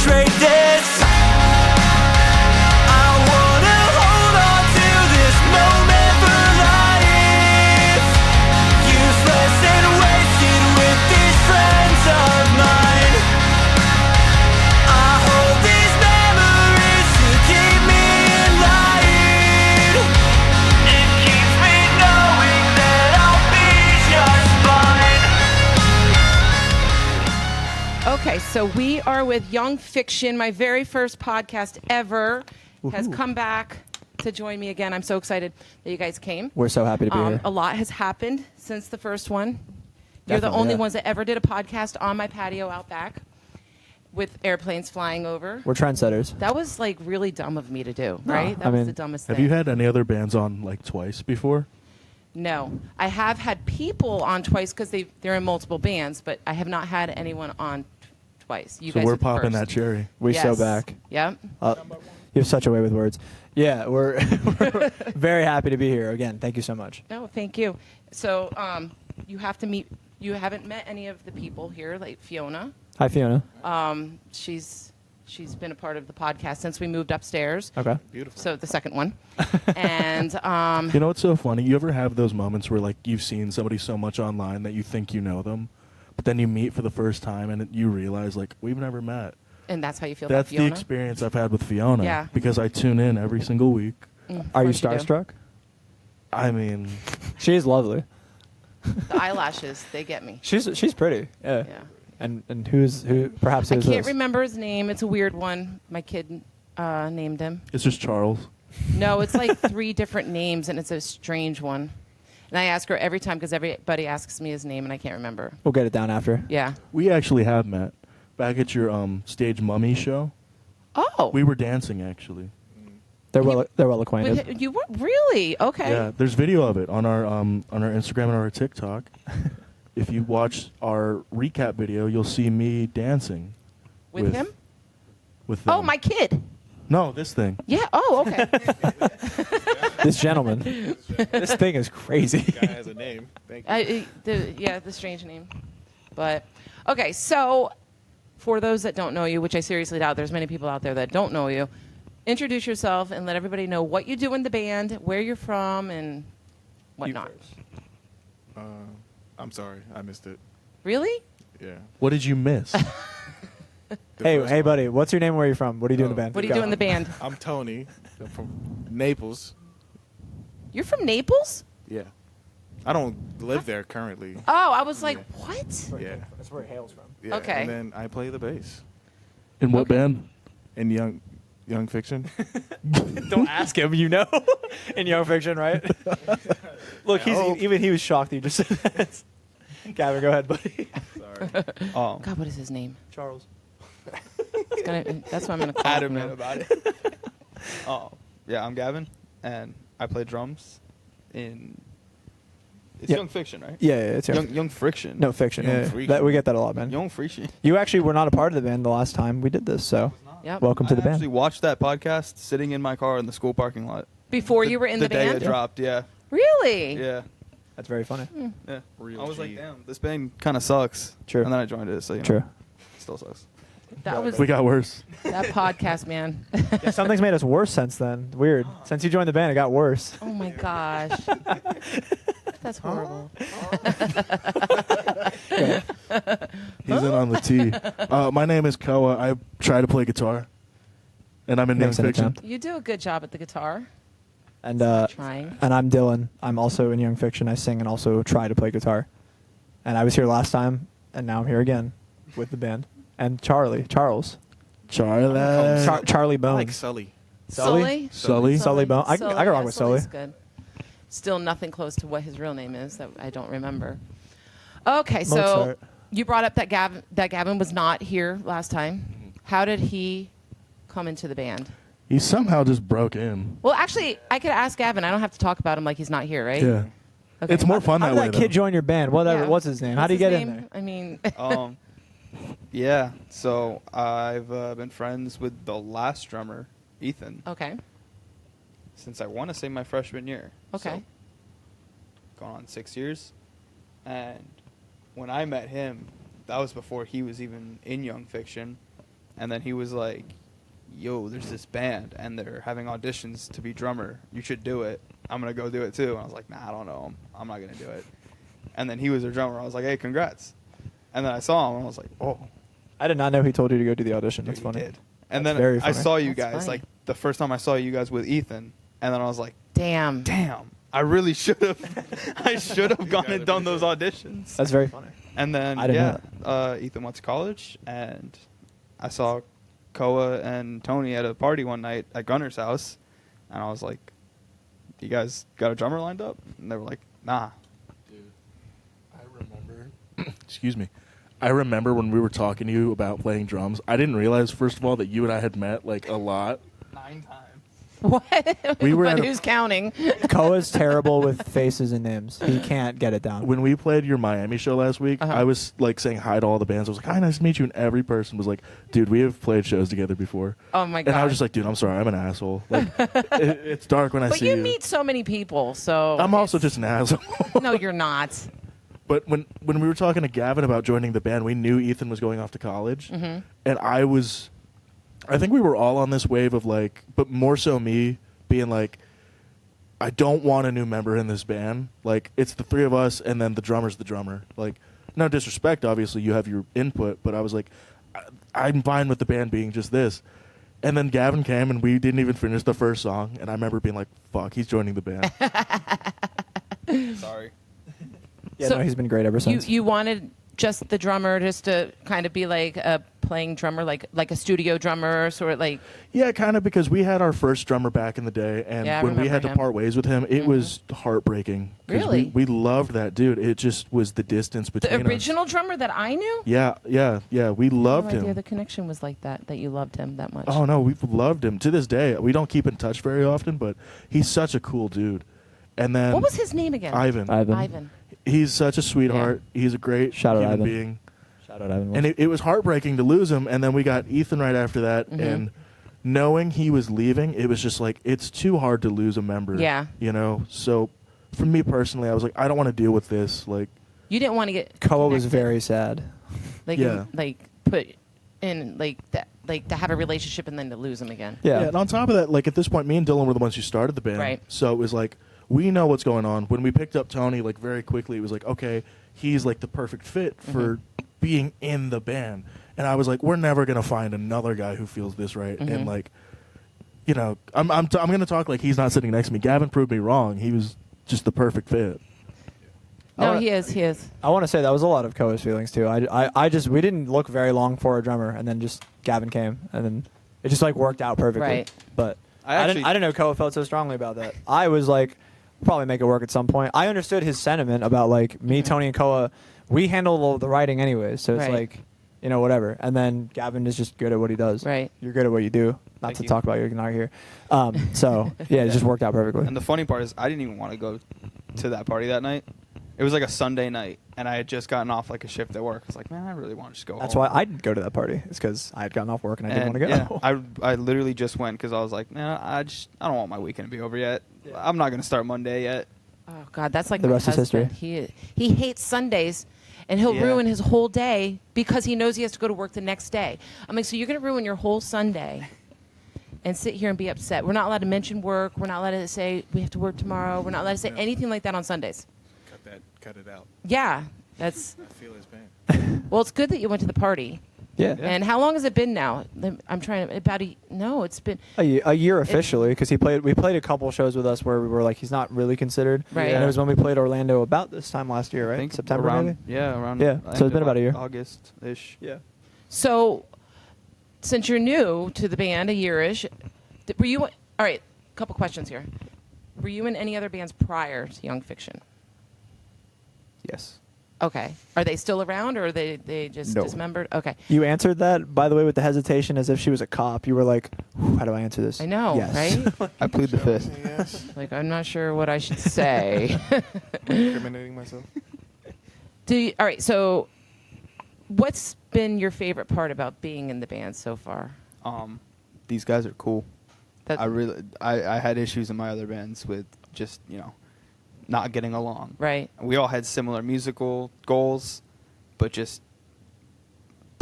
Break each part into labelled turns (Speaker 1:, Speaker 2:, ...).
Speaker 1: trade this. I wanna hold on to this moment for life. Useless and wasted with these friends of mine. I hold these memories to keep me in line. It keeps me knowing that I'll be just fine.
Speaker 2: Okay, so we are with Young Fiction. My very first podcast ever has come back to join me again. I'm so excited that you guys came.
Speaker 3: We're so happy to be here.
Speaker 2: A lot has happened since the first one. You're the
Speaker 3: Definitely,
Speaker 2: only
Speaker 3: yeah.
Speaker 2: ones that ever did a podcast on my patio out back with airplanes flying over.
Speaker 3: We're trendsetters.
Speaker 2: That was like really dumb of me to do, right? That
Speaker 3: I
Speaker 2: was
Speaker 3: mean,
Speaker 2: the dumbest
Speaker 4: Have
Speaker 2: thing.
Speaker 4: you had any other bands on like twice before?
Speaker 2: No. I have had people on twice because they're in multiple bands, but I have not had anyone on twice. You
Speaker 4: So
Speaker 2: guys
Speaker 4: we're
Speaker 2: are the
Speaker 4: popping
Speaker 2: first.
Speaker 4: that cherry.
Speaker 3: We so
Speaker 2: Yes.
Speaker 3: back.
Speaker 2: Yep.
Speaker 3: You have such a way with words. Yeah, we're very happy to be here again. Thank you so much.
Speaker 2: No, thank you. So you have to meet. You haven't met any of the people here, like Fiona.
Speaker 3: Hi, Fiona.
Speaker 2: She's been a part of the podcast since we moved upstairs.
Speaker 3: Okay.
Speaker 4: Beautiful.
Speaker 2: So the second one, and
Speaker 4: You know what's so funny? You ever have those moments where like you've seen somebody so much online that you think you know them, but then you meet for the first time and you realize like we've never met.
Speaker 2: and that's how you feel
Speaker 4: That's
Speaker 2: about Fiona.
Speaker 4: the experience I've had with Fiona.
Speaker 2: Yeah.
Speaker 4: Because I tune in every single week.
Speaker 3: Are you
Speaker 2: Of course you do.
Speaker 3: starstruck?
Speaker 4: I mean,
Speaker 3: She is lovely.
Speaker 2: The eyelashes, they get me.
Speaker 3: She's pretty. Yeah.
Speaker 2: Yeah.
Speaker 3: And who? Perhaps
Speaker 2: I
Speaker 3: who's
Speaker 2: can't
Speaker 3: this?
Speaker 2: remember his name. It's a weird one. My kid named him.
Speaker 4: it's just Charles.
Speaker 2: No, it's like 3 different names, and it's a strange one. And I ask her every time because everybody asks me his name, and I can't remember.
Speaker 3: We'll get it down after.
Speaker 2: Yeah.
Speaker 4: We actually have met back at your stage mummy show.
Speaker 2: Oh.
Speaker 4: We were dancing actually.
Speaker 3: They're well acquainted.
Speaker 2: You were really okay.
Speaker 4: Yeah, there's video of it on our Instagram and our TikTok. If you watch our recap video, you'll see me dancing
Speaker 2: With him?
Speaker 4: With
Speaker 2: Oh,
Speaker 4: them.
Speaker 2: my kid.
Speaker 4: No, this thing.
Speaker 2: Yeah. Oh, okay.
Speaker 3: This gentleman. This thing is crazy.
Speaker 5: Guy has a name. Thank you.
Speaker 2: The strange name. But okay, so for those that don't know you, which I seriously doubt there's many people out there that don't know you, introduce yourself and let everybody know what you do in the band, where you're from, and whatnot.
Speaker 5: I'm sorry, I missed it.
Speaker 2: Really?
Speaker 5: Yeah.
Speaker 4: What did you miss?
Speaker 5: The
Speaker 3: Hey,
Speaker 5: first
Speaker 3: hey,
Speaker 5: one.
Speaker 3: buddy. What's your name? Where are you from? What do you do in the
Speaker 5: Oh.
Speaker 3: band?
Speaker 2: What do you do in the band?
Speaker 5: I'm Tony. I'm from Naples.
Speaker 2: You're from Naples?
Speaker 5: Yeah. I don't live there currently.
Speaker 2: Oh, I was like, what?
Speaker 5: Yeah.
Speaker 3: That's where he hails from.
Speaker 5: Yeah.
Speaker 2: Okay.
Speaker 5: And then I play the bass
Speaker 4: In what
Speaker 2: Okay.
Speaker 4: band?
Speaker 5: in Young Fiction.
Speaker 3: Don't ask him. You know, in Young Fiction, right? Look, even he was shocked that you just said that. Gavin, go ahead, buddy.
Speaker 5: Sorry.
Speaker 2: God, what is his name?
Speaker 3: Charles.
Speaker 2: That's what I'm going to call him
Speaker 6: adamant
Speaker 2: now.
Speaker 6: about it. Yeah, I'm Gavin, and I play drums in. It's
Speaker 3: Yeah.
Speaker 6: Young Fiction, right?
Speaker 3: Yeah, it's
Speaker 6: Young Friction.
Speaker 3: No fiction.
Speaker 5: Young
Speaker 3: Yeah,
Speaker 5: Freakin'.
Speaker 3: that, we get that a lot, man.
Speaker 6: Young Friction.
Speaker 3: You actually were not a part of the band the last time we did this, so
Speaker 2: Yep.
Speaker 3: welcome to the
Speaker 6: I actually
Speaker 3: band.
Speaker 6: watched that podcast sitting in my car in the school parking lot.
Speaker 2: Before you were in the
Speaker 6: day
Speaker 2: band?
Speaker 6: it dropped, yeah.
Speaker 2: Really?
Speaker 6: Yeah.
Speaker 3: That's very funny.
Speaker 6: Yeah.
Speaker 5: Real
Speaker 6: I was
Speaker 5: G.
Speaker 6: like, damn, this band kind of sucks.
Speaker 3: True.
Speaker 6: And then I joined it, so
Speaker 3: True.
Speaker 6: still sucks.
Speaker 2: That was
Speaker 4: We got worse.
Speaker 2: that podcast, man.
Speaker 3: Yeah, something's made us worse since then. Weird. Since you joined the band, it got worse.
Speaker 2: Oh my gosh. That's horrible.
Speaker 4: He's in on the T. My name is Koa. I try to play guitar, and I'm in Young
Speaker 3: Makes an
Speaker 4: Fiction.
Speaker 3: attempt.
Speaker 2: You do a good job at the guitar.
Speaker 3: And
Speaker 2: Trying.
Speaker 3: and I'm Dylan. I'm also in Young Fiction. I sing and also try to play guitar. And I was here last time, and now I'm here again with the band. And Charles.
Speaker 4: Charlie.
Speaker 3: Charlie
Speaker 5: I
Speaker 3: Bone.
Speaker 5: like Sully.
Speaker 2: Sully?
Speaker 3: Sully Bone. I can rock with Sully.
Speaker 2: Sully's good. Still nothing close to what his real name is that I don't remember. Okay, so
Speaker 3: Mozart.
Speaker 2: you brought up that Gavin was not here last time. How did he come into the band?
Speaker 4: He somehow just broke in.
Speaker 2: Well, actually, I could ask Gavin. I don't have to talk about him like he's not here, right?
Speaker 4: Yeah.
Speaker 2: Okay.
Speaker 4: It's more fun
Speaker 3: How
Speaker 4: that
Speaker 3: did
Speaker 4: way.
Speaker 3: that kid
Speaker 4: though.
Speaker 3: join your band? Whatever.
Speaker 2: Yeah.
Speaker 3: What's his name? How
Speaker 2: What's
Speaker 3: did he
Speaker 2: his
Speaker 3: get in
Speaker 2: name?
Speaker 3: there?
Speaker 2: I mean,
Speaker 6: Yeah. So I've been friends with the last drummer, Ethan,
Speaker 2: okay.
Speaker 6: since I want to say my freshman year.
Speaker 2: Okay.
Speaker 6: So, gone on 6 years. And when I met him, that was before he was even in Young Fiction. and then he was like, "Yo, there's this band, and they're having auditions to be drummer. You should do it. I'm gonna go do it too." And I was like, "Nah, I don't know him. I'm not gonna do it." And then he was their drummer. I was like, "Hey, congrats!" And then I saw him, and I was like, "Oh,
Speaker 7: I did not know he told you to go do the audition.
Speaker 6: dude,
Speaker 7: That's
Speaker 6: he
Speaker 7: funny.
Speaker 6: did." And
Speaker 7: That's
Speaker 6: then
Speaker 7: very
Speaker 6: I
Speaker 7: funny.
Speaker 6: saw you
Speaker 2: That's
Speaker 6: guys
Speaker 2: funny.
Speaker 6: like the first time I saw you guys with Ethan, and then I was like,
Speaker 2: Damn.
Speaker 6: "Damn, I really should have. I should have gone and done those auditions."
Speaker 7: That's very funny.
Speaker 6: And then
Speaker 7: I didn't know
Speaker 6: Ethan went to college, and I saw Koa and Tony at a party one night at Gunner's house, and I was like, "You guys got a drummer lined up?" And they were like, "Nah."
Speaker 4: Dude, I remember. Excuse me. I remember when we were talking to you about playing drums. I didn't realize, first of all, that you and I had met like a lot.
Speaker 6: 9 times.
Speaker 2: What?
Speaker 4: We were
Speaker 2: but
Speaker 4: at a-
Speaker 2: who's counting?
Speaker 7: Koa's terrible with faces and names. He can't get it down.
Speaker 4: When we played your Miami show last week,
Speaker 2: Uh-huh.
Speaker 4: I was like saying hi to all the bands. I was like, "Hi, nice to meet you," and every person was like, "Dude, we have played shows together before."
Speaker 2: Oh my god.
Speaker 4: And I was just like, "Dude, I'm sorry, I'm an asshole. Like, it's dark when I
Speaker 2: but
Speaker 4: see
Speaker 2: you
Speaker 4: you."
Speaker 2: meet so many people, so
Speaker 4: I'm also
Speaker 2: it's-
Speaker 4: just an asshole.
Speaker 2: No, you're not.
Speaker 4: But when we were talking to Gavin about joining the band, we knew Ethan was going off to college,
Speaker 2: Mm-hmm.
Speaker 4: and I think we were all on this wave of like, but more so me being like, I don't want a new member in this band. Like, it's the three of us, and then the drummer's the drummer. Like, no disrespect, obviously, you have your input, but I was like, I'm fine with the band being just this. And then Gavin came, and we didn't even finish the first song, and I remember being like, fuck, he's joining the band.
Speaker 6: Sorry.
Speaker 7: Yeah,
Speaker 2: So
Speaker 7: no, he's been great ever
Speaker 2: You
Speaker 7: since.
Speaker 2: you wanted just the drummer, just to kind of be like a playing drummer, like a studio drummer, sort of like.
Speaker 4: Yeah, kind of, because we had our first drummer back in the day, and
Speaker 2: Yeah, I
Speaker 4: when we
Speaker 2: remember
Speaker 4: had to
Speaker 2: him.
Speaker 4: part ways with him, it was heartbreaking. 'Cause
Speaker 2: Really?
Speaker 4: We loved that dude. It just was the distance between
Speaker 2: The original drummer that I knew?
Speaker 4: us. Yeah. We loved
Speaker 2: No idea
Speaker 4: him.
Speaker 2: the connection was like that you loved him that much.
Speaker 4: Oh no, we've loved him to this day. We don't keep in touch very often, but he's such a cool dude. And then
Speaker 2: What was his name again?
Speaker 4: Ivan.
Speaker 2: Ivan.
Speaker 4: He's such a sweetheart. He's a great
Speaker 7: Shout out
Speaker 4: human
Speaker 7: Ivan.
Speaker 4: being.
Speaker 7: Shout out Evan.
Speaker 4: And it was heartbreaking to lose him. And then we got Ethan right after that.
Speaker 2: Mhm.
Speaker 4: And knowing he was leaving, it was just like, it's too hard to lose a member.
Speaker 2: Yeah.
Speaker 4: You know? So for me personally, I was like, I don't want to deal with this. Like,
Speaker 2: You didn't want to get
Speaker 7: Koa was
Speaker 2: connected,
Speaker 7: very sad.
Speaker 2: like
Speaker 4: Yeah.
Speaker 2: like put in like that, like to have a relationship and then to lose him again.
Speaker 7: Yeah.
Speaker 4: and on top of that, like at this point, me and Dylan were the ones who started the band.
Speaker 2: Right.
Speaker 4: So it was like, we know what's going on. When we picked up Tony, like very quickly, it was like, okay, he's like the perfect fit for being in the band. And I was like, we're never gonna find another guy who feels this right.
Speaker 2: Mhm.
Speaker 4: And like, you know, I'm gonna talk like he's not sitting next to me. Gavin proved me wrong. He was just the perfect fit.
Speaker 7: I
Speaker 2: No,
Speaker 7: wanna-
Speaker 2: he is.
Speaker 7: I want to say that was a lot of Koa's feelings too. I just we didn't look very long for a drummer, and then just Gavin came, and then it just like worked out perfectly.
Speaker 2: Right.
Speaker 7: But
Speaker 6: I
Speaker 7: didn't know Koa felt so strongly about that. I was like, probably make it work at some point. I understood his sentiment about like me, Tony, and Koa. We handle the writing anyways, so it's
Speaker 2: Right.
Speaker 7: like, you know, whatever. And then Gavin is just good at what he does.
Speaker 2: Right.
Speaker 7: You're good at what you do. Not
Speaker 6: Thank
Speaker 7: to
Speaker 6: you.
Speaker 7: talk about you're not here. So yeah, it just worked out perfectly.
Speaker 6: And the funny part is, I didn't even want to go to that party that night. It was like a Sunday night, and I had just gotten off like a shift at work. I was like, man, I really want to just go
Speaker 7: That's
Speaker 6: home.
Speaker 7: why I didn't go to that party. It's because I had gotten off work and I didn't want to go.
Speaker 6: Yeah, I literally just went because I was like, man, I don't want my weekend to be over yet. I'm not gonna start Monday yet.
Speaker 2: Oh God, that's like
Speaker 7: The
Speaker 2: my
Speaker 7: rest is
Speaker 2: husband.
Speaker 7: history.
Speaker 2: He hates Sundays, and he'll
Speaker 6: Yeah.
Speaker 2: ruin his whole day because he knows he has to go to work the next day. I'm like, so you're gonna ruin your whole Sunday, and sit here and be upset. We're not allowed to mention work. We're not allowed to say we have to work tomorrow. We're not allowed to say anything like that on Sundays.
Speaker 5: Cut it out.
Speaker 2: Yeah, that's
Speaker 5: I feel his pain.
Speaker 2: well. It's good that you went to the party.
Speaker 7: Yeah.
Speaker 2: And how long has it been now? I'm trying to it's been
Speaker 7: A year officially, because we played a couple shows with us where we were like, he's not really considered.
Speaker 2: Right.
Speaker 7: And it was when we played Orlando about this time last year, right?
Speaker 6: I think
Speaker 7: September
Speaker 6: around,
Speaker 7: maybe?
Speaker 6: Yeah, around.
Speaker 7: Yeah,
Speaker 6: I
Speaker 7: so
Speaker 6: think
Speaker 7: it's been about a year.
Speaker 6: August-ish.
Speaker 7: Yeah.
Speaker 2: So, since you're new to the band, a year-ish, were you... All right, a couple questions here. Were you in any other bands prior to Young Fiction?
Speaker 6: Yes.
Speaker 2: Okay. Are they still around, or are they just
Speaker 7: No.
Speaker 2: dismembered? Okay.
Speaker 7: You answered that, by the way, with the hesitation as if she was a cop. You were like, how do I answer this?
Speaker 2: I know,
Speaker 7: Yes.
Speaker 2: right?
Speaker 6: I plead the fifth.
Speaker 5: Yes.
Speaker 2: Like, I'm not sure what I should say.
Speaker 5: Incriminating myself.
Speaker 2: All right, so what's been your favorite part about being in the band so far?
Speaker 6: These guys are cool.
Speaker 2: That,
Speaker 6: I had issues in my other bands with just, not getting along.
Speaker 2: right.
Speaker 6: We all had similar musical goals, but just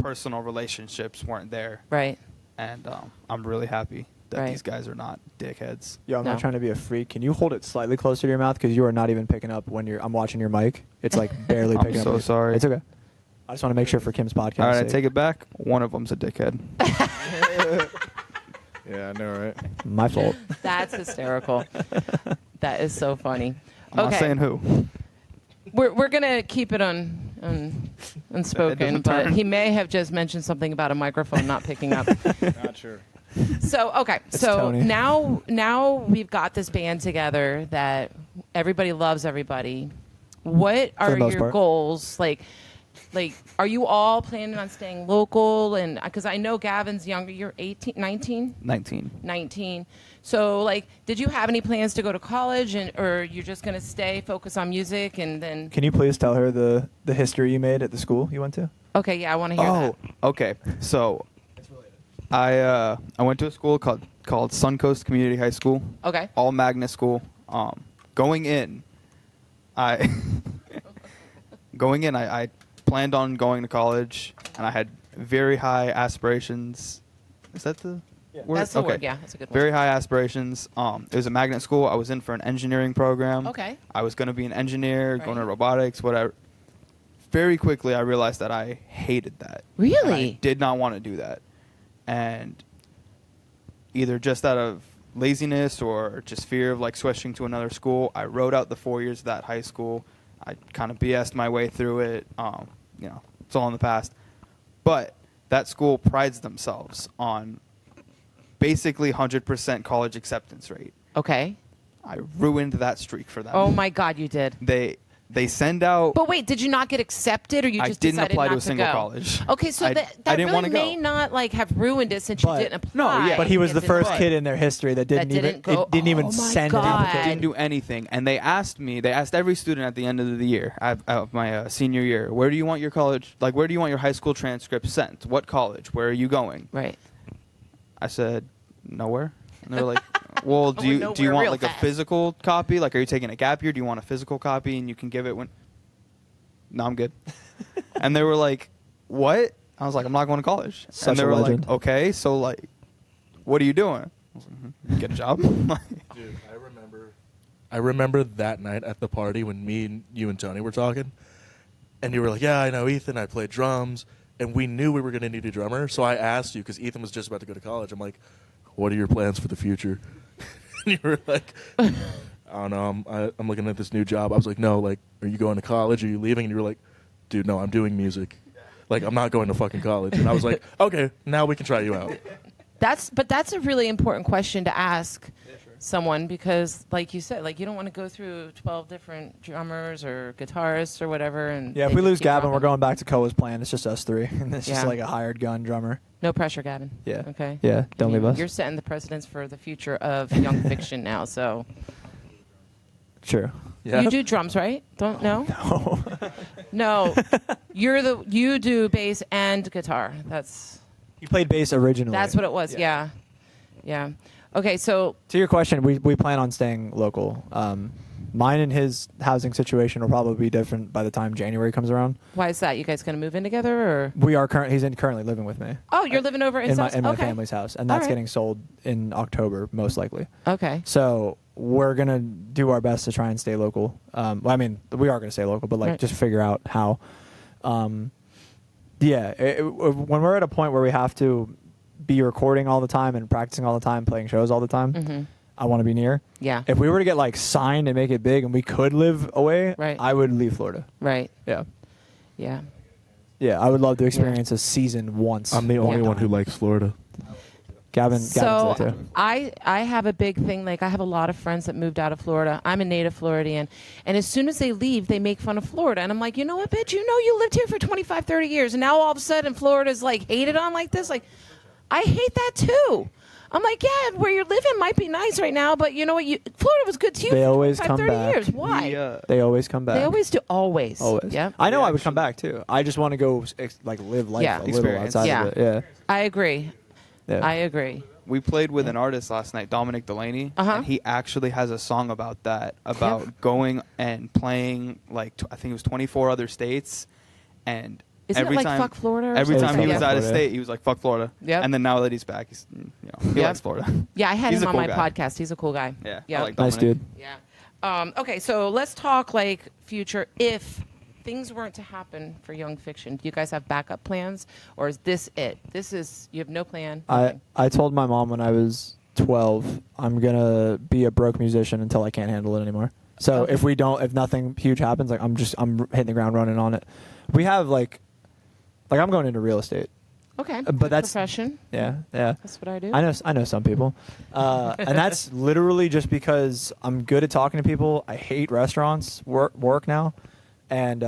Speaker 6: personal relationships weren't there,
Speaker 2: Right.
Speaker 6: and I'm really happy that
Speaker 2: Right.
Speaker 6: these guys are not dickheads.
Speaker 7: Yo, I'm
Speaker 2: No.
Speaker 7: not trying to be a freak. Can you hold it slightly closer to your mouth because you are not even picking up when I'm watching your mic. It's like barely
Speaker 6: I'm
Speaker 7: picking up.
Speaker 6: so sorry.
Speaker 7: It's okay. I just want to make sure for Kim's podcast.
Speaker 6: All right, I take it back. One of them's a dickhead.
Speaker 5: Yeah, I know, right?
Speaker 7: My fault.
Speaker 2: That's hysterical. That is so funny.
Speaker 6: I'm
Speaker 2: Okay.
Speaker 6: not saying who.
Speaker 2: We're gonna keep it unspoken,
Speaker 6: doesn't
Speaker 2: but
Speaker 6: turn.
Speaker 2: he may have just mentioned something about a microphone not picking up.
Speaker 5: Not sure.
Speaker 2: So okay,
Speaker 7: It's
Speaker 2: so
Speaker 7: Tony.
Speaker 2: now we've got this band together that everybody loves everybody. What
Speaker 7: For the
Speaker 2: are
Speaker 7: most
Speaker 2: your
Speaker 7: part.
Speaker 2: goals? Like, are you all planning on staying local? And because I know Gavin's younger, you're 18, 19?
Speaker 6: 19.
Speaker 2: 19. So, like, did you have any plans to go to college, or you're just going to stay, focus on music, and then...
Speaker 7: Can you please tell her the history you made at the school you went to?
Speaker 2: Okay, yeah, I want to hear
Speaker 6: Oh, okay. So I went to a school called Suncoast Community High School,
Speaker 2: that. Okay.
Speaker 6: all magnet school. Going in, I planned on going to college, and I had very high aspirations. Is that the word?
Speaker 2: That's the
Speaker 6: Okay.
Speaker 2: word, yeah. That's a good
Speaker 6: Very
Speaker 2: one.
Speaker 6: high aspirations. It was a magnet school. I was in for an engineering program.
Speaker 2: Okay.
Speaker 6: I was going to be an engineer, going to
Speaker 2: Right.
Speaker 6: robotics, whatever. Very quickly, I realized that I hated that. And
Speaker 2: Really?
Speaker 6: I did not want to do that. And either just out of laziness or just fear of like switching to another school, I wrote out the 4 years of that high school. I kind of BS'd my way through it. It's all in the past. But that school prides themselves on basically 100% college acceptance rate.
Speaker 2: Okay.
Speaker 6: I ruined that streak for them.
Speaker 2: Oh, my God, you did.
Speaker 6: They send out.
Speaker 2: But wait, did you not get accepted, or you
Speaker 6: I
Speaker 2: just
Speaker 6: didn't
Speaker 2: decided
Speaker 6: apply
Speaker 2: not
Speaker 6: to a single
Speaker 2: go?
Speaker 6: college.
Speaker 2: Okay, so
Speaker 6: I
Speaker 2: that
Speaker 6: didn't
Speaker 2: really
Speaker 6: wanna go.
Speaker 2: may not like have ruined it since
Speaker 7: But-
Speaker 2: you didn't
Speaker 6: No,
Speaker 2: apply.
Speaker 6: yeah.
Speaker 7: But he was
Speaker 2: and
Speaker 7: the
Speaker 2: didn't
Speaker 7: first
Speaker 2: apply.
Speaker 7: kid in their history that didn't
Speaker 2: didn't go-
Speaker 7: it didn't even
Speaker 2: Oh my
Speaker 7: send an
Speaker 2: God.
Speaker 7: application.
Speaker 6: Didn't do anything, and they asked every student at the end of the year, of my senior year, where do you want your college, like where do you want your high school transcript sent? What college? Where are you going?
Speaker 2: Right.
Speaker 6: I said nowhere, and they were like, well, do you
Speaker 2: nowhere
Speaker 6: want
Speaker 2: real
Speaker 6: like
Speaker 2: fast.
Speaker 6: a physical copy? Like, are you taking a gap year? Do you want a physical copy and you can give it when? No, I'm good. And they were like, what? I was like, I'm not going to college.
Speaker 7: Such
Speaker 6: and they
Speaker 7: a
Speaker 6: were
Speaker 7: legend.
Speaker 6: like, okay, so like, what are you doing? I was like, get a job.
Speaker 4: Dude, I remember that night at the party when me and you and Tony were talking, and you were like, "Yeah, I know Ethan. I play drums," and we knew we were going to need a drummer. So I asked you because Ethan was just about to go to college. I'm like, "What are your plans for the future?" And you were like, "I don't know. I'm looking at this new job." I was like, "No, like, are you going to college? Are you leaving?" And you were like, "Dude, no, I'm doing music. Like, I'm not going to fucking college." And I was like, "Okay, now we can try you out."
Speaker 2: That's a really important question to ask someone, because like you said, like you don't want to go through 12 different drummers or guitarists or whatever. And
Speaker 7: Yeah, if
Speaker 2: they
Speaker 7: we
Speaker 2: just
Speaker 7: lose
Speaker 2: keep
Speaker 7: Gavin,
Speaker 2: dropping.
Speaker 7: we're going back to Koa's plan. It's just us three. And it's just
Speaker 2: Yeah.
Speaker 7: like a hired gun drummer.
Speaker 2: No pressure, Gavin.
Speaker 7: Yeah.
Speaker 2: Okay.
Speaker 7: Yeah, don't
Speaker 2: I mean,
Speaker 7: leave us.
Speaker 2: You're setting the precedence for the future of young fiction now. So
Speaker 7: True.
Speaker 4: Yeah.
Speaker 2: you do drums, right? Don't know?
Speaker 7: No.
Speaker 2: No. You do bass and guitar.
Speaker 7: He played bass originally.
Speaker 2: That's what it was. Yeah. Yeah. Okay, so
Speaker 7: To your question, we plan on staying local. Mine and his housing situation will probably be different by the time January comes around.
Speaker 2: why is that? You guys going to move in together, or?
Speaker 7: We are currently living with me
Speaker 2: Oh, you're living over in
Speaker 7: in my
Speaker 2: South- okay.
Speaker 7: family's house, and
Speaker 2: All
Speaker 7: that's
Speaker 2: right.
Speaker 7: getting sold in October most likely.
Speaker 2: Okay.
Speaker 7: So we're gonna do our best to try and stay local. Well, I mean, we are gonna stay local, but like
Speaker 2: Right.
Speaker 7: just figure out how. Yeah, when we're at a point where we have to be recording all the time and practicing all the time, playing shows all the time,
Speaker 2: Mm-hmm.
Speaker 7: I want to be near.
Speaker 2: Yeah.
Speaker 7: If we were to get like signed and make it big, and we could live away,
Speaker 2: Right.
Speaker 7: I would leave Florida.
Speaker 2: Right.
Speaker 7: Yeah,
Speaker 2: Yeah.
Speaker 7: yeah, I would love to experience a season once.
Speaker 4: I'm the only
Speaker 2: Yeah.
Speaker 4: one who likes Florida.
Speaker 7: Gavin's
Speaker 2: So
Speaker 7: there too.
Speaker 2: I have a big thing. Like I have a lot of friends that moved out of Florida. I'm a native Floridian, and as soon as they leave, they make fun of Florida. And I'm like, you know what, bitch? You know you lived here for 25, 30 years, and now all of a sudden Florida's like hated on like this. Like, I hate that too. I'm like, yeah, where you're living might be nice right now, but you know what? Florida was good to you
Speaker 7: They
Speaker 2: for
Speaker 7: always
Speaker 2: 25,
Speaker 7: come
Speaker 2: 30
Speaker 7: back.
Speaker 2: years. Why?
Speaker 7: They always come back.
Speaker 2: They always do. Always.
Speaker 7: Always.
Speaker 2: Yeah.
Speaker 7: I know
Speaker 6: We
Speaker 7: I would come back too. I just want to go like live life
Speaker 2: Yeah.
Speaker 7: a little
Speaker 6: Experience.
Speaker 7: outside
Speaker 2: Yeah.
Speaker 7: of it.
Speaker 2: I agree.
Speaker 7: Yeah.
Speaker 2: I agree.
Speaker 6: We played with an artist last night, Dominic Delaney,
Speaker 2: Uh-huh.
Speaker 6: and he actually has a song about that, about going and playing like I think it was 24 other states, and
Speaker 2: Isn't it like fuck Florida? Or
Speaker 6: Every
Speaker 2: something?
Speaker 6: time he
Speaker 7: Yeah.
Speaker 6: was out of
Speaker 7: Florida.
Speaker 6: state, he was like, "Fuck Florida."
Speaker 2: Yep.
Speaker 6: And then now that he's back, he
Speaker 2: Yep.
Speaker 6: likes Florida.
Speaker 2: Yeah, I had
Speaker 6: He's
Speaker 2: him
Speaker 6: a
Speaker 2: on
Speaker 6: cool
Speaker 2: my
Speaker 6: guy.
Speaker 2: podcast. He's a cool guy.
Speaker 6: Yeah,
Speaker 2: Yep.
Speaker 6: I like
Speaker 7: Nice
Speaker 6: Dominic.
Speaker 7: dude.
Speaker 2: Yeah. Okay, so let's talk like future. If things weren't to happen for Young Fiction, do you guys have backup plans, or is this it? This is you have no plan. nothing?
Speaker 7: I told my mom when I was 12, I'm gonna be a broke musician until I can't handle it anymore. So
Speaker 2: Okay.
Speaker 7: if nothing huge happens, like I'm hitting the ground running on it. We have like I'm going into real estate.
Speaker 2: Okay,
Speaker 7: but
Speaker 2: good
Speaker 7: that's-
Speaker 2: profession.
Speaker 7: Yeah, yeah.
Speaker 2: That's what I do.
Speaker 7: I know some people, and that's literally just because I'm good at talking to people. I hate restaurants work now, and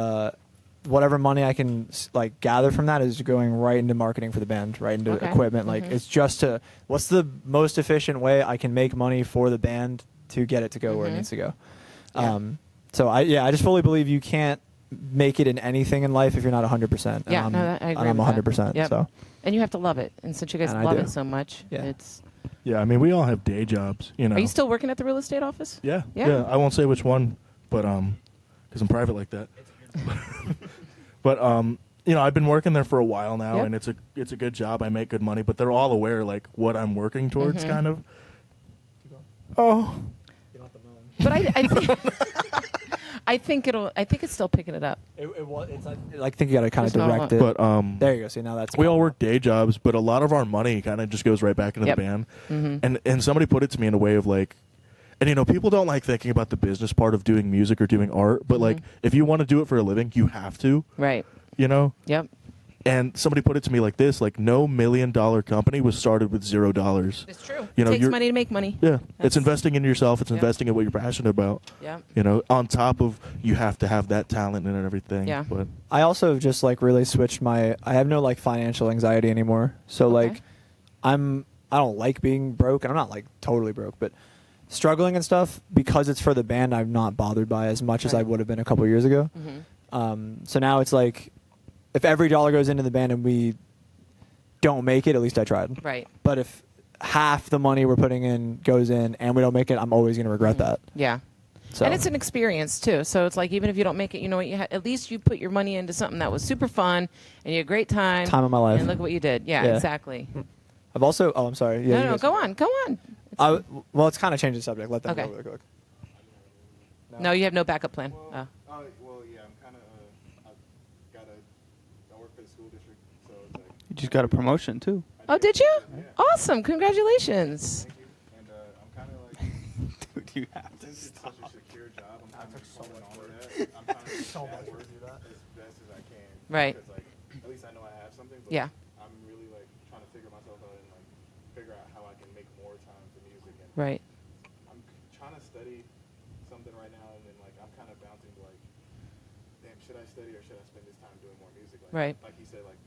Speaker 7: whatever money I can like gather from that is going right into marketing for the band, right into
Speaker 2: Okay.
Speaker 7: equipment. Like it's just to what's the most efficient way I can make money for the band to get it to go where it needs to go.
Speaker 2: Yeah.
Speaker 7: So I just fully believe you can't make it in anything in life if you're not 100%.
Speaker 2: Yeah,
Speaker 7: and
Speaker 2: no,
Speaker 7: I'm,
Speaker 2: that- I agree
Speaker 7: and I'm
Speaker 2: with that.
Speaker 7: 100%.
Speaker 2: Yep.
Speaker 7: So
Speaker 2: And you have to love it. And since you guys
Speaker 7: And I
Speaker 2: love
Speaker 7: do.
Speaker 2: it so much,
Speaker 7: Yeah.
Speaker 2: it's.
Speaker 4: Yeah, I mean, we all have day jobs, you know.
Speaker 2: Are you still working at the real estate office?
Speaker 4: Yeah,
Speaker 2: Yeah.
Speaker 4: yeah. I won't say which one, but because I'm private like that. But you know, I've been working there for a while now,
Speaker 2: Yep.
Speaker 4: and it's a good job. I make good money, but they're all aware like what I'm working towards, kind of. Oh,
Speaker 2: But I think I think it's still picking it up.
Speaker 7: I think you got to kind of
Speaker 2: There's not a
Speaker 7: direct it.
Speaker 4: but
Speaker 7: There you go. See, now that's
Speaker 4: we all work day jobs, but a lot of our money kind of just goes right back into
Speaker 2: Yep.
Speaker 4: the band.
Speaker 2: Mm-hmm.
Speaker 4: And somebody put it to me in a way of like, and you know, people don't like thinking about the business part of doing music or doing art, but like, if you want to do it for a living, you have to,
Speaker 2: Right.
Speaker 4: you know.
Speaker 2: Yep.
Speaker 4: And somebody put it to me like this: like, no $1 million company was started with $0.
Speaker 2: It's true.
Speaker 4: You know,
Speaker 2: it takes
Speaker 4: you're-
Speaker 2: money to make money.
Speaker 4: Yeah,
Speaker 2: That's-
Speaker 4: it's investing in yourself. It's
Speaker 2: Yep.
Speaker 4: investing in what you're passionate about.
Speaker 2: Yeah.
Speaker 4: You know, on top of you have to have that talent and everything.
Speaker 2: Yeah.
Speaker 4: But
Speaker 7: I also just like really switched I have no like financial anxiety anymore. So
Speaker 2: Okay.
Speaker 7: like I don't like being broke, and I'm not like totally broke, but struggling and stuff because it's for the band. I'm not bothered by as much as I
Speaker 2: Right.
Speaker 7: would have been a couple years ago. So now it's like if every dollar goes into the band and we don't make it, at least I tried.
Speaker 2: Right.
Speaker 7: But if half the money we're putting in goes in and we don't make it, I'm always going to regret that.
Speaker 2: Yeah.
Speaker 7: So
Speaker 2: And it's an experience too. So it's like even if you don't make it, you know what at least you put your money into something that was super fun and you had a great time.
Speaker 7: Time of my life.
Speaker 2: And look what you did. Yeah,
Speaker 7: Yeah.
Speaker 2: exactly.
Speaker 7: I've also. Oh, I'm sorry. Yeah, you
Speaker 2: no,
Speaker 7: guys-
Speaker 2: go on. Go on.
Speaker 7: Well, it's kind of changed the subject. Let them
Speaker 2: Okay.
Speaker 7: go really quick.
Speaker 2: No, you have no backup plan. Oh.
Speaker 5: Well, yeah, I'm kind of. I work for the school district, so it's like.
Speaker 6: You just got a promotion too.
Speaker 2: Oh, did you? Awesome. Congratulations.
Speaker 5: Thank you. And I'm kind of like.
Speaker 6: Dude, you have to
Speaker 5: Since it's
Speaker 6: stop.
Speaker 5: such a secure job, I'm kind of so much for that. I'm trying to so much work as best as I can.
Speaker 2: Right.
Speaker 5: Because like, at least I know I have something. But
Speaker 2: Yeah.
Speaker 5: I'm really like trying to figure myself out and like figure out how I can make more time for music. And
Speaker 2: Right.
Speaker 5: I'm trying to study something right now, and then like I'm kind of bouncing to like, damn, should I study or should I spend this time doing more music? Like,
Speaker 2: Right.
Speaker 5: Like he said, like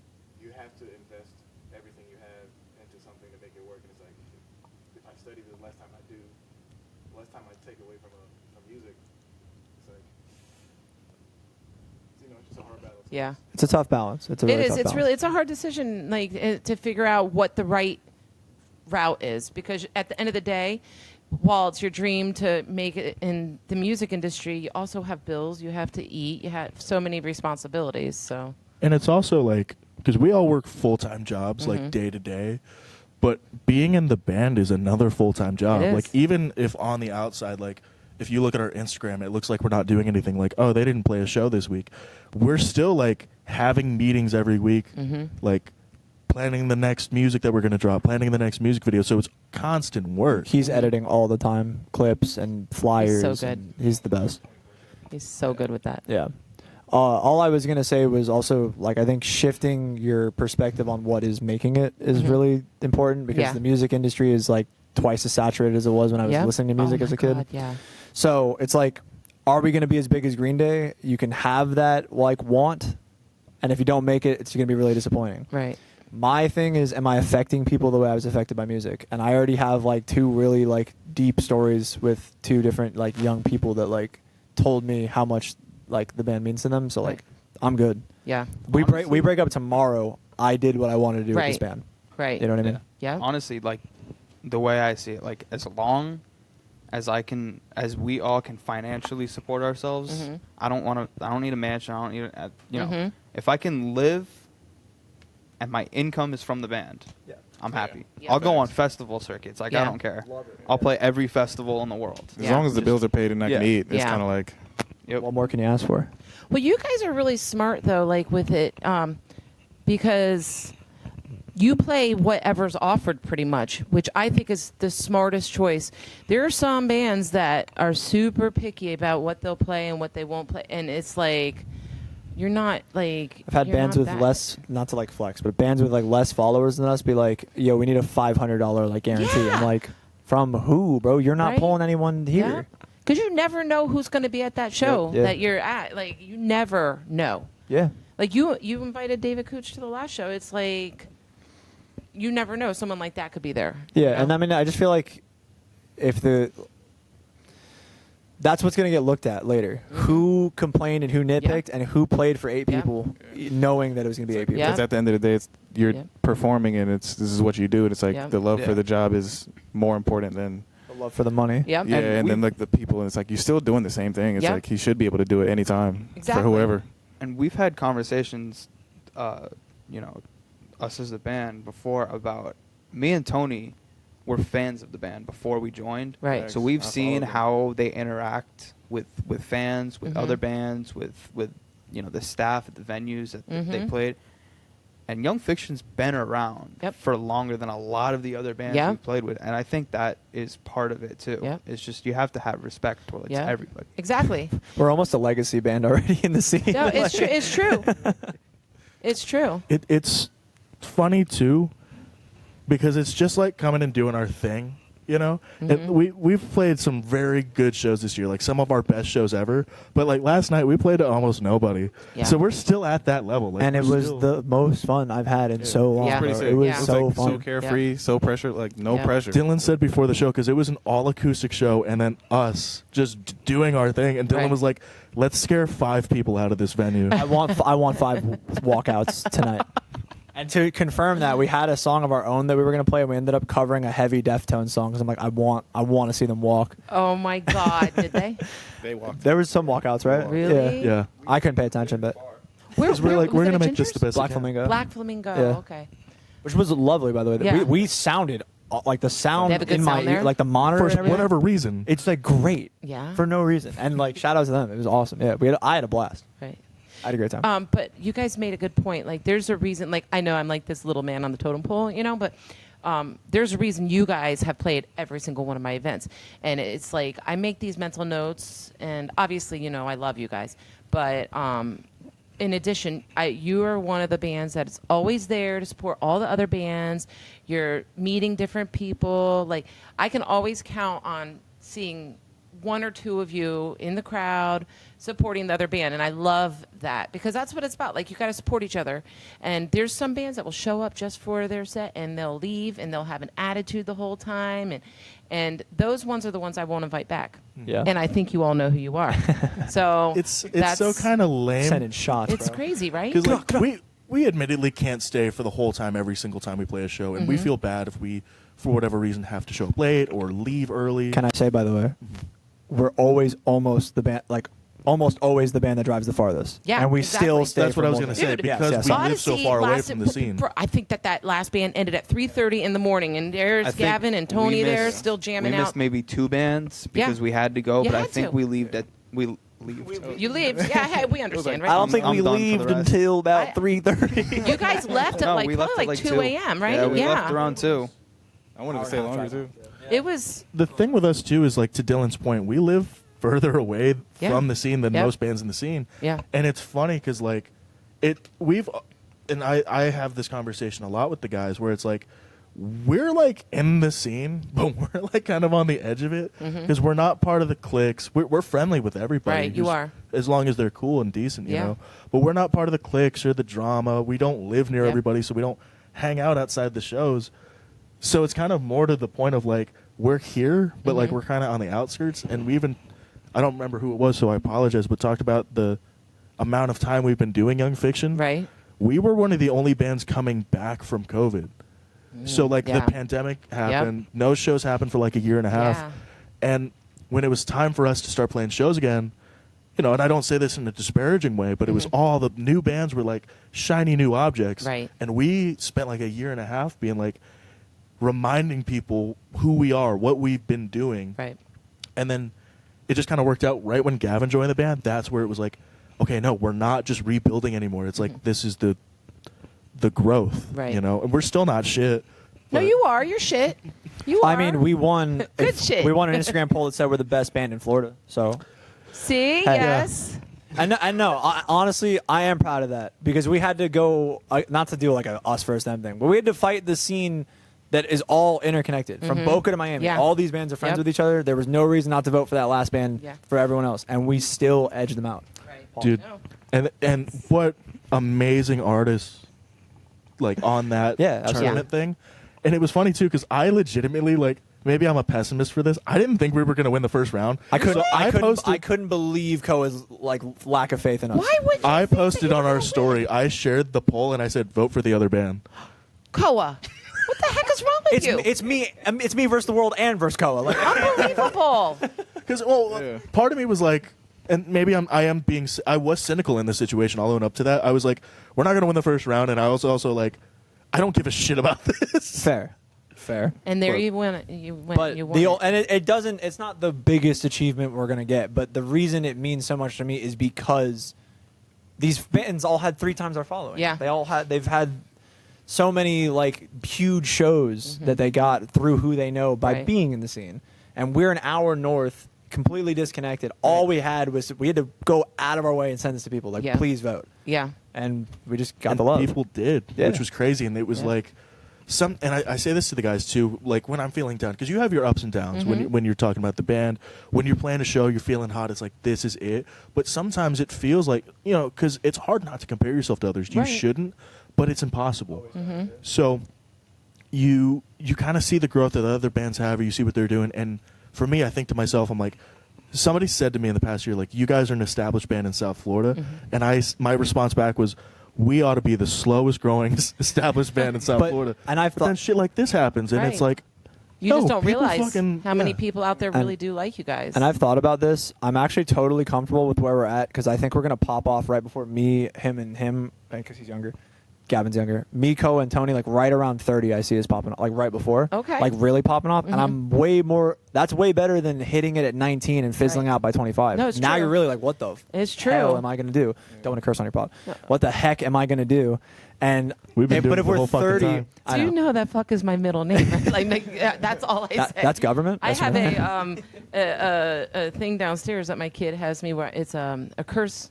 Speaker 5: you have to invest everything you have into something to make it work. And it's like, if I study, the less time I do, the less time I take away from music. It's like, you know, it's just a hard battle.
Speaker 2: Yeah.
Speaker 7: It's a tough balance. It's a really
Speaker 2: It is.
Speaker 7: tough
Speaker 2: It's
Speaker 7: balance.
Speaker 2: really. It's a hard decision, like to figure out what the right route is, because at the end of the day, while it's your dream to make it in the music industry, you also have bills. You have to eat. You have so many responsibilities. So.
Speaker 4: and it's also like because we all work full-time jobs like day to day, but being in the band is another full-time job.
Speaker 2: It is.
Speaker 4: Like even if on the outside, like if you look at our Instagram, it looks like we're not doing anything. Like, oh, they didn't play a show this week. We're still like having meetings every week, like planning the next music that we're going to drop, planning the next music video. So it's constant work.
Speaker 7: He's editing all the time, clips and flyers.
Speaker 2: so good.
Speaker 7: and he's the best.
Speaker 2: He's so good with that.
Speaker 7: Yeah. All I was gonna say was also like I think shifting your perspective on what is making it is really important because
Speaker 2: Yeah.
Speaker 7: the music industry is like twice as saturated as it was when I was
Speaker 2: Yep.
Speaker 7: listening to music
Speaker 2: Oh
Speaker 7: as
Speaker 2: my
Speaker 7: a kid.
Speaker 2: God, yeah.
Speaker 7: So it's like, are we gonna be as big as Green Day? You can have that like want, and if you don't make it, it's gonna be really disappointing.
Speaker 2: Right.
Speaker 7: My thing is, am I affecting people the way I was affected by music? And I already have like two really like deep stories with two different like young people that like told me how much like the band means to them. So like, I'm good.
Speaker 2: Yeah.
Speaker 7: We break up tomorrow. I did what I wanted to do with
Speaker 2: Right.
Speaker 7: this band.
Speaker 2: Right.
Speaker 7: You know what I mean?
Speaker 2: Yeah.
Speaker 6: Honestly, like the way I see it, like as long as we all can financially support ourselves.
Speaker 2: Mhm.
Speaker 6: I don't need a mansion. I don't need
Speaker 2: Mhm.
Speaker 6: if I can live and my income is from the band, I'm happy.
Speaker 2: Yeah.
Speaker 6: I'll go on festival circuits. Like,
Speaker 2: Yeah.
Speaker 6: I don't care. I'll play every festival in the world.
Speaker 8: As
Speaker 2: Yeah.
Speaker 8: long as the bills are paid and I can
Speaker 6: Yeah.
Speaker 8: eat, it's
Speaker 2: Yeah.
Speaker 8: kind of like
Speaker 6: Yep.
Speaker 7: What more can you ask for?
Speaker 2: Well, you guys are really smart though, like with it, because you play whatever's offered pretty much, which I think is the smartest choice. There are some bands that are super picky about what they'll play and what they won't play, and it's like you're not like.
Speaker 7: I've had
Speaker 2: you're
Speaker 7: bands
Speaker 2: not
Speaker 7: with
Speaker 2: that-
Speaker 7: less, not to like flex, but bands with like less followers than us be like, "Yo, we need a $500 like guarantee."
Speaker 2: Yeah.
Speaker 7: I'm like, "From who, bro? You're not
Speaker 2: Right?
Speaker 7: pulling anyone
Speaker 2: Yeah.
Speaker 7: here."
Speaker 2: Because you never know who's going to be at that show
Speaker 7: Yeah.
Speaker 2: that you're at. Like you never know.
Speaker 7: Yeah.
Speaker 2: Like you invited David Cooch to the last show. It's like you never know. Someone like that could be there.
Speaker 7: Yeah,
Speaker 2: you know?
Speaker 7: and I mean, I just feel like if that's what's going to get looked at later. Who complained and who nitpicked and who played for 8
Speaker 2: Yeah.
Speaker 7: people, knowing that it was going to be 8 people.
Speaker 2: Yeah.
Speaker 8: because at the end of the day, you're
Speaker 2: Yeah.
Speaker 8: performing and this is what you do, and it's like
Speaker 2: Yeah.
Speaker 8: the love
Speaker 6: Yeah.
Speaker 8: for the job is more important than
Speaker 7: The love for the money.
Speaker 2: Yep.
Speaker 8: yeah, and then
Speaker 6: we-
Speaker 8: like the people, and it's like you're still doing the same thing. It's
Speaker 2: Yeah.
Speaker 8: like he should be able to do it anytime
Speaker 2: Exactly.
Speaker 8: for whoever.
Speaker 6: And we've had conversations, us as a band before about me and Tony were fans of the band before we joined.
Speaker 2: Right.
Speaker 6: So we've
Speaker 8: I
Speaker 6: seen
Speaker 8: followed them.
Speaker 6: how they interact with fans, with
Speaker 2: Mhm.
Speaker 6: other bands, with the staff at the venues that they
Speaker 2: Mhm.
Speaker 6: played. And Young Fiction's been around
Speaker 2: Yep.
Speaker 6: for longer than a lot of the other bands
Speaker 2: Yeah.
Speaker 6: we've played with, and I think that is part of it too.
Speaker 2: Yep.
Speaker 6: It's just you have to have respect towards
Speaker 2: Yeah.
Speaker 6: everybody.
Speaker 2: Exactly.
Speaker 7: We're almost a legacy band already in the scene.
Speaker 2: No, it's true. It's true. It's true.
Speaker 4: It's funny too, because it's just like coming and doing our thing, you know.
Speaker 2: Mhm.
Speaker 4: And we've played some very good shows this year, like some of our best shows ever. But like last night, we played to almost nobody.
Speaker 2: Yeah.
Speaker 4: So we're still at that level. Like,
Speaker 7: And it
Speaker 4: we're
Speaker 7: was
Speaker 4: still-
Speaker 7: the most fun I've had in so long.
Speaker 2: Yeah.
Speaker 7: bro.
Speaker 2: Pretty
Speaker 7: It was
Speaker 2: Yeah.
Speaker 7: so
Speaker 8: like
Speaker 7: fun.
Speaker 8: so carefree, so pressure, like no
Speaker 2: Yeah.
Speaker 8: pressure.
Speaker 4: Dylan said before the show, because it was an all acoustic show, and then us just doing our thing. And Dylan
Speaker 2: Right.
Speaker 4: was like, "Let's scare 5 people out of this venue."
Speaker 7: I want 5 walkouts tonight. And to confirm that, we had a song of our own that we were going to play, and we ended up covering a heavy Deftones song because I'm like, I want to see them walk.
Speaker 2: Oh my God! Did they?
Speaker 8: They walked.
Speaker 7: There was some walkouts, right?
Speaker 2: Really?
Speaker 7: Yeah.
Speaker 4: Yeah.
Speaker 7: I couldn't pay attention, but
Speaker 4: Because we're like,
Speaker 2: was
Speaker 4: we're
Speaker 2: it
Speaker 4: gonna
Speaker 2: at
Speaker 4: make this the
Speaker 2: Ginger's?
Speaker 4: best.
Speaker 7: Black
Speaker 4: it can.
Speaker 7: Flamingo,
Speaker 2: Black Flamingo.
Speaker 7: Yeah.
Speaker 2: Okay.
Speaker 7: which was lovely, by the way.
Speaker 2: Yeah.
Speaker 7: We sounded like the sound
Speaker 2: They have a good
Speaker 7: in my
Speaker 2: sound there?
Speaker 7: ear, like the monitor,
Speaker 4: For
Speaker 7: and everything.
Speaker 4: whatever reason.
Speaker 7: It's like great
Speaker 2: Yeah.
Speaker 7: for no reason, and like shout out to them. It was awesome. Yeah, I had a blast.
Speaker 2: Right.
Speaker 7: I had a great time.
Speaker 2: But you guys made a good point. Like, there's a reason. Like, I know I'm like this little man on the totem pole, you know, but there's a reason you guys have played every single one of my events. And it's like I make these mental notes, and obviously, you know, I love you guys, but in addition, you are one of the bands that's always there to support all the other bands. You're meeting different people. Like, I can always count on seeing 1 or 2 of you in the crowd supporting the other band, and I love that because that's what it's about. Like, you got to support each other. And there's some bands that will show up just for their set and they'll leave and they'll have an attitude the whole time, and those ones are the ones I won't invite back.
Speaker 7: Yeah.
Speaker 2: And I think you all know who you are. So
Speaker 4: It's
Speaker 2: that's
Speaker 4: so kind of lame.
Speaker 7: Sending shots.
Speaker 2: it's
Speaker 7: bro.
Speaker 2: crazy, right?
Speaker 4: Because like, we admittedly can't stay for the whole time every single time we play a show, and we feel bad if we, for whatever reason, have to show up late or leave early.
Speaker 7: Can I say, by the way, we're always almost the band, like almost always the band that drives the farthest.
Speaker 2: Yeah,
Speaker 7: and we
Speaker 2: exactly.
Speaker 7: still stay.
Speaker 4: That's
Speaker 7: for
Speaker 4: what I was
Speaker 7: more
Speaker 4: gonna
Speaker 7: than-
Speaker 4: say,
Speaker 2: Dude,
Speaker 4: because
Speaker 7: yes,
Speaker 4: we
Speaker 7: yes.
Speaker 4: live so
Speaker 2: Odyssey
Speaker 4: far away
Speaker 2: lasted-
Speaker 4: from the scene.
Speaker 2: I think that last band ended at 3:30 in the morning, and
Speaker 6: I
Speaker 2: there's
Speaker 6: think
Speaker 2: Gavin and
Speaker 6: we
Speaker 2: Tony there
Speaker 6: missed-
Speaker 2: still jamming
Speaker 6: we
Speaker 2: out.
Speaker 6: missed maybe 2 bands
Speaker 2: Yeah.
Speaker 6: because we had to go,
Speaker 2: You
Speaker 6: but I
Speaker 2: had
Speaker 6: think
Speaker 2: to.
Speaker 6: we leave.
Speaker 2: You leave. Yeah, hey, we understand,
Speaker 7: I
Speaker 2: right?
Speaker 7: don't think
Speaker 6: I'm
Speaker 7: we
Speaker 6: done for the
Speaker 7: leaved
Speaker 6: rest.
Speaker 7: until about
Speaker 2: I-
Speaker 7: 3:30.
Speaker 2: You guys left at
Speaker 6: No,
Speaker 2: like
Speaker 6: we
Speaker 2: probably
Speaker 6: left at
Speaker 2: like 2 a.m., right?
Speaker 6: Yeah, we left around 2.
Speaker 8: I wanted to stay longer too.
Speaker 2: It was
Speaker 4: The thing with us too is, like, to Dylan's point, we live further away
Speaker 2: Yeah.
Speaker 4: from the scene than
Speaker 2: Yep.
Speaker 4: most bands in the scene.
Speaker 2: Yeah.
Speaker 4: And it's funny because like I have this conversation a lot with the guys where it's like we're like in the scene, but we're like kind of on the edge of it because we're not part of the cliques. We're friendly with everybody.
Speaker 2: Right, you
Speaker 4: who's-
Speaker 2: are.
Speaker 4: as long as they're cool and decent, you
Speaker 2: Yeah.
Speaker 4: know. But we're not part of the cliques or the drama. We don't live near
Speaker 2: Yeah.
Speaker 4: everybody, so we don't hang out outside the shows. So it's kind of more to the point of like we're here, but like
Speaker 2: Mhm.
Speaker 4: we're kind of on the outskirts. And we even, I don't remember who it was, so I apologize, but talked about the amount of time we've been doing Young Fiction.
Speaker 2: right.
Speaker 4: We were one of the only bands coming back from COVID. So like
Speaker 2: Yeah.
Speaker 4: the pandemic happened, no shows happened for like a year and a half.
Speaker 2: Yeah.
Speaker 4: And when it was time for us to start playing shows again, you know, and I don't say this in a disparaging way, but it was all the new bands were like shiny new objects.
Speaker 2: Right.
Speaker 4: And we spent like a year and a half being like reminding people who we are, what we've been doing.
Speaker 2: Right.
Speaker 4: And then it just kind of worked out right when Gavin joined the band. That's where it was like, okay, no, we're not just rebuilding anymore. It's like this is the growth,
Speaker 2: Right.
Speaker 4: you know, and we're still not shit.
Speaker 2: No,
Speaker 4: but-
Speaker 2: you are. You're shit. You are.
Speaker 7: I mean, we won.
Speaker 2: Good shit.
Speaker 7: We won an Instagram poll that said we're the best band in Florida. So,
Speaker 2: See?
Speaker 7: Hey.
Speaker 2: Yes.
Speaker 7: I know. Honestly, I am proud of that because we had to go, not to do like a us versus them thing, but we had to fight the scene that is all interconnected from Boca to Miami.
Speaker 2: Yeah.
Speaker 7: All these bands are friends
Speaker 2: Yep.
Speaker 7: with each other. There was no reason not to vote for that last band
Speaker 2: Yeah.
Speaker 7: for everyone else, and we still edged them out.
Speaker 2: Right.
Speaker 4: Dude,
Speaker 2: No.
Speaker 4: and what amazing artists like on that
Speaker 7: Yeah, absolutely.
Speaker 4: tournament thing. And it was funny too because I legitimately like maybe I'm a pessimist for this. I didn't think we were going to win the first round.
Speaker 7: I couldn't.
Speaker 4: So
Speaker 7: I couldn't believe Koa's like lack of faith in us.
Speaker 2: Why would you
Speaker 4: I
Speaker 2: think that
Speaker 4: posted
Speaker 2: you
Speaker 4: on
Speaker 2: were
Speaker 4: our
Speaker 2: gonna
Speaker 4: story.
Speaker 2: win?
Speaker 4: I shared the poll and I said vote for the other band.
Speaker 2: Koa. What the heck is wrong with you?
Speaker 7: It's me. It's me versus the world and versus Koa. Like,
Speaker 2: Unbelievable.
Speaker 4: Because
Speaker 8: Yeah.
Speaker 4: part of me was like, and maybe I was cynical in this situation. I'll own up to that. I was like, we're not going to win the first round, and I was also like, I don't give a shit about this.
Speaker 7: fair.
Speaker 2: And there
Speaker 4: But-
Speaker 2: you went. You went.
Speaker 7: But
Speaker 2: You won.
Speaker 7: it doesn't. It's not the biggest achievement we're gonna get. But the reason it means so much to me is because these bands all had 3 times our following.
Speaker 2: Yeah.
Speaker 7: They've had so many like huge shows that they got through who they know by
Speaker 2: Right.
Speaker 7: being in the scene, and we're an hour north, completely disconnected. All we had we had to go out of our way and send this to people. Like,
Speaker 2: Yeah.
Speaker 7: please vote.
Speaker 2: Yeah.
Speaker 7: And we just got
Speaker 4: And
Speaker 7: the love.
Speaker 4: people did,
Speaker 7: Yeah.
Speaker 4: which was crazy. And it was
Speaker 2: Yeah.
Speaker 4: like and I say this to the guys too, like when I'm feeling down, because you have your ups and downs when you're talking about the band. When you're playing a show, you're feeling hot. It's like, this is it. But sometimes it feels like, you know, because it's hard not to compare yourself to others. You
Speaker 2: Right.
Speaker 4: shouldn't, but it's impossible. So you kind of see the growth that the other bands have, or you see what they're doing. And for me, I think to myself, I'm like, somebody said to me in the past year, like, you guys are an established band in South Florida. And my response back was, we ought to be the slowest growing established band in South
Speaker 7: But-
Speaker 4: Florida.
Speaker 7: and I've
Speaker 4: But then
Speaker 7: thought-
Speaker 4: shit like this happens, and it's
Speaker 2: Right.
Speaker 4: like,
Speaker 2: You just
Speaker 4: no,
Speaker 2: don't
Speaker 4: people
Speaker 2: realize
Speaker 4: fucking-
Speaker 2: how many
Speaker 4: yeah.
Speaker 2: people out there really do like you guys.
Speaker 7: And I've thought about this. I'm actually totally comfortable with where we're at because I think we're gonna pop off right before me, him, because he's younger. Gavin's younger. Miko and Tony, like right around 30, I see us popping off, like right before.
Speaker 2: Okay.
Speaker 7: Like really popping off, and I'm way more. That's way better than hitting it at 19 and fizzling
Speaker 2: Right.
Speaker 7: out by 25.
Speaker 2: No, it's
Speaker 7: now
Speaker 2: true.
Speaker 7: you're really like, what the
Speaker 2: It's
Speaker 7: hell
Speaker 2: true.
Speaker 7: am I gonna do? Don't want to curse on your pod. What the heck am I gonna do? And
Speaker 4: We've been doing
Speaker 7: but
Speaker 4: it
Speaker 7: if
Speaker 4: the
Speaker 7: we're
Speaker 4: whole fucking
Speaker 7: 30,
Speaker 4: time.
Speaker 7: I
Speaker 2: Do you know that fuck is my middle name? Right? That's all I say.
Speaker 7: That's government.
Speaker 2: I
Speaker 7: That's
Speaker 2: have
Speaker 7: right.
Speaker 2: a thing downstairs that my kid has me where it's a curse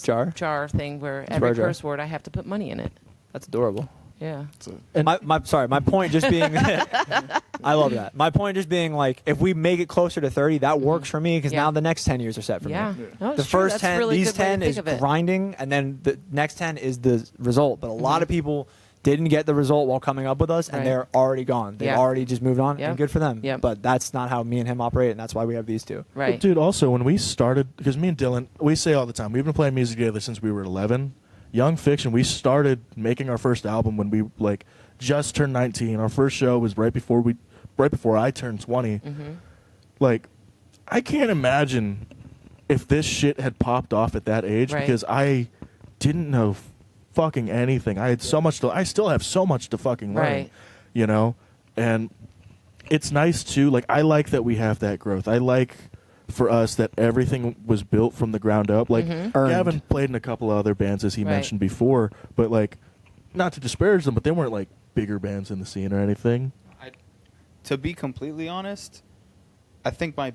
Speaker 2: jar thing where every
Speaker 7: swear jar.
Speaker 2: curse word I have to put money in it.
Speaker 7: That's adorable.
Speaker 2: Yeah.
Speaker 7: And my point just being, I love that. My point just being like, if we make it closer to 30, that works for me because
Speaker 2: Yeah.
Speaker 7: now the next 10 years are set for
Speaker 2: Yeah.
Speaker 7: me.
Speaker 2: No, it's
Speaker 7: The
Speaker 2: true.
Speaker 7: first
Speaker 2: That's
Speaker 7: 10,
Speaker 2: a really
Speaker 7: these
Speaker 2: good way to
Speaker 7: 10
Speaker 2: think
Speaker 7: is
Speaker 2: of it.
Speaker 7: grinding, and then the next 10 is the result. But a lot of people didn't get the result while coming up with us, and
Speaker 2: Right.
Speaker 7: they're already gone. They've
Speaker 2: Yeah.
Speaker 7: already just moved on,
Speaker 2: Yeah.
Speaker 7: and good for them.
Speaker 2: Yeah.
Speaker 7: But that's not how me and him operate, and that's why we have these two.
Speaker 2: Right.
Speaker 4: But dude, also when we started, because me and Dylan, we say all the time, we've been playing music together since we were 11. Young Fiction, we started making our first album when we like just turned 19. Our first show was right before I turned 20. Like, I can't imagine if this shit had popped off at that age
Speaker 2: Right.
Speaker 4: because I didn't know fucking anything. I still have so much to fucking learn.
Speaker 2: Right.
Speaker 4: You know? And it's nice too. Like, I like that we have that growth. I like for us that everything was built from the ground up. Like,
Speaker 7: Earned.
Speaker 4: Gavin played in a couple of other bands, as he
Speaker 2: Right.
Speaker 4: mentioned before, but like, not to disparage them, but they weren't like bigger bands in the scene or anything.
Speaker 6: To be completely honest, I think my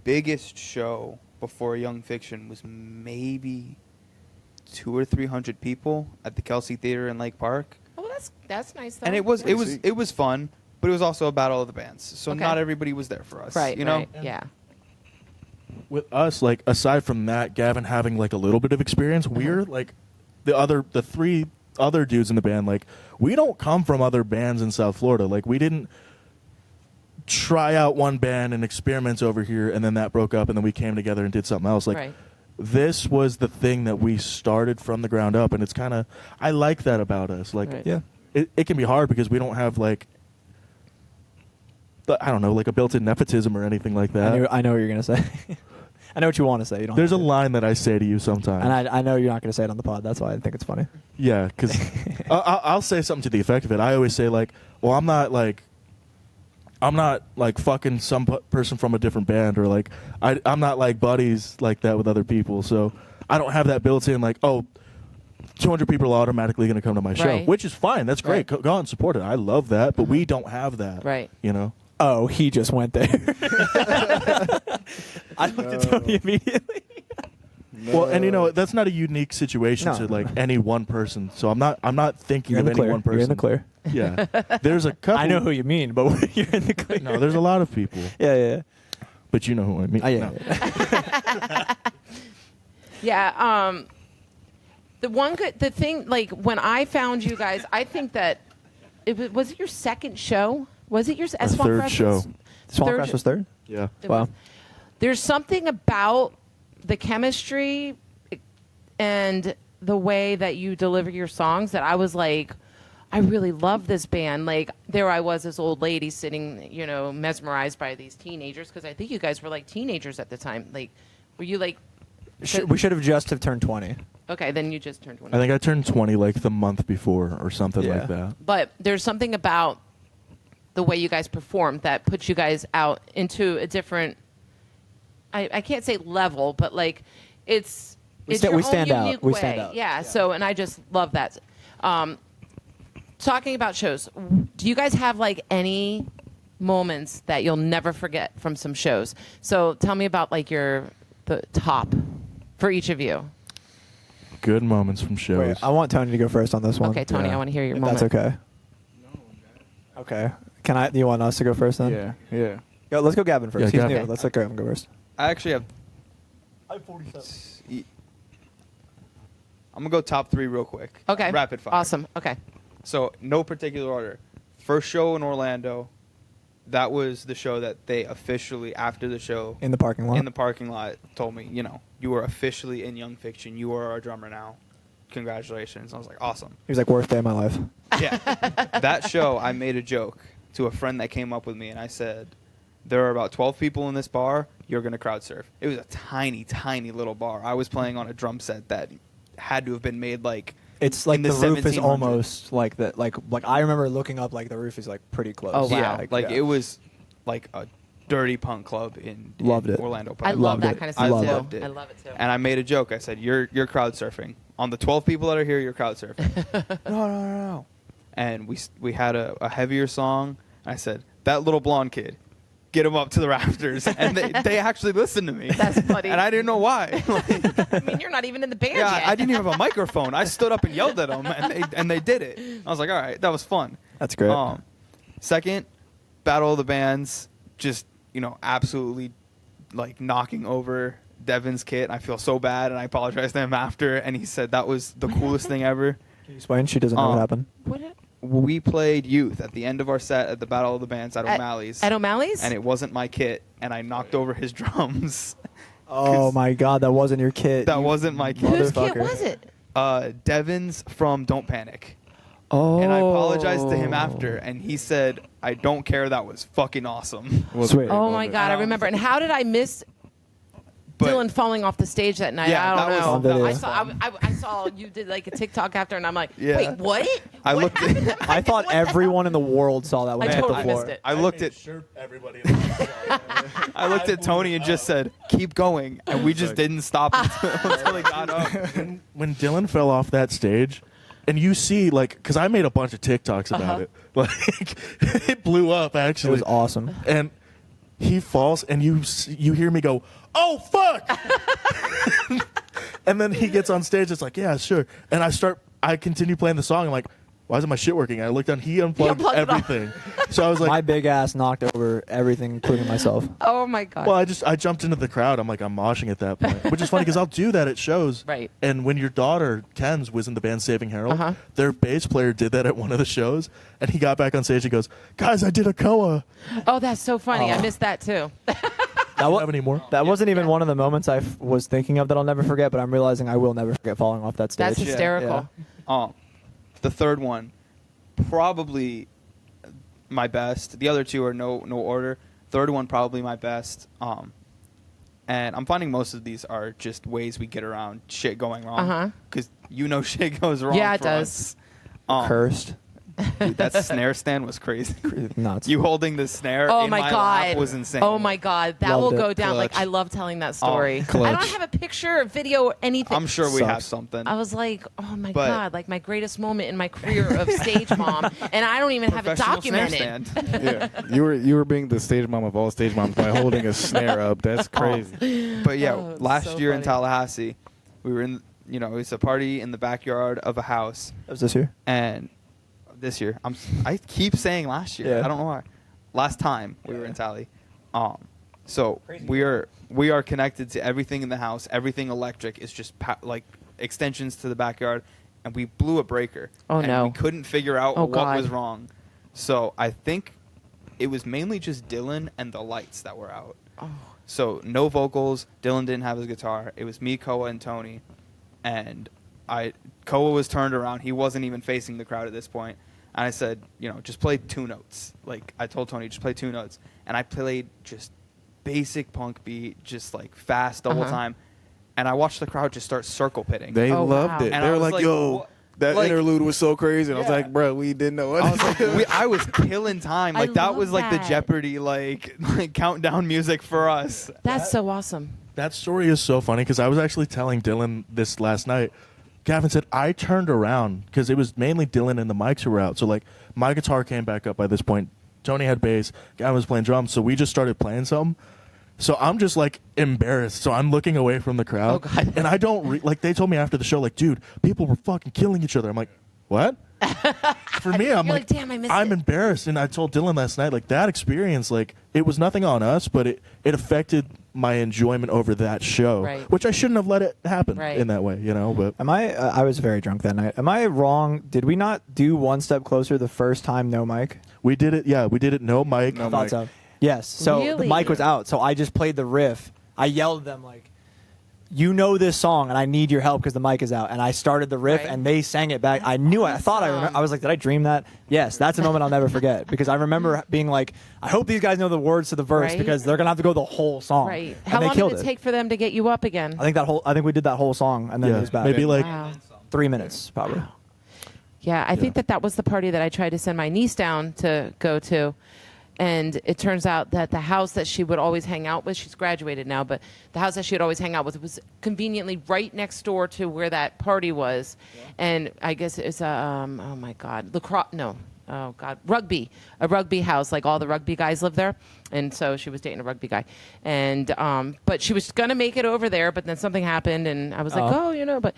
Speaker 6: biggest show before Young Fiction was maybe 200 or 300 people at the Kelsey Theater in Lake Park,
Speaker 2: Oh, that's nice. Though.
Speaker 6: and it was fun, but it was also a battle of the bands. So
Speaker 2: Okay.
Speaker 6: not everybody was there for us,
Speaker 2: right.
Speaker 6: you know.
Speaker 2: Right. Yeah.
Speaker 4: With us, like, aside from that, Gavin having like a little bit of experience, we're like the 3 other dudes in the band, like, we don't come from other bands in South Florida. Like, we didn't try out one band and experiment over here, and then that broke up, and then we came together and did something else. Like,
Speaker 2: Right.
Speaker 4: this was the thing that we started from the ground up, and it's kind of, I like that about us. Like,
Speaker 2: Right.
Speaker 7: Yeah.
Speaker 4: it can be hard because we don't have like I don't know, like a built-in nepotism or anything like that.
Speaker 7: I know what you're gonna say. I know what you want to say. You don't.
Speaker 4: There's a
Speaker 7: have to.
Speaker 4: line that I say to you sometimes.
Speaker 7: And I know you're not gonna say it on the pod. That's why I think it's funny.
Speaker 4: Yeah, because I'll say something to the effect of it. I always say like, well, I'm not like fucking some person from a different band, or like I'm not like buddies like that with other people. So I don't have that built in like, oh, 200 people are automatically going to come to my show,
Speaker 2: Right.
Speaker 4: which is fine. That's great.
Speaker 2: Right.
Speaker 4: Go out and support it. I love that, but we don't have that.
Speaker 2: Right.
Speaker 4: You know.
Speaker 7: Oh, he just went there. I looked at Tony immediately.
Speaker 4: Well, and you know that's not a unique situation
Speaker 7: No.
Speaker 4: to like any one person. So I'm not thinking
Speaker 7: You're in
Speaker 4: of
Speaker 7: the
Speaker 4: any
Speaker 7: clear.
Speaker 4: one person.
Speaker 7: You're in the clear.
Speaker 4: Yeah. There's a couple.
Speaker 7: I know who you mean, but you're in the clear.
Speaker 4: No, there's a lot of people,
Speaker 7: Yeah.
Speaker 4: but you know who I mean.
Speaker 7: Yeah.
Speaker 4: No.
Speaker 2: Yeah. The thing, like when I found you guys, I think that was it your second show? Was it your
Speaker 4: Our
Speaker 2: Swamp
Speaker 4: third
Speaker 2: Crash
Speaker 4: show.
Speaker 2: was-
Speaker 7: Swamp
Speaker 2: third-
Speaker 7: Crash was third.
Speaker 4: Yeah.
Speaker 2: It
Speaker 7: Wow.
Speaker 2: was- There's something about the chemistry and the way that you deliver your songs that I was like, I really love this band. Like there I was, this old lady sitting, mesmerized by these teenagers, because I think you guys were like teenagers at the time. Like, were you like?
Speaker 7: We should have just have turned 20.
Speaker 2: Okay, then you just turned 20.
Speaker 4: I think I turned 20 like the month before or something
Speaker 7: Yeah.
Speaker 4: like that.
Speaker 2: But there's something about the way you guys perform that puts you guys out into a different. I can't say level, but like it's your
Speaker 7: we
Speaker 2: own
Speaker 7: stand out.
Speaker 2: unique
Speaker 7: We
Speaker 2: way.
Speaker 7: stand out.
Speaker 2: Yeah. So, and I just love that. Talking about shows, do you guys have like any moments that you'll never forget from some shows? So tell me about like the top for each of you.
Speaker 4: Good moments from shows.
Speaker 7: Wait, I want Tony to go first on this one.
Speaker 2: Okay, Tony,
Speaker 4: Yeah.
Speaker 2: I want to hear your
Speaker 7: If
Speaker 2: moment.
Speaker 7: that's okay. Okay. Do you want us to go first then?
Speaker 8: Yeah.
Speaker 7: Go, let's go Gavin first.
Speaker 4: Yeah,
Speaker 7: He's
Speaker 4: Gavin.
Speaker 7: new. Let's let Gavin go first.
Speaker 6: I actually have. I'm 47. I'm gonna go top 3 real quick.
Speaker 2: Okay.
Speaker 6: Rapid fire.
Speaker 2: Awesome. Okay.
Speaker 6: So no particular order. First show in Orlando. That was the show that they officially, after the show,
Speaker 7: In the parking lot.
Speaker 6: in the parking lot, told me, you are officially in Young Fiction. You are our drummer now. Congratulations. I was like, awesome.
Speaker 7: He was like, worst day of my life.
Speaker 6: Yeah. That show, I made a joke to a friend that came up with me, and I said, there are about 12 people in this bar. You're going to crowd surf. It was a tiny, tiny little bar. I was playing on a drum set that had to have been made like
Speaker 7: It's like
Speaker 6: in
Speaker 7: the roof is
Speaker 6: 1700s.
Speaker 7: almost like that. Like I remember looking up, like the roof is like pretty close.
Speaker 2: Oh, wow.
Speaker 6: Yeah, like
Speaker 7: yeah.
Speaker 6: it was like a dirty punk club in
Speaker 7: Loved it.
Speaker 6: Orlando.
Speaker 2: I
Speaker 6: Park.
Speaker 2: love
Speaker 7: Loved
Speaker 2: that
Speaker 7: it.
Speaker 2: kind of
Speaker 6: I
Speaker 2: stuff too.
Speaker 6: loved it.
Speaker 2: I love it too.
Speaker 6: And I made a joke. I said, "You're crowd surfing on the 12 people that are here. You're crowd surfing." No. And we had a heavier song. I said, "That little blonde kid, get him up to the rafters," and they actually listened to me.
Speaker 2: That's funny.
Speaker 6: And I didn't know why.
Speaker 2: I mean, you're not even in the band
Speaker 6: Yeah,
Speaker 2: yet.
Speaker 6: I didn't even have a microphone. I stood up and yelled at them, and they did it. I was like, all right, that was fun.
Speaker 7: That's great.
Speaker 6: Second, Battle of the Bands, just absolutely like knocking over Devin's kit. I feel so bad, and I apologized to him after, and he said that was the coolest thing ever.
Speaker 7: Can you explain? She doesn't know what happened.
Speaker 2: What it-
Speaker 6: We played Youth at the end of our set at the Battle of the Bands at O'Malley's.
Speaker 2: At O'Malley's?
Speaker 6: And it wasn't my kit, and I knocked over his drums.
Speaker 7: Oh my God, that wasn't your kid.
Speaker 6: That
Speaker 7: You
Speaker 6: wasn't my kit.
Speaker 2: Whose kit
Speaker 7: motherfucker.
Speaker 2: was it?
Speaker 6: Devin's from Don't Panic.
Speaker 7: Oh.
Speaker 6: And I apologized to him after, and he said, I don't care, that was fucking awesome.
Speaker 7: Sweet.
Speaker 2: Oh my God, I remember. And how did I miss
Speaker 6: But-
Speaker 2: Dylan falling off the stage that night?
Speaker 6: Yeah,
Speaker 2: I
Speaker 6: that was-
Speaker 2: don't
Speaker 7: On
Speaker 2: know.
Speaker 7: video.
Speaker 2: I saw. I saw you did like a TikTok after, and I'm like,
Speaker 6: Yeah.
Speaker 2: wait, what?
Speaker 6: I
Speaker 2: What
Speaker 6: looked-
Speaker 2: happened?
Speaker 7: I thought
Speaker 2: What the hell?
Speaker 7: everyone in the world saw that when
Speaker 2: I
Speaker 7: it hit
Speaker 2: totally
Speaker 7: the floor.
Speaker 2: missed it.
Speaker 6: I looked at
Speaker 4: Sure, everybody.
Speaker 6: I looked at Tony and just said, keep going. And we just didn't stop until he got up.
Speaker 4: When Dylan fell off that stage, and you see, like, because I made a bunch of TikToks about it. Like, it blew up,
Speaker 7: It
Speaker 4: actually.
Speaker 7: was awesome.
Speaker 4: And he falls, and you hear me go, "Oh, fuck!" And then he gets on stage, it's like, "Yeah, sure." And I continue playing the song. I'm like, why isn't my shit working? I looked down, he unplugged
Speaker 2: unplugged it all.
Speaker 4: everything. So I was like,
Speaker 7: My big ass knocked over everything, including myself.
Speaker 2: Oh my God.
Speaker 4: well, I jumped into the crowd. I'm like, I'm moshing at that point, which is funny because I'll do that at shows.
Speaker 2: Right.
Speaker 4: And when your daughter Ken's was in the band Saving Harold,
Speaker 2: Uh-huh.
Speaker 4: their bass player did that at one of the shows, and he got back on stage and goes, "Guys, I did a koa."
Speaker 2: Oh, that's so funny. I missed that too.
Speaker 7: That,
Speaker 4: Have any more?
Speaker 7: that wasn't even one of the moments I was thinking of that I'll never forget, but I'm realizing I will never forget falling off that stage.
Speaker 2: That's hysterical.
Speaker 6: The third one, probably my best. The other two are no order. Third one probably my best. And I'm finding most of these are just ways we get around shit going wrong. Because shit goes wrong.
Speaker 2: Yeah, it
Speaker 6: for
Speaker 2: does.
Speaker 6: us.
Speaker 7: Cursed.
Speaker 6: Dude, that snare stand was crazy.
Speaker 7: Nuts.
Speaker 6: You holding the snare
Speaker 2: Oh
Speaker 6: in
Speaker 2: my
Speaker 6: my
Speaker 2: God.
Speaker 6: lap was insane.
Speaker 2: Oh my God. That
Speaker 7: Loved
Speaker 2: will
Speaker 7: it.
Speaker 2: go down. Like,
Speaker 8: Clutch.
Speaker 2: I love telling that story. I
Speaker 8: Clutch.
Speaker 2: don't have a picture, video, anything.
Speaker 6: I'm sure we have
Speaker 7: Sucks.
Speaker 6: something.
Speaker 2: I was like, oh my
Speaker 6: But-
Speaker 2: God, like my greatest moment in my career of stage mom. And I don't even have it
Speaker 6: Professional snare
Speaker 2: documented.
Speaker 6: stand.
Speaker 8: Yeah, you were being the stage mom of all stage moms by holding a snare up. That's crazy.
Speaker 6: But yeah,
Speaker 2: Oh, it's
Speaker 6: last
Speaker 2: so
Speaker 6: year in
Speaker 2: funny.
Speaker 6: Tallahassee, we were in, it's a party in the backyard of a house.
Speaker 7: That was this year.
Speaker 6: And this year, I keep saying last year.
Speaker 7: Yeah.
Speaker 6: I don't know why. Last time we were in Tally. So we are connected to everything in the house. Everything electric is just like extensions to the backyard, and we blew a breaker.
Speaker 2: Oh,
Speaker 6: and
Speaker 2: no.
Speaker 6: we couldn't figure out
Speaker 2: Oh,
Speaker 6: what
Speaker 2: God.
Speaker 6: was wrong. So I think it was mainly just Dylan and the lights that were out.
Speaker 2: Oh.
Speaker 6: So no vocals. Dylan didn't have his guitar. It was me, Koa, and Tony. And Koa was turned around. He wasn't even facing the crowd at this point. And I said, just play 2 notes. Like, I told Tony, just play 2 notes. And I played just basic punk beat, just like fast double time. And I watched the crowd just start circle pitting.
Speaker 8: They
Speaker 2: Oh,
Speaker 8: loved
Speaker 2: wow.
Speaker 8: it.
Speaker 6: And
Speaker 8: They
Speaker 6: I
Speaker 8: were
Speaker 6: was
Speaker 8: like,
Speaker 6: like,
Speaker 8: "Yo,
Speaker 6: what?"
Speaker 8: that
Speaker 6: Like-
Speaker 8: interlude was so crazy." And I was
Speaker 6: Yeah.
Speaker 8: like, "Bro, we didn't know what."
Speaker 6: I was like, I was killing time.
Speaker 2: I
Speaker 6: Like that
Speaker 2: love
Speaker 6: was like the
Speaker 2: that.
Speaker 6: Jeopardy like countdown music for us.
Speaker 2: That's so awesome.
Speaker 4: That story is so funny because I was actually telling Dylan this last night. Gavin said, I turned around because it was mainly Dylan and the mics who were out. So, like, my guitar came back up by this point. Tony had bass. Gavin was playing drums. So we just started playing some. So I'm just, like, embarrassed. So I'm looking away from the crowd.
Speaker 2: Oh, God.
Speaker 4: And I don't, like, they told me after the show, like, dude, people were fucking killing each other. I'm like, what? For me, I'm
Speaker 2: You're
Speaker 4: like,
Speaker 2: like, damn, I missed
Speaker 4: I'm
Speaker 2: it.
Speaker 4: embarrassed. And I told Dylan last night, like, that experience, like, it was nothing on us, but it affected my enjoyment over that show,
Speaker 2: Right.
Speaker 4: which I shouldn't have let it happen
Speaker 2: Right.
Speaker 4: in that way, But
Speaker 7: Am I? I was very drunk that night. Am I wrong? Did we not do One Step Closer the first time? No mic.
Speaker 4: we did it. Yeah, we did it. No mic.
Speaker 8: No
Speaker 7: I thought
Speaker 8: mic.
Speaker 7: so. Yes. So
Speaker 2: Really?
Speaker 7: the mic was out. So I just played the riff. I yelled at them like, "You know this song, and I need your help because the mic is out." And I started the riff,
Speaker 2: Right.
Speaker 7: and they sang it back. I knew it. I thought I remember. I was like, "Did I dream that?" Yes, that's a moment I'll never forget because I remember being like, "I hope these guys know the words to the verse
Speaker 2: Right.
Speaker 7: because they're gonna have to go the whole song."
Speaker 2: Right.
Speaker 7: And
Speaker 2: How
Speaker 7: they
Speaker 2: long
Speaker 7: killed
Speaker 2: did it take for them to get you up again?
Speaker 7: I think we did that whole song, and then it was back.
Speaker 4: maybe like
Speaker 2: Wow.
Speaker 7: 3 minutes probably.
Speaker 2: Yeah, I think that was the party that I tried to send my niece down to go to. And it turns out that the house that she would always hang out with, she's graduated now, but the house that she would always hang out with was conveniently right next door to where that party was. Yeah. And I guess it's oh my God, rugby, a rugby house. Like all the rugby guys live there. And so she was dating a rugby guy. And, but she was going to make it over there, but then something happened and I was like, but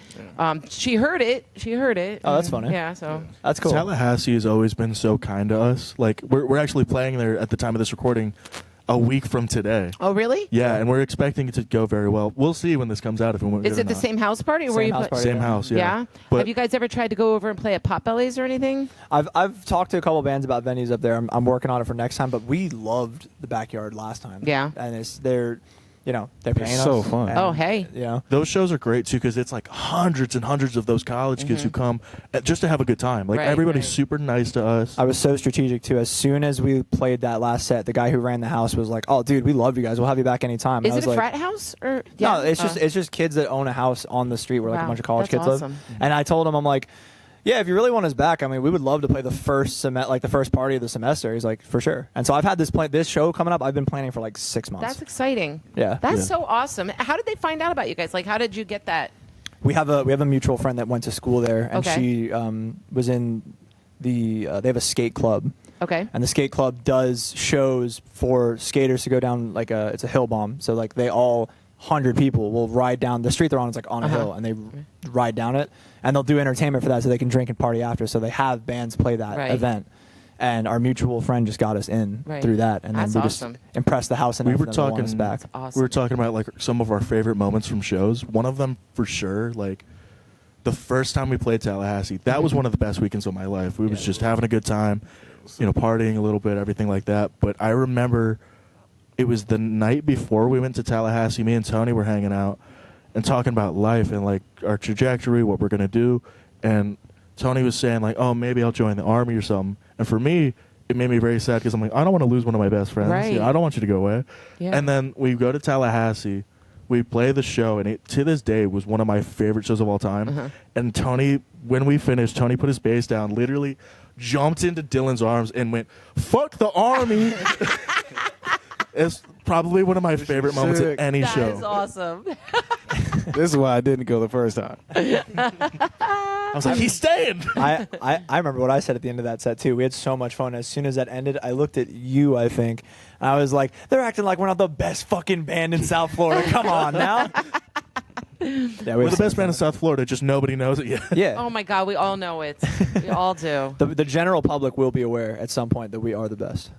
Speaker 2: she heard it.
Speaker 7: Oh, that's
Speaker 2: and,
Speaker 7: funny.
Speaker 2: Yeah, so.
Speaker 7: That's cool.
Speaker 4: Tallahassee has always been so kind to us. Like we're actually playing there at the time of this recording a week from today.
Speaker 2: Oh, really?
Speaker 4: Yeah, and we're expecting it to go very well. We'll see when this comes out if
Speaker 2: Is it the same house party or where
Speaker 7: Same
Speaker 2: you
Speaker 7: house
Speaker 2: play?
Speaker 7: party.
Speaker 4: Same house, yeah.
Speaker 2: Yeah.
Speaker 4: But
Speaker 2: Have you guys ever tried to go over and play at Potbellies or anything?
Speaker 7: I've talked to a couple bands about venues up there. I'm working on it for next time, but we loved the backyard last time.
Speaker 2: Yeah.
Speaker 7: And they're paying us.
Speaker 8: so fun.
Speaker 7: and,
Speaker 2: Oh, hey.
Speaker 7: You know,
Speaker 4: those shows are great too because it's like hundreds and hundreds of those college kids who come just to have a good time. Like
Speaker 2: Right,
Speaker 4: everybody's
Speaker 2: right.
Speaker 4: super nice to us.
Speaker 7: I was so strategic too. As soon as we played that last set, the guy who ran the house was like, "Oh, dude, we love you guys. We'll have you back anytime." And
Speaker 2: Is
Speaker 7: I
Speaker 2: it
Speaker 7: was
Speaker 2: a
Speaker 7: like,
Speaker 2: frat house or?
Speaker 7: No, it's just kids that own a house on the street where like a
Speaker 2: Wow,
Speaker 7: bunch of college
Speaker 2: that's
Speaker 7: kids
Speaker 2: awesome.
Speaker 7: live. And I told him, I'm like, yeah, if you really want us back, I mean, we would love to play the first the first party of the semester. He's like, for sure. And so I've had this show coming up. I've been planning for like 6 months.
Speaker 2: That's exciting.
Speaker 7: Yeah.
Speaker 2: That's
Speaker 4: Yeah.
Speaker 2: so awesome. How did they find out about you guys? Like, how did you get that?
Speaker 7: We have a mutual friend that went to school there, and
Speaker 2: Okay.
Speaker 7: she was in they have a skate club.
Speaker 2: Okay.
Speaker 7: And the skate club does shows for skaters to go down it's a hill bomb. So like they all 100 people will ride down the street they're on. It's like on a hill, and they ride down it, and they'll do entertainment for that, so they can drink and party after. So they have bands play that
Speaker 2: Right.
Speaker 7: event, and our mutual friend just got us in
Speaker 2: Right.
Speaker 7: through that, and
Speaker 2: That's
Speaker 7: then we
Speaker 2: awesome.
Speaker 7: just impressed the house enough.
Speaker 4: We were
Speaker 7: for them to want
Speaker 4: talking.
Speaker 7: us back.
Speaker 2: Awesome.
Speaker 4: We were talking about like some of our favorite moments from shows. One of them for sure, like the first time we played Tallahassee. That was one of the best weekends of my life. We was just having a good time, partying a little bit, everything like that. But I remember it was the night before we went to Tallahassee. Me and Tony were hanging out and talking about life and like our trajectory, what we're gonna do. And Tony was saying like, "Oh, maybe I'll join the army or something." And for me, it made me very sad because I'm like, I don't want to lose one of my best friends.
Speaker 2: Right.
Speaker 4: You know, I don't want you to go away.
Speaker 2: Yeah.
Speaker 4: And then we go to Tallahassee. We play the show, and it to this day was one of my favorite shows of all time.
Speaker 2: Uh-huh.
Speaker 4: And Tony, when we finished, Tony put his bass down, literally jumped into Dylan's arms and went, "Fuck the army." It's probably one of my favorite moments
Speaker 8: sick.
Speaker 4: at any
Speaker 2: That
Speaker 4: show.
Speaker 2: is awesome.
Speaker 8: This is why I didn't go the first time.
Speaker 4: I was like, he's staying.
Speaker 7: I remember what I said at the end of that set too. We had so much fun. As soon as that ended, I looked at you, I think, and I was like, they're acting like we're not the best fucking band in South Florida. Come on now. Yeah,
Speaker 4: We're the best band in South Florida, just nobody knows it yet.
Speaker 7: Yeah.
Speaker 2: Oh my God, we all know it. We all do.
Speaker 7: The general public will be aware at some point that we are the best.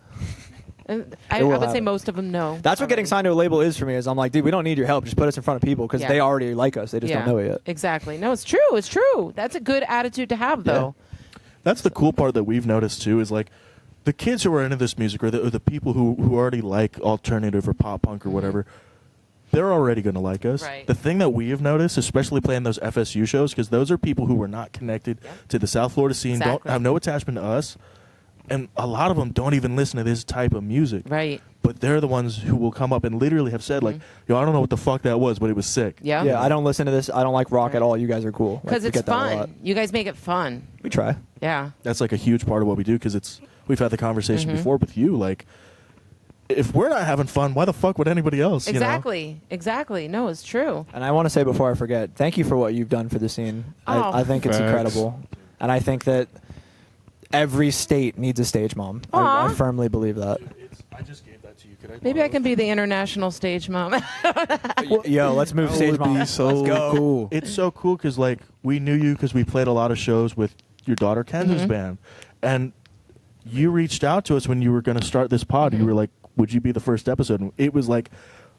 Speaker 2: And
Speaker 7: It
Speaker 2: I
Speaker 7: will
Speaker 2: would say
Speaker 7: happen.
Speaker 2: most of them know.
Speaker 7: That's what getting signed to a label is for me. Is I'm like, dude, we don't need your help. Just put us in front of people because
Speaker 2: Yeah.
Speaker 7: they already like us. They just don't know it yet.
Speaker 2: Exactly. No, it's true. It's true. That's a good attitude to have, though.
Speaker 4: That's the cool part that we've noticed too, is like the kids who are into this music, or the people who already like alternative or pop punk or whatever, they're already going to like us.
Speaker 2: Right.
Speaker 4: The thing that we have noticed, especially playing those FSU shows, because those are people who were not connected to the South Florida scene, don't
Speaker 2: Exactly.
Speaker 4: have no attachment to us, and a lot of them don't even listen to this type of music.
Speaker 2: Right.
Speaker 4: But they're the ones who will come up and literally have said, like, yo, I don't know what the fuck that was, but it was sick.
Speaker 2: Yeah.
Speaker 7: Yeah, I don't listen to this. I don't like rock at all. You guys are cool. Like,
Speaker 2: Because
Speaker 7: we
Speaker 2: it's
Speaker 7: get that a lot.
Speaker 2: fun. You guys make it fun.
Speaker 7: We try.
Speaker 2: Yeah.
Speaker 4: That's like a huge part of what we do, because we've had the conversation
Speaker 2: Mm-hmm.
Speaker 4: before with you, like, if we're not having fun, why the fuck would anybody else? you know?
Speaker 2: Exactly. Exactly. No, it's true.
Speaker 7: And I want to say before I forget, thank you for what you've done for the scene.
Speaker 2: Oh.
Speaker 7: I think it's
Speaker 8: Facts.
Speaker 7: incredible. And I think that every state needs a stage mom.
Speaker 2: Aw.
Speaker 7: I firmly believe that.
Speaker 4: I just gave that to you. Could I
Speaker 2: Maybe I can be the international stage mom.
Speaker 7: Yo, let's move
Speaker 8: That
Speaker 7: stage
Speaker 8: would
Speaker 7: mom.
Speaker 8: be so
Speaker 7: Let's go.
Speaker 8: cool.
Speaker 4: It's so cool because, like, we knew you because we played a lot of shows with your daughter Kendra's band, and you reached out to us when you were going to start this pod. You were like, "Would you be the first episode?" And it was like,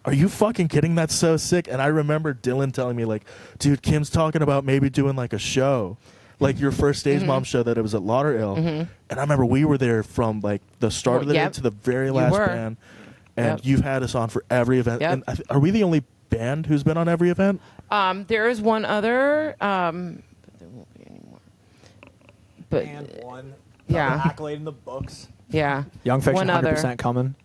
Speaker 4: "Are you fucking kidding? That's so sick!" And I remember Dylan telling me, like, "Dude, Kim's talking about maybe doing like a show." Like your first stage mom show that it was at Lauderhill, and I remember we were there from like the start of the day
Speaker 2: Yep.
Speaker 4: to the very
Speaker 2: You
Speaker 4: last
Speaker 2: were.
Speaker 4: band, and
Speaker 2: Yep.
Speaker 4: you've had us on for every event.
Speaker 2: Yep.
Speaker 4: And are we the only band who's been on every event?
Speaker 2: There is one other, but there won't be any more. But
Speaker 7: And one.
Speaker 2: Yeah.
Speaker 7: Accolade in the books.
Speaker 2: yeah,
Speaker 7: Young Fiction,
Speaker 2: One other.
Speaker 7: 100% coming.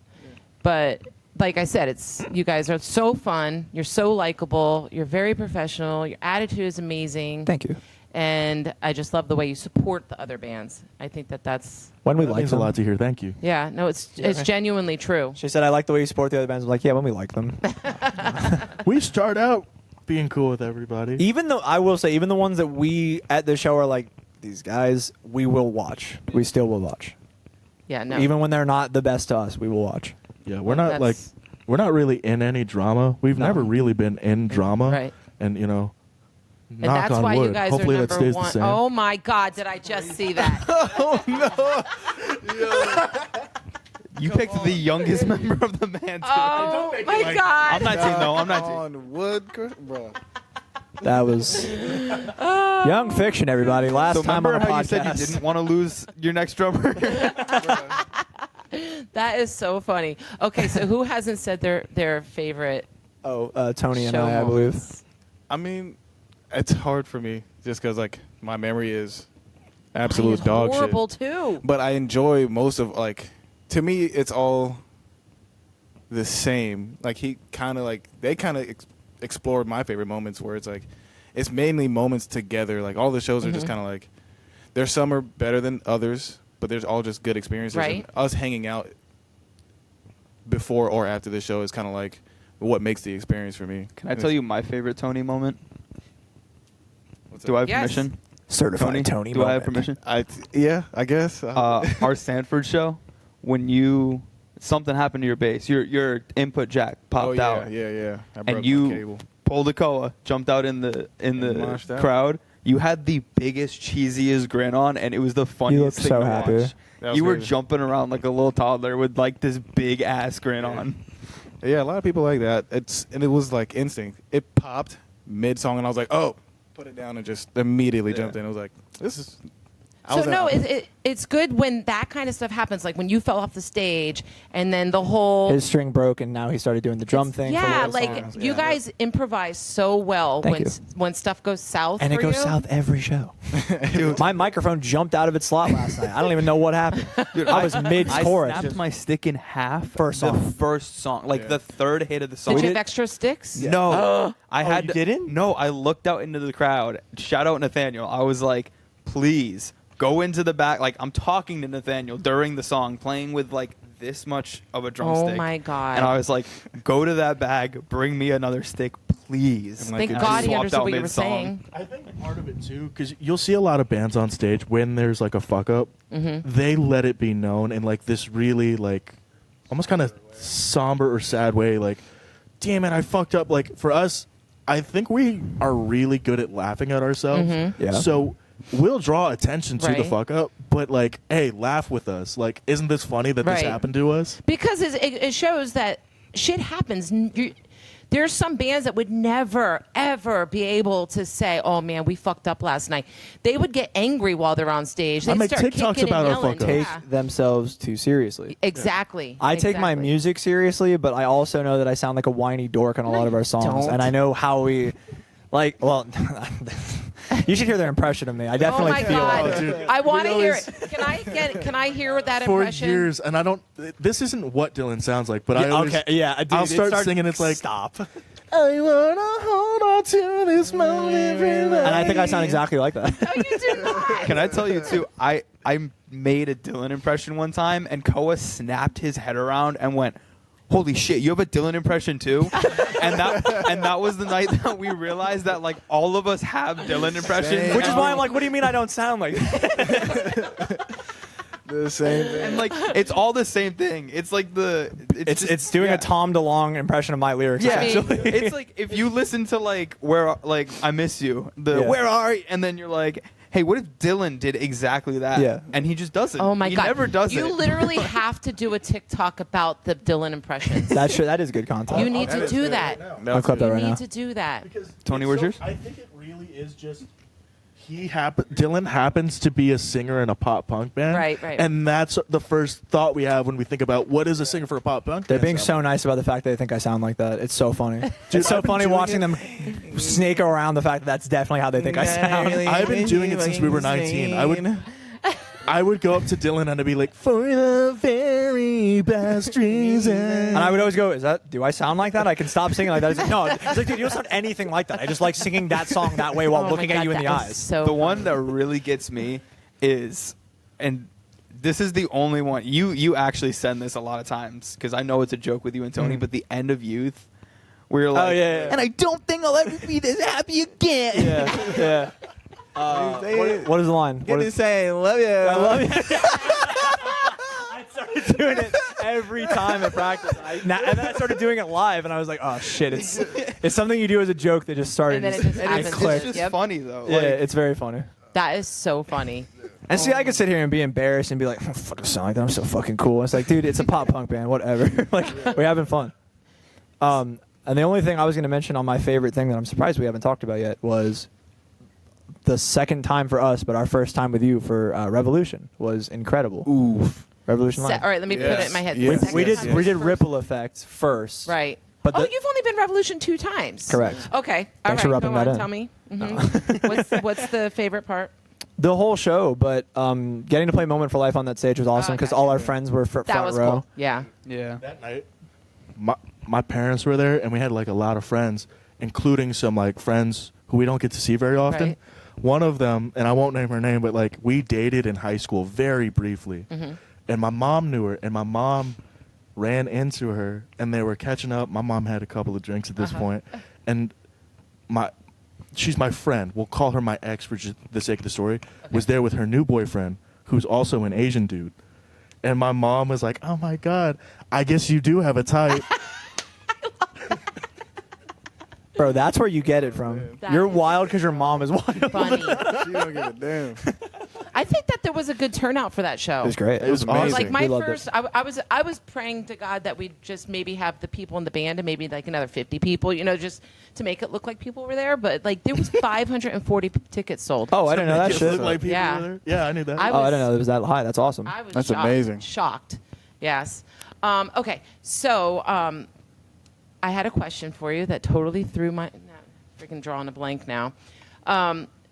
Speaker 2: but like I said, it's you guys are so fun. You're so likable. You're very professional. Your attitude is amazing.
Speaker 7: Thank you.
Speaker 2: And I just love the way you support the other bands. I think that's
Speaker 7: When we
Speaker 4: That
Speaker 7: like
Speaker 4: means
Speaker 7: them.
Speaker 4: a lot to hear. Thank you.
Speaker 2: yeah. No, it's genuinely true.
Speaker 7: She said, I like the way you support the other bands. I'm like, yeah, when we like them.
Speaker 4: We start out being cool with everybody.
Speaker 7: Even though, I will say, even the ones that we at the show are like, these guys, we will watch. We still will watch.
Speaker 2: Yeah. No.
Speaker 7: Even when they're not the best to us, we will watch.
Speaker 4: Yeah, we're not like
Speaker 2: That's-
Speaker 4: we're not really in any drama. We've
Speaker 7: No.
Speaker 4: never really been in drama.
Speaker 2: Right.
Speaker 4: And you know,
Speaker 2: And
Speaker 4: knock
Speaker 2: that's
Speaker 4: on
Speaker 2: why
Speaker 4: wood.
Speaker 2: you guys
Speaker 4: Hopefully
Speaker 2: are
Speaker 4: that
Speaker 2: number
Speaker 4: stays
Speaker 2: one.
Speaker 4: the same.
Speaker 2: Oh my God! Did I just see that?
Speaker 6: You picked the youngest member of the band. Too.
Speaker 2: Oh my God!
Speaker 6: I'm not team. No, I'm not team.
Speaker 8: On wood, bro.
Speaker 7: That was Young Fiction, everybody. Last
Speaker 6: So
Speaker 7: time on
Speaker 6: remember
Speaker 7: the
Speaker 6: how
Speaker 7: podcast.
Speaker 6: you said you didn't want to lose your next drummer?
Speaker 2: That is so funny. Okay, so who hasn't said their favorite
Speaker 7: Tony and
Speaker 2: show
Speaker 7: I believe.
Speaker 2: moments?
Speaker 8: I mean, it's hard for me just because like my memory is
Speaker 2: Mine
Speaker 8: absolute
Speaker 2: is
Speaker 8: dog
Speaker 2: horrible
Speaker 8: shit.
Speaker 2: too.
Speaker 8: But I enjoy most of like, to me, it's all the same. Like he kind of like they kind of explored my favorite moments where it's like, it's mainly moments together. Like all the shows are just kind of like, there's some are better than others, but there's all just good experiences.
Speaker 2: Right.
Speaker 8: And us hanging out before or after the show is kind of like what makes the experience for me.
Speaker 6: Can I tell you my favorite Tony moment?
Speaker 8: What's
Speaker 6: Do I have
Speaker 2: Yes.
Speaker 6: permission?
Speaker 7: Certified Tony
Speaker 6: Do I have
Speaker 7: moment.
Speaker 6: permission?
Speaker 8: Yeah, I guess.
Speaker 6: Our Sanford show, when something happened to your bass, your input jack popped
Speaker 8: oh, yeah,
Speaker 6: out,
Speaker 8: yeah. I broke
Speaker 6: and
Speaker 8: my
Speaker 6: you
Speaker 8: cable.
Speaker 6: pulled a koa, jumped out in the
Speaker 8: moshed out.
Speaker 6: crowd. You had the biggest, cheesiest grin on, and it was the funniest
Speaker 7: looked
Speaker 6: thing
Speaker 7: so
Speaker 6: to
Speaker 7: happy.
Speaker 6: watch.
Speaker 8: That was
Speaker 6: You were
Speaker 8: crazy.
Speaker 6: jumping around like a little toddler with like this big ass grin on.
Speaker 8: Yeah, a lot of people like that. It was like instinct. It popped mid song, and I was like, oh, put it down, and just immediately jumped in. I was like, this is.
Speaker 2: So no, it's good when that kind of stuff happens. Like when you fell off the stage, and then the whole
Speaker 7: His string broke, and now he started doing the drum thing. for
Speaker 2: Yeah,
Speaker 7: one
Speaker 2: like
Speaker 7: song.
Speaker 2: you guys improvise so well
Speaker 7: Thank
Speaker 2: when
Speaker 7: you.
Speaker 2: when stuff goes south.
Speaker 7: And
Speaker 2: for
Speaker 7: it goes
Speaker 2: you.
Speaker 7: south every show. Dude, my microphone jumped out of its slot last night. I don't even know what happened. Dude, I was
Speaker 6: I
Speaker 7: mid-chorus.
Speaker 6: snapped my stick in half.
Speaker 7: First
Speaker 6: the
Speaker 7: song.
Speaker 6: first song, like the third hit of the song.
Speaker 2: Did you have extra sticks?
Speaker 6: No, I had.
Speaker 7: you didn't?
Speaker 6: No, I looked out into the crowd. Shout out Nathaniel. I was like, please go into the back. Like I'm talking to Nathaniel during the song, playing with like this much of a drumstick.
Speaker 2: Oh my God.
Speaker 6: And I was like, go to that bag, bring me another stick, please.
Speaker 2: Thank
Speaker 6: And I
Speaker 2: God he
Speaker 6: swapped
Speaker 2: understood
Speaker 6: out
Speaker 2: what you were
Speaker 6: mid-song.
Speaker 2: saying.
Speaker 4: I think part of it too, because you'll see a lot of bands on stage when there's like a fuck up, they let it be known in like this really like almost kind of somber or sad way. Like, damn it, I fucked up. Like for us, I think we are really good at laughing at ourselves.
Speaker 7: Yeah.
Speaker 4: So we'll draw attention to the
Speaker 2: Right.
Speaker 4: fuck up, but like, hey, laugh with us. Like, isn't this funny that this
Speaker 2: Right.
Speaker 4: happened to us?
Speaker 2: Because it shows that shit happens. There's some bands that would never, ever be able to say, oh, man, we fucked up last night. They would get angry while they're on stage. They'd
Speaker 4: I make
Speaker 2: start
Speaker 4: TikToks
Speaker 2: kicking
Speaker 4: about
Speaker 2: and
Speaker 4: our
Speaker 2: yelling.
Speaker 4: fuck-ups.
Speaker 7: Take
Speaker 2: Yeah.
Speaker 7: themselves too seriously.
Speaker 2: Exactly.
Speaker 7: I take my
Speaker 2: Exactly.
Speaker 7: music seriously, but I also know that I sound like a whiny dork on a lot of our songs.
Speaker 2: don't.
Speaker 7: And I know how we, like, well, you should hear their impression of me. I
Speaker 2: Oh
Speaker 7: definitely
Speaker 2: my
Speaker 7: feel
Speaker 2: God!
Speaker 7: like
Speaker 4: dude.
Speaker 2: I want to
Speaker 4: We
Speaker 2: hear
Speaker 4: always-
Speaker 2: it. Can I hear that
Speaker 4: For
Speaker 2: impression?
Speaker 4: years, and I don't. This isn't what Dylan sounds like, but I
Speaker 7: Yeah,
Speaker 4: always,
Speaker 7: okay, yeah, dude,
Speaker 4: I'll
Speaker 7: it
Speaker 4: start
Speaker 7: starts-
Speaker 4: singing. It's like,
Speaker 7: stop.
Speaker 4: I wanna hold on to this moment,
Speaker 7: And I think I sound exactly like that.
Speaker 2: No, you do not.
Speaker 6: Can I tell you too? I made a Dylan impression one time, and Koa snapped his head around and went, "Holy shit, you have a Dylan impression too?" and that was the night that we realized that like all of us have Dylan impressions,
Speaker 7: Which is why I'm like, what do you mean I don't sound like that?
Speaker 8: The same thing.
Speaker 6: and like it's all the same thing. It's like
Speaker 7: It's doing a Tom DeLonge impression of my lyrics.
Speaker 6: Yeah,
Speaker 7: essentially.
Speaker 6: it's like if you listen to like I miss you,
Speaker 7: Yeah.
Speaker 6: where are you, and then you're like, hey, what if Dylan did exactly that?
Speaker 7: Yeah.
Speaker 6: And he just doesn't.
Speaker 2: Oh my
Speaker 6: he
Speaker 2: God!
Speaker 6: never does
Speaker 2: You
Speaker 6: it.
Speaker 2: literally have to do a TikTok about the Dylan impressions.
Speaker 7: that is good content.
Speaker 2: You need to do that.
Speaker 7: I'll clip that
Speaker 2: You
Speaker 7: right
Speaker 2: need
Speaker 7: now.
Speaker 2: to do that.
Speaker 4: Because
Speaker 6: Tony,
Speaker 4: it's
Speaker 6: where's yours?
Speaker 4: I think it really is just Dylan happens to be a singer in a pop punk band,
Speaker 2: Right, right.
Speaker 4: And that's the first thought we have when we think about what is a singer for a pop punk.
Speaker 7: They're
Speaker 4: band
Speaker 7: being
Speaker 4: sound
Speaker 7: so nice about the fact that they think I sound like that. It's so funny.
Speaker 4: Dude,
Speaker 7: It's so
Speaker 4: I've been
Speaker 7: funny
Speaker 4: doing
Speaker 7: watching
Speaker 4: it-
Speaker 7: them snake around the fact that that's definitely how they think I sound.
Speaker 4: like. I've been doing it since we were 19. I would go up to Dylan and I'd be like, for the very best reason.
Speaker 7: And I would always go, do I sound like that? I can stop singing like that. He's like, no, it's like, dude, you don't sound anything like that. I just like singing that song that way while
Speaker 2: Oh my
Speaker 7: looking
Speaker 2: God,
Speaker 7: at you in the
Speaker 2: that is
Speaker 7: eyes.
Speaker 2: So
Speaker 6: The one
Speaker 2: funny.
Speaker 6: that really gets me is, and this is the only one. You actually send this a lot of times because I know it's a joke with you and Tony. But the end of Youth, where you're like,
Speaker 7: yeah.
Speaker 6: and I don't think I'll ever be this happy again.
Speaker 7: Yeah, yeah. What is the line? What is,
Speaker 8: say, love you.
Speaker 7: I love you. I started doing it every time at practice. And then I started doing it live, and I was like, oh shit, it's something you do as a joke that just started.
Speaker 2: And then it just
Speaker 6: And
Speaker 2: happens.
Speaker 6: it's
Speaker 7: clicked.
Speaker 6: just
Speaker 2: Yep.
Speaker 6: funny though.
Speaker 7: Yeah,
Speaker 6: Like,
Speaker 7: it's very funny.
Speaker 2: That is so funny.
Speaker 7: And see, I could sit here and be embarrassed and be like, I don't fucking sound like that. I'm so fucking cool. It's like, dude, it's a pop punk band. Whatever. Like, we're having fun. And the only thing I was going to mention on my favorite thing that I'm surprised we haven't talked about yet was the second time for us, but our first time with you for Revolution was incredible.
Speaker 6: oof.
Speaker 7: Revolution Live.
Speaker 2: All right, let me put it in my head.
Speaker 8: Yes.
Speaker 2: Second
Speaker 7: We did
Speaker 2: time
Speaker 7: we did
Speaker 2: was
Speaker 7: Ripple Effect first.
Speaker 2: Right.
Speaker 7: But
Speaker 2: Oh,
Speaker 7: the-
Speaker 2: you've only been Revolution 2 times.
Speaker 7: Correct.
Speaker 2: Okay. All
Speaker 7: Thanks for
Speaker 2: right.
Speaker 7: rubbing
Speaker 2: Go
Speaker 7: that
Speaker 2: on.
Speaker 7: in.
Speaker 2: Tell me. What's the favorite part?
Speaker 7: The whole show, but getting to play Moment for Life on that stage was awesome because
Speaker 2: gotcha.
Speaker 7: all our friends were
Speaker 2: That
Speaker 7: front
Speaker 2: was
Speaker 7: row.
Speaker 2: cool. Yeah.
Speaker 6: Yeah.
Speaker 4: That night, my parents were there, and we had like a lot of friends, including some like friends who we don't get to see very often.
Speaker 2: Right.
Speaker 4: One of them, and I won't name her name, but like we dated in high school very briefly, and my mom knew her, and my mom ran into her, and they were catching up. My mom had a couple of drinks at this point, and she's my friend. We'll call her my ex for just the sake of the story. Was there with her new boyfriend, who's also an Asian dude. And my mom was like, oh my God, I guess you do have a type.
Speaker 7: Bro, that's where you get it from.
Speaker 2: That
Speaker 7: You're
Speaker 2: is
Speaker 7: wild because your mom is wild.
Speaker 2: Funny.
Speaker 8: She don't give a damn.
Speaker 2: I think that there was a good turnout for that show.
Speaker 7: It was great.
Speaker 8: It was
Speaker 4: awesome.
Speaker 8: amazing.
Speaker 2: Like my
Speaker 7: We loved
Speaker 2: first, I was praying to God that we'd just maybe have the people in the band and maybe like another 50 people, just to make it look like people were there. But like there was 540 tickets sold.
Speaker 7: Oh, I didn't know that
Speaker 4: Just
Speaker 7: shit.
Speaker 4: look like people
Speaker 2: Yeah.
Speaker 4: were there. Yeah, I knew that.
Speaker 2: I
Speaker 7: Oh, I didn't know it was that high. That's awesome.
Speaker 2: I was
Speaker 8: That's
Speaker 2: shocked,
Speaker 8: amazing.
Speaker 2: Shocked. Yes. Okay. So I had a question for you that totally threw my freaking drawing a blank now.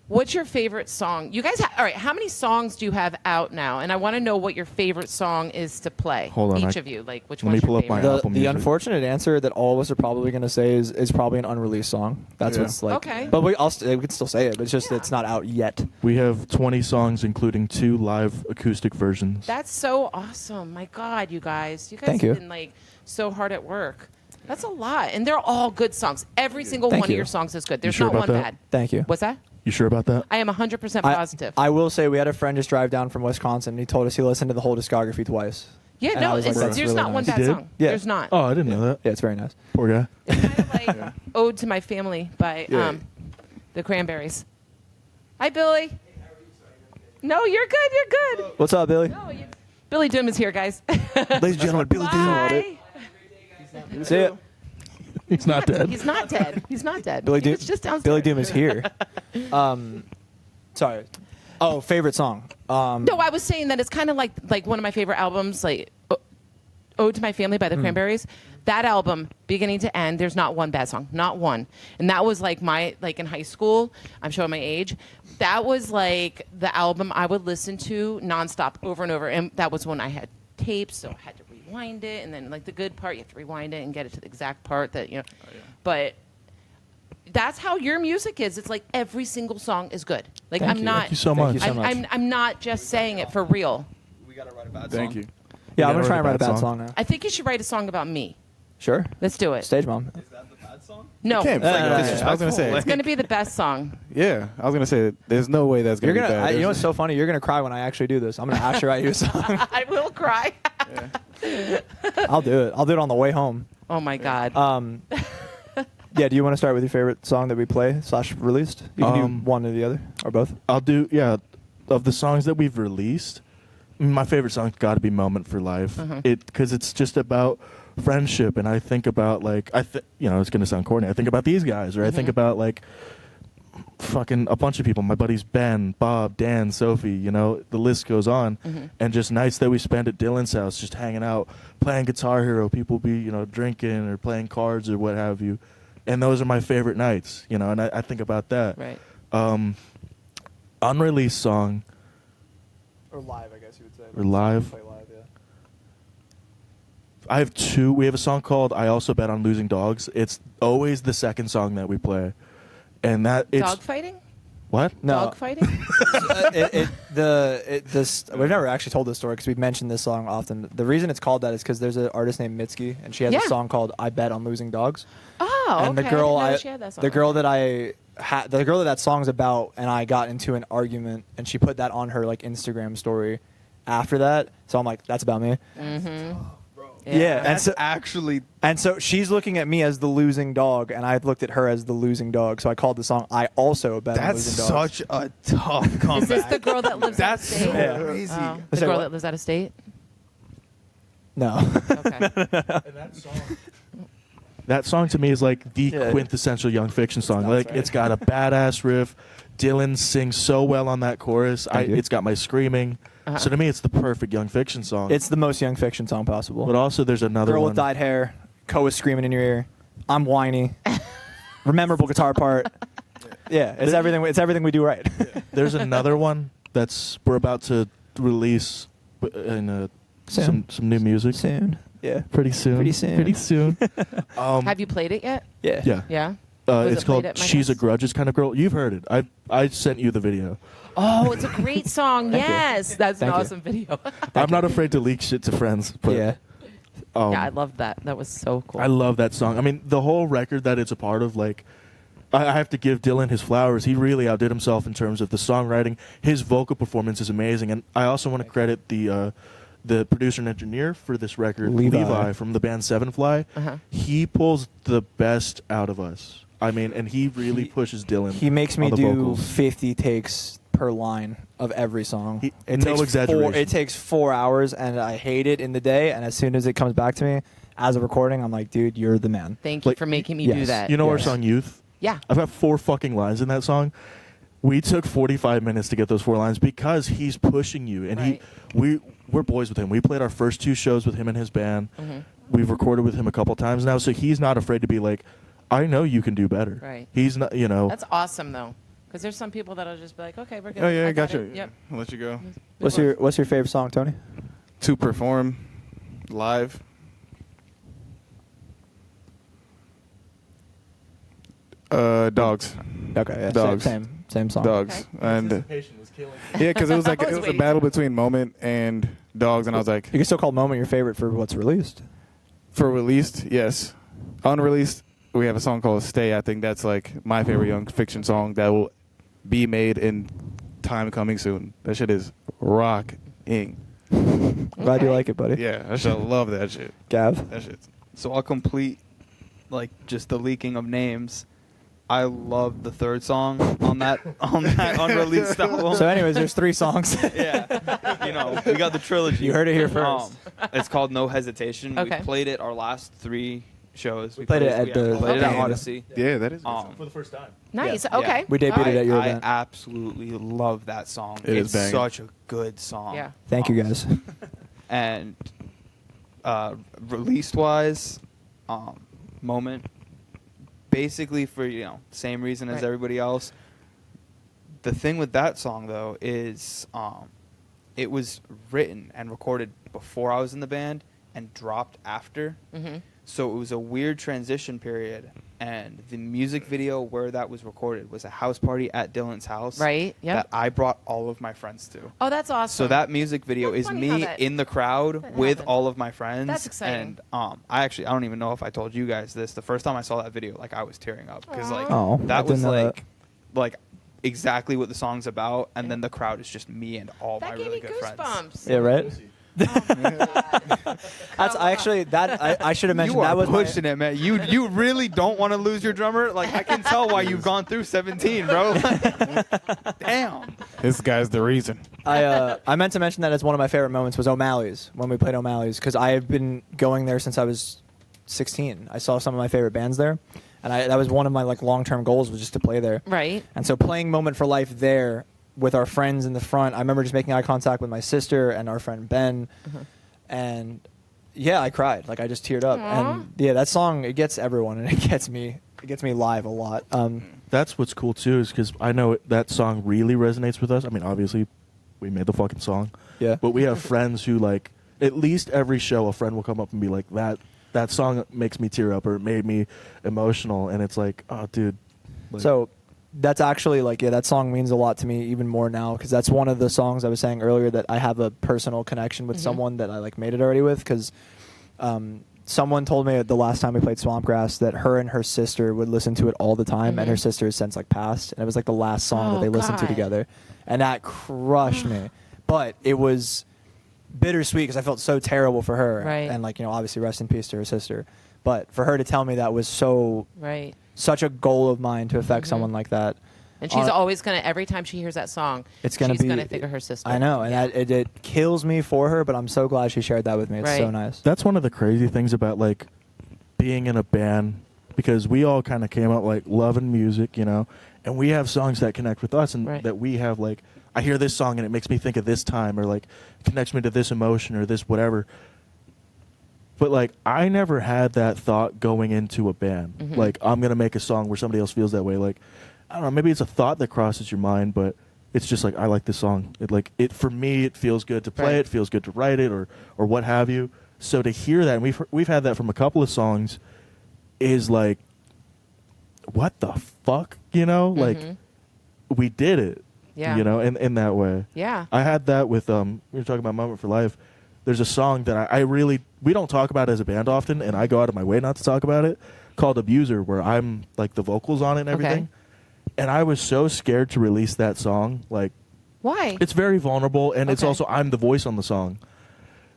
Speaker 2: What's your favorite song? You guys, all right? How many songs do you have out now? And I want to know what your favorite song is to play.
Speaker 4: Hold on,
Speaker 2: Each
Speaker 4: I-
Speaker 2: of you, like which
Speaker 4: let me
Speaker 2: one's your
Speaker 4: pull up my
Speaker 2: favorite?
Speaker 4: Apple
Speaker 7: The
Speaker 4: Music.
Speaker 7: unfortunate answer that all of us are probably going to say is probably an unreleased song. That's
Speaker 8: Yeah.
Speaker 7: what's like.
Speaker 2: Okay.
Speaker 7: But we can still say it, but it's just it's not out yet.
Speaker 4: We have 20 songs, including 2 live acoustic versions.
Speaker 2: That's so awesome! My God, you guys
Speaker 7: Thank you.
Speaker 2: have been like so hard at work. That's a lot, and they're all good songs. Every single
Speaker 7: Thank
Speaker 2: one
Speaker 7: you.
Speaker 2: of your songs is good. There's
Speaker 4: sure
Speaker 2: not
Speaker 4: about
Speaker 2: one
Speaker 4: that?
Speaker 2: bad.
Speaker 7: Thank you.
Speaker 2: What's that?
Speaker 4: You sure about that?
Speaker 2: I am 100% positive.
Speaker 7: I will say we had a friend just drive down from Wisconsin. And he told us he listened to the whole discography twice.
Speaker 2: yeah,
Speaker 7: and
Speaker 2: no,
Speaker 7: I was like,
Speaker 2: it's,
Speaker 7: that's
Speaker 2: there's
Speaker 7: really
Speaker 2: not one
Speaker 7: nice.
Speaker 2: bad
Speaker 4: You did?
Speaker 2: song.
Speaker 7: Yeah.
Speaker 2: There's not.
Speaker 4: Oh, I didn't know that.
Speaker 7: Yeah, it's very nice.
Speaker 4: Poor guy.
Speaker 2: Kind of like Ode to My Family by
Speaker 8: Yeah.
Speaker 2: the Cranberries. Hi, Billy. No, you're good. You're good.
Speaker 7: What's up, Billy?
Speaker 2: No, Billy Doom is here, guys.
Speaker 7: Ladies and gentlemen, Billy
Speaker 2: Bye.
Speaker 7: See ya.
Speaker 4: He's not dead.
Speaker 2: He's not dead. He's not dead.
Speaker 7: Billy
Speaker 2: He
Speaker 7: Doom.
Speaker 2: was just downstairs.
Speaker 7: Billy Doom is here. Sorry. Oh, favorite song.
Speaker 2: No, I was saying that it's kind of like one of my favorite albums, like Ode to My Family by the Cranberries. That album, beginning to end, there's not one bad song, not one. And that was like in high school. I'm showing my age. That was like the album I would listen to nonstop, over and over. And that was when I had tapes, so I had to rewind it. And then like the good part, you have to rewind it and get it to the exact part that But that's how your music is. It's like every single song is good. Like
Speaker 7: Thank
Speaker 2: I'm
Speaker 7: you.
Speaker 2: not.
Speaker 4: Thank you so
Speaker 7: Thank
Speaker 4: much.
Speaker 7: you so much.
Speaker 2: I'm not just saying it for real.
Speaker 6: We gotta write a bad
Speaker 8: Thank
Speaker 6: song.
Speaker 8: you.
Speaker 7: Yeah, I'm
Speaker 4: gotta
Speaker 7: gonna try
Speaker 4: write
Speaker 7: and
Speaker 4: a
Speaker 7: write a
Speaker 4: bad
Speaker 7: bad
Speaker 4: song.
Speaker 7: song now.
Speaker 2: I think you should write a song about me.
Speaker 7: Sure.
Speaker 2: Let's do it.
Speaker 7: Stage mom.
Speaker 6: Is that the bad song?
Speaker 2: No,
Speaker 8: Can't
Speaker 2: it's
Speaker 8: be
Speaker 7: yeah,
Speaker 8: disrespectful. I was gonna say.
Speaker 2: going to be the best song.
Speaker 8: Yeah, I was gonna say. There's no way that's gonna
Speaker 7: You're
Speaker 8: be
Speaker 7: gonna.
Speaker 8: bad.
Speaker 7: You know what's so funny? You're gonna cry when I actually do this. I'm gonna actually write you a song.
Speaker 2: I will cry.
Speaker 7: I'll do it. I'll do it on the way home.
Speaker 2: Oh my God.
Speaker 7: Yeah. Do you want to start with your favorite song that we play / released? You can do one or the other or both.
Speaker 4: I'll do, yeah, of the songs that we've released, my favorite song's got to be Moment for Life. Because it's just about friendship, and I think about, like, it's going to sound corny. I think about these guys, or I think about, like, fucking a bunch of people. My buddies Ben, Bob, Dan, Sophie, the list goes on. And just nights that we spend at Dylan's house just hanging out, playing Guitar Hero, people be, drinking or playing cards or what have you. And those are my favorite nights, and I think about that.
Speaker 2: Right.
Speaker 4: Unreleased song,
Speaker 7: Or live, I guess you would say.
Speaker 4: Or live.
Speaker 7: Play live, yeah.
Speaker 4: I have 2. We have a song called I Also Bet on Losing Dogs. It's always the second song that we play. And that it's
Speaker 2: Dog fighting?
Speaker 4: what?
Speaker 7: No.
Speaker 2: Dog fighting?
Speaker 7: We've never actually told this story because we've mentioned this song often. The reason it's called that is because there's an artist named Mitski, and she has
Speaker 2: Yeah.
Speaker 7: a song called "I Bet on Losing Dogs."
Speaker 2: Oh,
Speaker 7: And
Speaker 2: okay.
Speaker 7: the girl,
Speaker 2: I didn't know she had that song.
Speaker 7: the girl that song's about, and I got into an argument, and she put that on her like Instagram story. After that, so I'm like, that's about me. Yeah, and
Speaker 6: That's
Speaker 7: so
Speaker 6: actually
Speaker 7: and so she's looking at me as the losing dog, and I looked at her as the losing dog. So I called the song "I Also Bet on
Speaker 6: that's
Speaker 7: Losing Dogs."
Speaker 6: such a tough comeback.
Speaker 2: Is this the girl that lives out of
Speaker 6: That's
Speaker 2: state?
Speaker 6: so
Speaker 7: Yeah.
Speaker 6: crazy.
Speaker 2: Oh,
Speaker 7: Is
Speaker 2: the
Speaker 7: that
Speaker 2: girl
Speaker 7: what?
Speaker 2: that lives out of state?
Speaker 7: No.
Speaker 2: Okay.
Speaker 4: That song to me is like the
Speaker 7: Yeah.
Speaker 4: quintessential Young Fiction song.
Speaker 7: nuts,
Speaker 4: Like
Speaker 7: right?
Speaker 4: it's got a badass riff. Dylan sings so well on that chorus.
Speaker 7: Thank you.
Speaker 4: It's got my screaming. So to me, it's the perfect Young Fiction song.
Speaker 7: It's the most Young Fiction song possible.
Speaker 4: But also, there's another
Speaker 7: Girl
Speaker 4: one.
Speaker 7: with dyed hair. Koa screaming in your ear. I'm whiny. Memorable guitar part. Yeah, it's everything. It's everything we do right.
Speaker 4: There's another one we're about to release in
Speaker 7: Soon.
Speaker 4: some new music.
Speaker 7: Soon. Yeah.
Speaker 4: Pretty soon.
Speaker 7: Pretty soon.
Speaker 4: Pretty soon.
Speaker 2: Have you played it yet?
Speaker 7: Yeah.
Speaker 4: Yeah.
Speaker 2: Yeah. Was
Speaker 4: It's
Speaker 2: it
Speaker 4: called
Speaker 2: played at my
Speaker 4: "She's a
Speaker 2: house?
Speaker 4: Grudges Kind of Girl." You've heard it. I sent you the video.
Speaker 2: Oh, it's a great song. Yes. That's an
Speaker 7: Thank you.
Speaker 2: awesome video.
Speaker 4: I'm not afraid to leak shit to friends. But,
Speaker 7: Yeah.
Speaker 2: Yeah, I loved that. That was so cool.
Speaker 4: I love that song. I mean, the whole record that it's a part of, like, I have to give Dylan his flowers. He really outdid himself in terms of the songwriting. His vocal performance is amazing. And I also want to credit the producer and engineer for this record,
Speaker 7: Levi.
Speaker 4: Levi from the band Seven Fly.
Speaker 2: Uh-huh.
Speaker 4: He pulls the best out of us. I mean, and he really pushes Dylan.
Speaker 7: He makes me
Speaker 4: on the
Speaker 7: do
Speaker 4: vocals.
Speaker 7: 50 takes per line of every song.
Speaker 4: No exaggeration.
Speaker 7: It takes 4 hours, and I hate it in the day. And as soon as it comes back to me as a recording, I'm like, dude, you're the man.
Speaker 2: Thank you
Speaker 4: Like,
Speaker 2: for making me do
Speaker 7: yes.
Speaker 2: that.
Speaker 4: You know our
Speaker 7: Yes.
Speaker 4: song Youth?
Speaker 2: Yeah.
Speaker 4: I've got 4 fucking lines in that song. We took 45 minutes to get those 4 lines because he's pushing you, and
Speaker 2: Right.
Speaker 4: we're boys with him. We played our first 2 shows with him and his band.
Speaker 2: Mm-hmm.
Speaker 4: We've recorded with him a couple times now, so he's not afraid to be like, I know you can do better.
Speaker 2: Right.
Speaker 4: He's not, you know.
Speaker 2: That's awesome, though. Because there's some people that'll just be like, okay, we're good.
Speaker 8: Oh yeah,
Speaker 2: I got
Speaker 8: gotcha.
Speaker 2: it. Yep.
Speaker 8: I'll let you go.
Speaker 7: What's your favorite song, Tony?
Speaker 8: To perform live. Dogs.
Speaker 7: Okay, yeah,
Speaker 8: Dogs.
Speaker 7: same song.
Speaker 8: Dogs.
Speaker 2: Okay.
Speaker 8: And
Speaker 4: Anticipation was killing.
Speaker 8: yeah, because it was like
Speaker 2: I was
Speaker 8: it was a
Speaker 2: waiting.
Speaker 8: battle between Moment and Dogs, and I was like,
Speaker 7: You can still call Moment your favorite for what's released.
Speaker 8: for released, yes. Unreleased, we have a song called "Stay." I think that's like my favorite Young Fiction song that will be made in time coming soon. That shit is rocking.
Speaker 7: Glad you
Speaker 2: Okay.
Speaker 7: like it, buddy.
Speaker 8: Yeah, I should love that shit.
Speaker 7: Gav.
Speaker 8: That shit.
Speaker 6: So I'll complete, like, just the leaking of names. I love the third song on that unreleased album.
Speaker 7: So, anyways, there's 3 songs.
Speaker 6: Yeah, you know, we got the trilogy.
Speaker 7: You heard it here first.
Speaker 6: It's called No Hesitation.
Speaker 2: Okay.
Speaker 6: We played it our last 3 shows. We
Speaker 7: played it at the-
Speaker 6: played it at
Speaker 2: Okay.
Speaker 6: Odyssey.
Speaker 8: Yeah, that is.
Speaker 4: For the first time.
Speaker 2: Nice.
Speaker 7: Yeah.
Speaker 2: Okay.
Speaker 7: We debuted it at your
Speaker 6: I
Speaker 7: event.
Speaker 6: absolutely love that song.
Speaker 8: It is
Speaker 6: it's
Speaker 8: banging.
Speaker 6: such a good song.
Speaker 2: Yeah.
Speaker 7: Thank you, guys.
Speaker 6: And released wise, Moment. Basically for same reason as
Speaker 2: Right.
Speaker 6: everybody else. The thing with that song though is it was written and recorded before I was in the band and dropped after.
Speaker 2: Mm-hmm.
Speaker 6: So it was a weird transition period, and the music video where that was recorded was a house party at Dylan's house.
Speaker 2: Right, yep.
Speaker 6: That I brought all of my friends to.
Speaker 2: Oh, that's awesome.
Speaker 6: So that music video
Speaker 2: That's
Speaker 6: is
Speaker 2: funny how
Speaker 6: me
Speaker 2: that-
Speaker 6: in the crowd
Speaker 2: that
Speaker 6: with
Speaker 2: happened.
Speaker 6: all of my friends.
Speaker 2: That's exciting.
Speaker 6: And I don't even know if I told you guys this. The first time I saw that video, like I was tearing up because like
Speaker 7: Oh, I
Speaker 6: that
Speaker 7: didn't
Speaker 6: was
Speaker 7: know that.
Speaker 6: like exactly what the song's about, and then the crowd is just me and all
Speaker 2: that
Speaker 6: my
Speaker 2: gave
Speaker 6: really
Speaker 2: me
Speaker 6: good friends.
Speaker 2: goosebumps.
Speaker 7: Yeah, right?
Speaker 2: Oh,
Speaker 7: That's actually that I should have mentioned
Speaker 6: You are
Speaker 7: that was my-
Speaker 6: pushing it, man. You really don't want to lose your drummer. Like I can tell why you've gone through 17, bro. Damn.
Speaker 8: This guy's the reason.
Speaker 7: I meant to mention that as one of my favorite moments was O'Malley's, when we played O'Malley's, because I have been going there since I was 16. I saw some of my favorite bands there, and that was one of my like long-term goals was just to play there.
Speaker 2: Right.
Speaker 7: And so playing Moment for Life there with our friends in the front, I remember just making eye contact with my sister and our friend Ben, and yeah, I cried. Like I just teared up.
Speaker 2: Aw.
Speaker 7: And yeah, that song, it gets everyone, and it gets me live a lot.
Speaker 4: That's what's cool too, is because I know that song really resonates with us. I mean, obviously, we made the fucking song.
Speaker 7: Yeah.
Speaker 4: But we have friends who like at least every show a friend will come up and be like, that song makes me tear up or it made me emotional, and it's like, oh, dude. Like,
Speaker 7: So that's actually like, yeah, that song means a lot to me even more now, because that's one of the songs I was saying earlier that I have a personal connection with someone that I like made it already with, because someone told me the last time we played Swampgrass that her and her sister would listen to it all the time, and her sister has since like passed, and it was like the last song that
Speaker 2: Oh,
Speaker 7: they listened to
Speaker 2: God.
Speaker 7: together, and that crushed me. But it was bittersweet because I felt so terrible for her,
Speaker 2: Right.
Speaker 7: and like obviously rest in peace to her sister. But for her to tell me that was
Speaker 2: Right.
Speaker 7: such a goal of mine to affect someone like that.
Speaker 2: And she's
Speaker 7: On-
Speaker 2: always gonna. Every time she hears that song,
Speaker 7: She's gonna
Speaker 2: think of her sister.
Speaker 7: I know, and it kills me for her, but I'm so glad she shared that with me. It's so
Speaker 2: Right.
Speaker 7: nice.
Speaker 4: that's one of the crazy things about like being in a band, because we all kind of came up like loving music, and we have songs that connect with us, and
Speaker 2: Right.
Speaker 4: that we have like, I hear this song and it makes me think of this time, or like connects me to this emotion or this whatever. But like I never had that thought going into a band. Like I'm gonna make a song where somebody else feels that way. Like I don't know, maybe it's a thought that crosses your mind, but it's just like I like this song. It for me, it feels good to play
Speaker 2: Right.
Speaker 4: it, feels good to write it, or what have you. So to hear that, and we've had that from a couple of songs, is like, what the fuck, Like we did it,
Speaker 2: Yeah.
Speaker 4: in that way.
Speaker 2: Yeah.
Speaker 4: I had that with we were talking about Moment for Life. There's a song that I really, we don't talk about as a band often, and I go out of my way not to talk about it, called Abuser, where I'm like the vocals on it and everything.
Speaker 2: Okay.
Speaker 4: And I was so scared to release that song. Like
Speaker 2: Why?
Speaker 4: it's very vulnerable, and it's
Speaker 2: Okay.
Speaker 4: also I'm the voice on the song.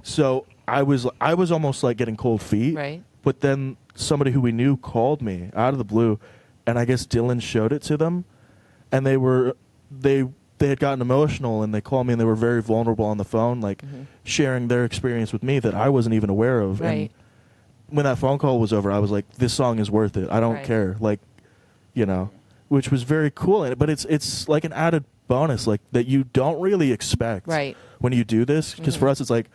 Speaker 4: So I was almost like getting cold feet.
Speaker 2: Right.
Speaker 4: But then somebody who we knew called me out of the blue, and I guess Dylan showed it to them, and they had gotten emotional, and they called me, and they were very vulnerable on the phone, like sharing their experience with me that I wasn't even aware of.
Speaker 2: Right.
Speaker 4: And when that phone call was over, I was like, this song is worth it. I don't
Speaker 2: Right.
Speaker 4: care. Like, you know, which was very cool. But it's like an added bonus, like that you don't really expect
Speaker 2: Right.
Speaker 4: when you do this. Because for us, it's like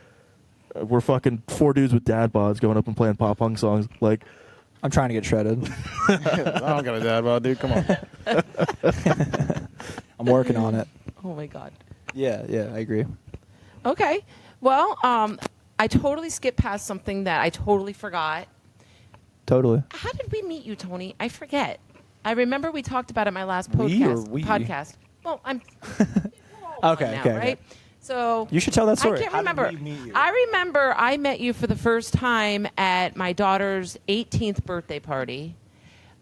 Speaker 4: we're fucking 4 dudes with dad bods going up and playing pop punk songs. Like,
Speaker 7: I'm trying to get shredded.
Speaker 8: I don't got a dad bod, dude. Come on.
Speaker 7: I'm working on it.
Speaker 2: Oh my God.
Speaker 7: Yeah, I agree.
Speaker 2: Okay. Well, I totally skipped past something that I totally forgot.
Speaker 7: Totally.
Speaker 2: How did we meet you, Tony? I forget. I remember we talked about it in my last
Speaker 7: We or
Speaker 2: podcast.
Speaker 7: we?
Speaker 2: Podcast. Well, I'm we're all
Speaker 7: Okay,
Speaker 2: one now,
Speaker 7: okay,
Speaker 2: right?
Speaker 7: okay.
Speaker 2: So
Speaker 7: You should tell that story.
Speaker 2: I can't
Speaker 7: How did
Speaker 2: remember.
Speaker 7: we meet you?
Speaker 2: I remember I met you for the first time at my daughter's 18th birthday party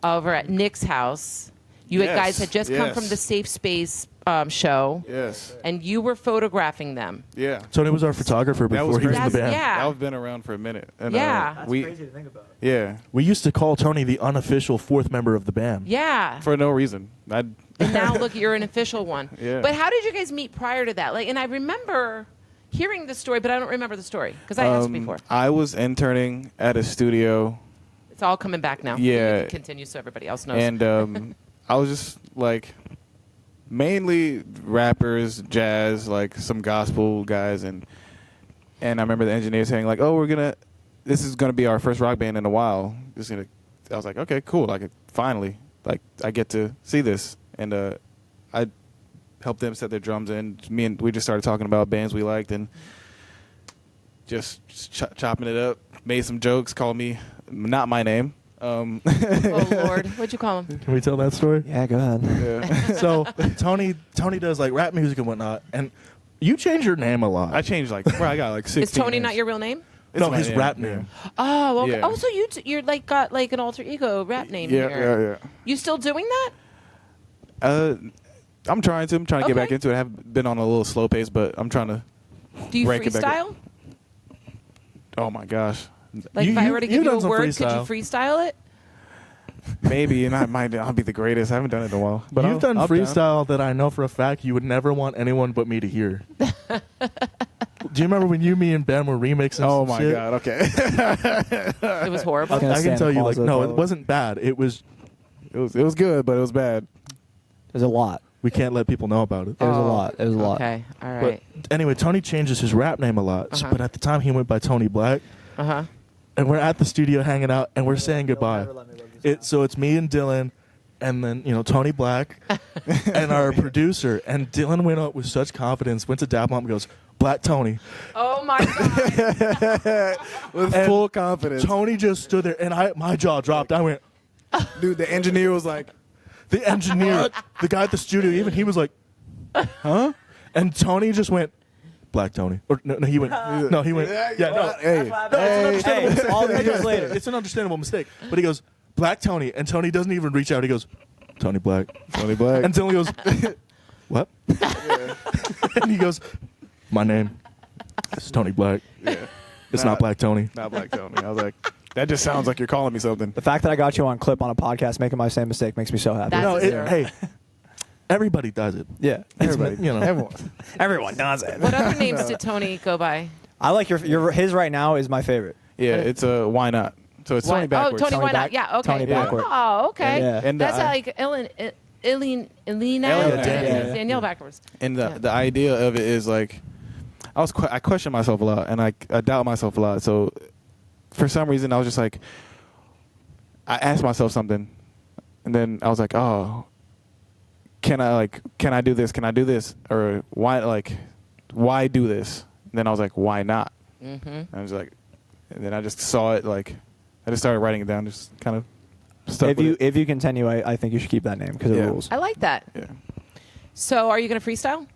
Speaker 2: over at Nick's house. You
Speaker 8: Yes,
Speaker 2: guys had just come
Speaker 8: yes.
Speaker 2: from the Safe Space show,
Speaker 8: Yes.
Speaker 2: and you were photographing them.
Speaker 8: Yeah.
Speaker 4: Tony was our photographer
Speaker 8: That
Speaker 4: before
Speaker 8: was
Speaker 4: he was in the
Speaker 2: crazy.
Speaker 4: band.
Speaker 2: Yeah.
Speaker 8: That was been around for a minute. And,
Speaker 2: Yeah.
Speaker 8: we,
Speaker 7: to think about.
Speaker 8: yeah.
Speaker 4: We used to call Tony the unofficial 4th member of the band.
Speaker 2: Yeah.
Speaker 8: For no reason.
Speaker 2: And now look, you're an official one.
Speaker 8: Yeah.
Speaker 2: But how did you guys meet prior to that? Like, and I remember hearing the story, but I don't remember the story because I asked before.
Speaker 8: I was interning at a studio,
Speaker 2: It's all coming back now.
Speaker 8: Yeah.
Speaker 2: You can continue so everybody else knows.
Speaker 8: and I was just like mainly rappers, jazz, like some gospel guys, and I remember the engineer saying like, "Oh, this is gonna be our first rock band in a while." I was like, "Okay, cool. Like, finally, like I get to see this," and I helped them set their drums in. We just started talking about bands we liked and just chopping it up. Made some jokes. Called me not my name.
Speaker 2: oh Lord, what'd you call him?
Speaker 4: Can we tell that story?
Speaker 7: Yeah, go ahead.
Speaker 8: Yeah.
Speaker 4: So Tony does like rap music and whatnot, and you change your name a lot.
Speaker 8: I changed I got like 16
Speaker 2: Is Tony
Speaker 8: names.
Speaker 2: not your real name?
Speaker 8: It's
Speaker 4: no,
Speaker 8: my
Speaker 4: his
Speaker 8: name,
Speaker 4: rap
Speaker 8: yeah.
Speaker 4: name.
Speaker 2: Oh, okay.
Speaker 8: Yeah.
Speaker 2: Oh, so you're like got like an alter ego rap name
Speaker 8: Yeah,
Speaker 2: here.
Speaker 8: yeah.
Speaker 2: You still doing that?
Speaker 8: I'm trying to get
Speaker 2: Okay.
Speaker 8: back into it. I have been on a little slow pace, but I'm trying to.
Speaker 2: Do you
Speaker 8: Rank it back
Speaker 2: freestyle?
Speaker 8: Oh my gosh,
Speaker 2: Like if I were to give
Speaker 4: you've
Speaker 2: you a
Speaker 4: done some
Speaker 2: word, could you
Speaker 4: freestyle.
Speaker 2: freestyle it?
Speaker 8: maybe, and I might. I'll be the greatest. I haven't done it in a while. But
Speaker 4: You've done
Speaker 8: I'll
Speaker 4: freestyle that I know for a fact you would never want anyone but me to hear. Do you remember when me, and Ben were remixing?
Speaker 8: Oh
Speaker 4: some
Speaker 8: my
Speaker 4: shit?
Speaker 8: god. Okay.
Speaker 2: It was horrible.
Speaker 7: Okay.
Speaker 4: I can
Speaker 7: stand
Speaker 4: tell
Speaker 7: in
Speaker 4: you,
Speaker 7: the
Speaker 4: like,
Speaker 7: closet,
Speaker 4: no, it
Speaker 7: probably.
Speaker 4: wasn't bad. It was.
Speaker 8: it was good, but it was bad.
Speaker 7: There's a lot.
Speaker 4: We can't let people know about it.
Speaker 7: There was a
Speaker 2: Oh,
Speaker 7: lot. There was a lot.
Speaker 2: Okay, all
Speaker 4: But
Speaker 2: right.
Speaker 4: anyway, Tony changes his rap name a lot.
Speaker 2: Uh-huh.
Speaker 4: But at the time, he went by Tony Black.
Speaker 2: Uh huh.
Speaker 4: And we're at the studio hanging out, and we're saying goodbye. So it's me and Dylan, and then Tony Black, and our producer. And Dylan went up with such confidence, went to dap him up and goes, "Black Tony."
Speaker 2: Oh my God.
Speaker 8: With
Speaker 4: And
Speaker 8: full confidence.
Speaker 4: Tony just stood there, and my jaw dropped. I went.
Speaker 8: Dude, the engineer was like,
Speaker 4: The engineer, the guy at the studio, even he was like, "Huh?" And Tony just went, "Black Tony," or no, he went, no, he went, yeah, no,
Speaker 8: "Hey,
Speaker 4: no, it's an understandable mistake.
Speaker 7: all the years later.
Speaker 4: It's an understandable mistake. But he goes, "Black Tony," and Tony doesn't even reach out. He goes, "Tony Black,"
Speaker 8: Tony Black."
Speaker 4: and Dylan goes, "What?" And he goes, "My name is Tony Black.
Speaker 8: Yeah.
Speaker 4: It's not Black Tony."
Speaker 8: Not Black Tony. I was like, that just sounds like you're calling me something.
Speaker 7: The fact that I got you on clip on a podcast making my same mistake makes me so happy.
Speaker 2: That's
Speaker 4: No,
Speaker 2: a zero.
Speaker 4: hey, everybody does it.
Speaker 7: Yeah,
Speaker 4: Everybody,
Speaker 8: Everyone.
Speaker 7: everyone does it.
Speaker 2: What other names did Tony go by?
Speaker 7: I like his right now is my favorite.
Speaker 8: Yeah, it's a why not? So it's Tony backwards.
Speaker 2: Oh, Tony,
Speaker 7: Tony
Speaker 2: why not?
Speaker 7: back-
Speaker 2: Yeah, okay.
Speaker 7: Tony backward.
Speaker 2: Oh, okay.
Speaker 7: Yeah.
Speaker 8: And,
Speaker 2: That's
Speaker 8: I-
Speaker 2: like Elena
Speaker 8: Danielle.
Speaker 2: Danielle backwards.
Speaker 8: And
Speaker 2: Yeah.
Speaker 8: the idea of it is like, I question myself a lot, and I doubt myself a lot. So for some reason, I was just like, I asked myself something, and then I was like, oh, can I do this? Can I do this? Or why do this? And then I was like, why not?
Speaker 2: Mm-hmm.
Speaker 8: And I was like, and then I just saw it, like, I just started writing it down, just kind of stuck
Speaker 7: If
Speaker 8: with
Speaker 7: you
Speaker 8: it.
Speaker 7: if you continue, I think you should keep that name because it
Speaker 8: Yeah.
Speaker 7: rules.
Speaker 2: I like that.
Speaker 8: Yeah.
Speaker 2: So, are you going to freestyle?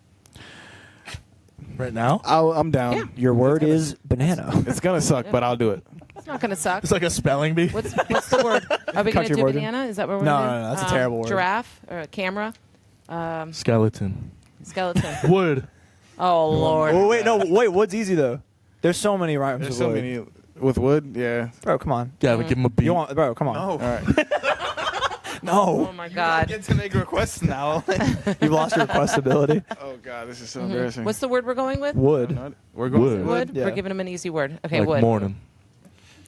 Speaker 4: Right now,
Speaker 8: I'm down.
Speaker 2: Yeah.
Speaker 7: Your word is banana.
Speaker 8: It's gonna suck, but I'll do it.
Speaker 2: It's not going to suck.
Speaker 4: it's like a spelling bee.
Speaker 2: What's the word? Are we going to
Speaker 7: Country
Speaker 2: do
Speaker 7: word.
Speaker 2: banana? Is that what we're
Speaker 7: No,
Speaker 2: going to do?
Speaker 7: no, that's a terrible word.
Speaker 2: Giraffe or a camera?
Speaker 4: Skeleton.
Speaker 2: Skeleton.
Speaker 4: Wood.
Speaker 2: Oh, Lord.
Speaker 7: Oh wait, wood's easy though. There's so many rhymes
Speaker 8: There's
Speaker 7: with
Speaker 8: so
Speaker 7: wood.
Speaker 8: many with wood. Yeah.
Speaker 7: Bro, come on.
Speaker 4: Yeah, we give him a beat.
Speaker 7: You want, bro? Come on.
Speaker 8: All right.
Speaker 7: No,
Speaker 2: Oh my God.
Speaker 6: Get to make requests now.
Speaker 7: you've lost your request ability.
Speaker 8: Oh God, this is so embarrassing.
Speaker 2: What's the word we're going with?
Speaker 7: Wood.
Speaker 8: We're going
Speaker 4: Wood.
Speaker 2: Wood.
Speaker 7: Yeah.
Speaker 2: We're giving him an easy word. Okay,
Speaker 4: like
Speaker 2: wood.
Speaker 4: morning.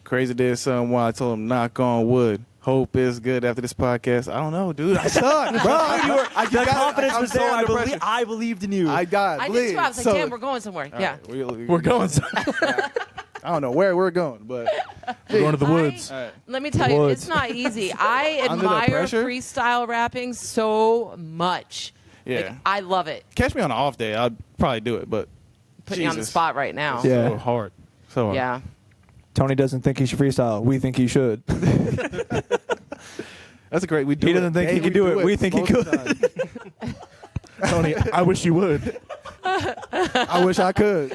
Speaker 8: Crazy did something while I told him knock on wood. Hope is good after this podcast. I don't know, dude. I suck, bro.
Speaker 7: The confidence
Speaker 8: I'm
Speaker 7: was
Speaker 8: so
Speaker 7: there.
Speaker 8: under pressure.
Speaker 7: I believed in you.
Speaker 8: I got.
Speaker 2: I did too. I was like, damn, we're going somewhere. Yeah.
Speaker 4: We're going.
Speaker 8: I don't know where we're going, but
Speaker 4: We're going to the woods.
Speaker 8: all right.
Speaker 2: Let me tell you,
Speaker 7: Woods.
Speaker 2: it's not easy. I
Speaker 8: Under the
Speaker 2: admire
Speaker 8: pressure?
Speaker 2: freestyle rapping so much.
Speaker 8: Yeah.
Speaker 2: Like, I love it.
Speaker 8: Catch me on an off day. I'd probably do it, but
Speaker 2: Putting you on the
Speaker 8: Jesus.
Speaker 2: spot right now.
Speaker 7: Yeah.
Speaker 8: so hard. So hard.
Speaker 2: Yeah.
Speaker 7: Tony doesn't think he should freestyle. We think he should.
Speaker 8: That's a great. We do.
Speaker 7: He
Speaker 8: it.
Speaker 7: doesn't think he
Speaker 8: Hey,
Speaker 7: can do it. We think he
Speaker 8: most of the time.
Speaker 4: Tony, I wish you would.
Speaker 8: I wish I could.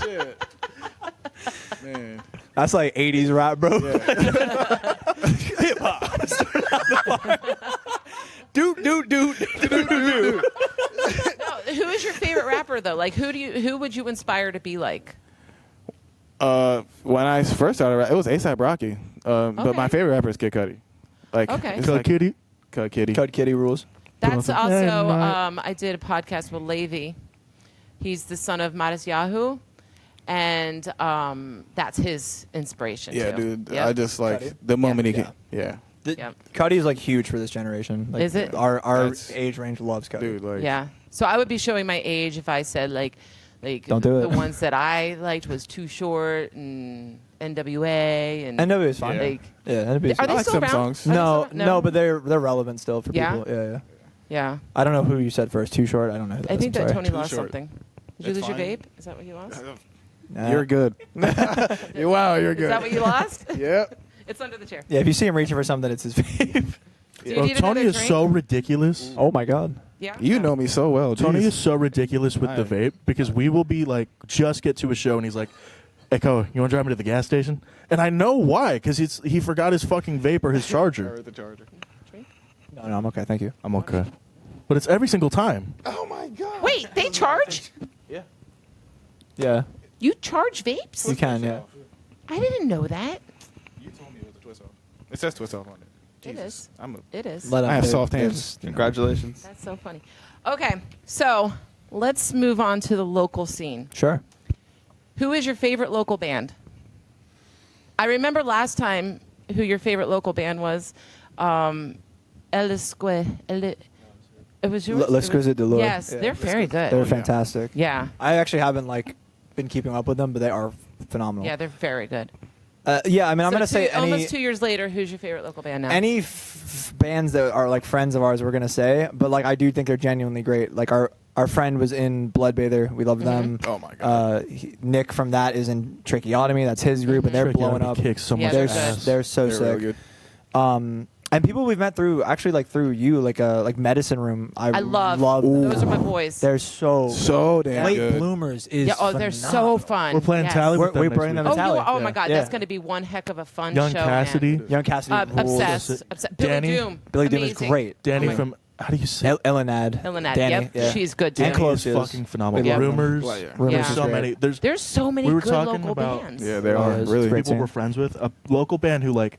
Speaker 8: Shit. Man.
Speaker 7: That's like 80s rap, bro.
Speaker 8: Dude.
Speaker 2: No, who is your favorite rapper though? Like who would you inspire to be like?
Speaker 8: When I first started, it was A$AP Rocky. But
Speaker 2: Okay.
Speaker 8: my favorite rapper is Kid Cudi. Like,
Speaker 2: Okay.
Speaker 8: it's
Speaker 4: Cud
Speaker 8: like
Speaker 4: Kitty.
Speaker 8: Cud Kitty.
Speaker 7: Cud Kitty rules.
Speaker 2: That's
Speaker 4: Donovan.
Speaker 2: also
Speaker 4: And,
Speaker 2: I did a podcast with Levi. He's the son of Matisyahu, and that's his inspiration.
Speaker 8: Yeah,
Speaker 2: too.
Speaker 8: dude.
Speaker 2: Yep.
Speaker 8: I just like the moment he can. Yeah,
Speaker 2: Yep.
Speaker 7: Cudi is like huge for this generation. Like,
Speaker 2: Is it?
Speaker 7: Our
Speaker 8: That's-
Speaker 7: age range loves Cudi.
Speaker 8: dude. Like,
Speaker 2: Yeah. So I would be showing my age if I said like
Speaker 7: Don't do
Speaker 2: the
Speaker 7: it.
Speaker 2: ones that I liked was Too Short and NWA and
Speaker 7: NW is fine.
Speaker 8: Yeah.
Speaker 2: like
Speaker 7: Yeah, NW is
Speaker 2: are
Speaker 8: I
Speaker 2: they
Speaker 8: like
Speaker 2: still
Speaker 8: some
Speaker 2: around?
Speaker 8: songs.
Speaker 2: Are they
Speaker 7: no,
Speaker 2: still-
Speaker 7: no, but they're relevant still for
Speaker 2: Yeah?
Speaker 7: people. Yeah, yeah.
Speaker 2: yeah.
Speaker 7: I don't know who you said first. Too Short. I don't know. Who that
Speaker 2: I
Speaker 7: is,
Speaker 2: think
Speaker 7: I'm
Speaker 2: that
Speaker 7: sorry.
Speaker 2: Tony lost
Speaker 8: Short.
Speaker 2: something. Did you
Speaker 8: That's
Speaker 2: lose your
Speaker 8: fine.
Speaker 2: vape? Is that what you lost?
Speaker 7: Nah.
Speaker 8: You're good. Wow, you're
Speaker 2: Is
Speaker 8: good.
Speaker 2: that what you lost?
Speaker 8: Yep.
Speaker 2: It's under the chair.
Speaker 7: Yeah, if you see him reaching for something, it's his vape.
Speaker 2: Do you
Speaker 4: Bro,
Speaker 2: need
Speaker 4: Tony
Speaker 2: another
Speaker 4: is
Speaker 2: drink?
Speaker 4: so ridiculous.
Speaker 7: Oh my god.
Speaker 2: Yeah.
Speaker 8: You know me so well.
Speaker 4: Tony
Speaker 8: Jeez.
Speaker 4: is so ridiculous with the
Speaker 8: Alright.
Speaker 4: vape because we will be like, just get to a show and he's like, Echo, you want to drive me to the gas station? And I know why, because he forgot his fucking vape or his charger.
Speaker 8: the charger.
Speaker 7: No, I'm okay. Thank you.
Speaker 4: I'm okay. But it's every single time.
Speaker 8: Oh my god.
Speaker 2: Wait, they charge?
Speaker 7: Yeah,
Speaker 2: You charge vapes?
Speaker 7: you can. Yeah.
Speaker 2: I didn't know that.
Speaker 8: You told me it was a twist off. It says twist off on it.
Speaker 2: It
Speaker 8: Jesus.
Speaker 2: is.
Speaker 8: I'm a.
Speaker 2: It is.
Speaker 7: Let him
Speaker 8: I have
Speaker 7: vape.
Speaker 8: soft hands.
Speaker 6: Congratulations.
Speaker 2: That's so funny. Okay, so let's move on to the local scene.
Speaker 7: Sure.
Speaker 2: Who is your favorite local band? I remember last time who your favorite local band was. El Esque. It was yours?
Speaker 7: L'Exquisite de Lure.
Speaker 2: Yes,
Speaker 7: Yeah.
Speaker 2: they're very good.
Speaker 7: They're fantastic.
Speaker 2: Yeah.
Speaker 7: I actually haven't like been keeping up with them, but they are phenomenal.
Speaker 2: Yeah, they're very good.
Speaker 7: Yeah. I mean, I'm
Speaker 2: So
Speaker 7: gonna say
Speaker 2: almost 2 years later, who's your favorite local band now?
Speaker 7: any bands that are like friends of ours, we're gonna say, but like I do think they're genuinely great. Like our friend was in Bloodbather. We love them.
Speaker 8: Oh my god.
Speaker 7: Nick from that is in Tracheotomy. That's his group, and they're
Speaker 4: Tracheotomy
Speaker 7: blowing up.
Speaker 4: kicks so
Speaker 2: Yeah,
Speaker 4: much
Speaker 2: they're
Speaker 7: They're
Speaker 2: good.
Speaker 7: they're so
Speaker 8: They're
Speaker 7: sick.
Speaker 8: really good.
Speaker 7: And people we've met through actually like through you, like Medicine Room. I
Speaker 2: love
Speaker 7: them.
Speaker 2: those are my boys.
Speaker 7: They're so
Speaker 8: So damn
Speaker 7: Late
Speaker 8: good.
Speaker 7: Bloomers is
Speaker 2: yeah, oh, they're so
Speaker 7: phenomenal.
Speaker 2: fun.
Speaker 4: We're playing
Speaker 2: Yes.
Speaker 4: Tally
Speaker 7: We're-
Speaker 4: with them
Speaker 7: we're
Speaker 4: next
Speaker 7: bringing them
Speaker 4: week.
Speaker 7: to
Speaker 2: Oh,
Speaker 7: Tally.
Speaker 2: oh my
Speaker 7: Yeah.
Speaker 2: God,
Speaker 7: Yeah.
Speaker 2: that's going to be one heck of a fun
Speaker 4: Young
Speaker 2: show.
Speaker 4: Cassidy.
Speaker 2: Man.
Speaker 7: Young Cassidy. rules.
Speaker 2: Obsessed. Billy
Speaker 4: Danny-
Speaker 2: Doom.
Speaker 7: Billy Doom is
Speaker 2: Amazing.
Speaker 7: great.
Speaker 4: Danny
Speaker 2: Oh my-
Speaker 4: from, how do you say
Speaker 7: Elenad.
Speaker 2: Elenad,
Speaker 7: Danny,
Speaker 2: yep,
Speaker 7: yeah.
Speaker 2: she's good too.
Speaker 7: And
Speaker 4: Danny
Speaker 7: Close
Speaker 4: is
Speaker 7: is.
Speaker 4: fucking phenomenal.
Speaker 7: We love them.
Speaker 4: Rumors.
Speaker 8: Well, yeah.
Speaker 7: Rumors
Speaker 2: Yeah.
Speaker 7: is
Speaker 4: So
Speaker 7: great.
Speaker 4: many.
Speaker 2: There's so many
Speaker 4: we were
Speaker 2: good
Speaker 4: talking
Speaker 2: local
Speaker 4: about-
Speaker 2: bands.
Speaker 8: Yeah, they
Speaker 7: Oh,
Speaker 8: are
Speaker 7: it's
Speaker 8: really.
Speaker 7: great.
Speaker 4: People
Speaker 7: scene.
Speaker 4: we're friends with. A local band who like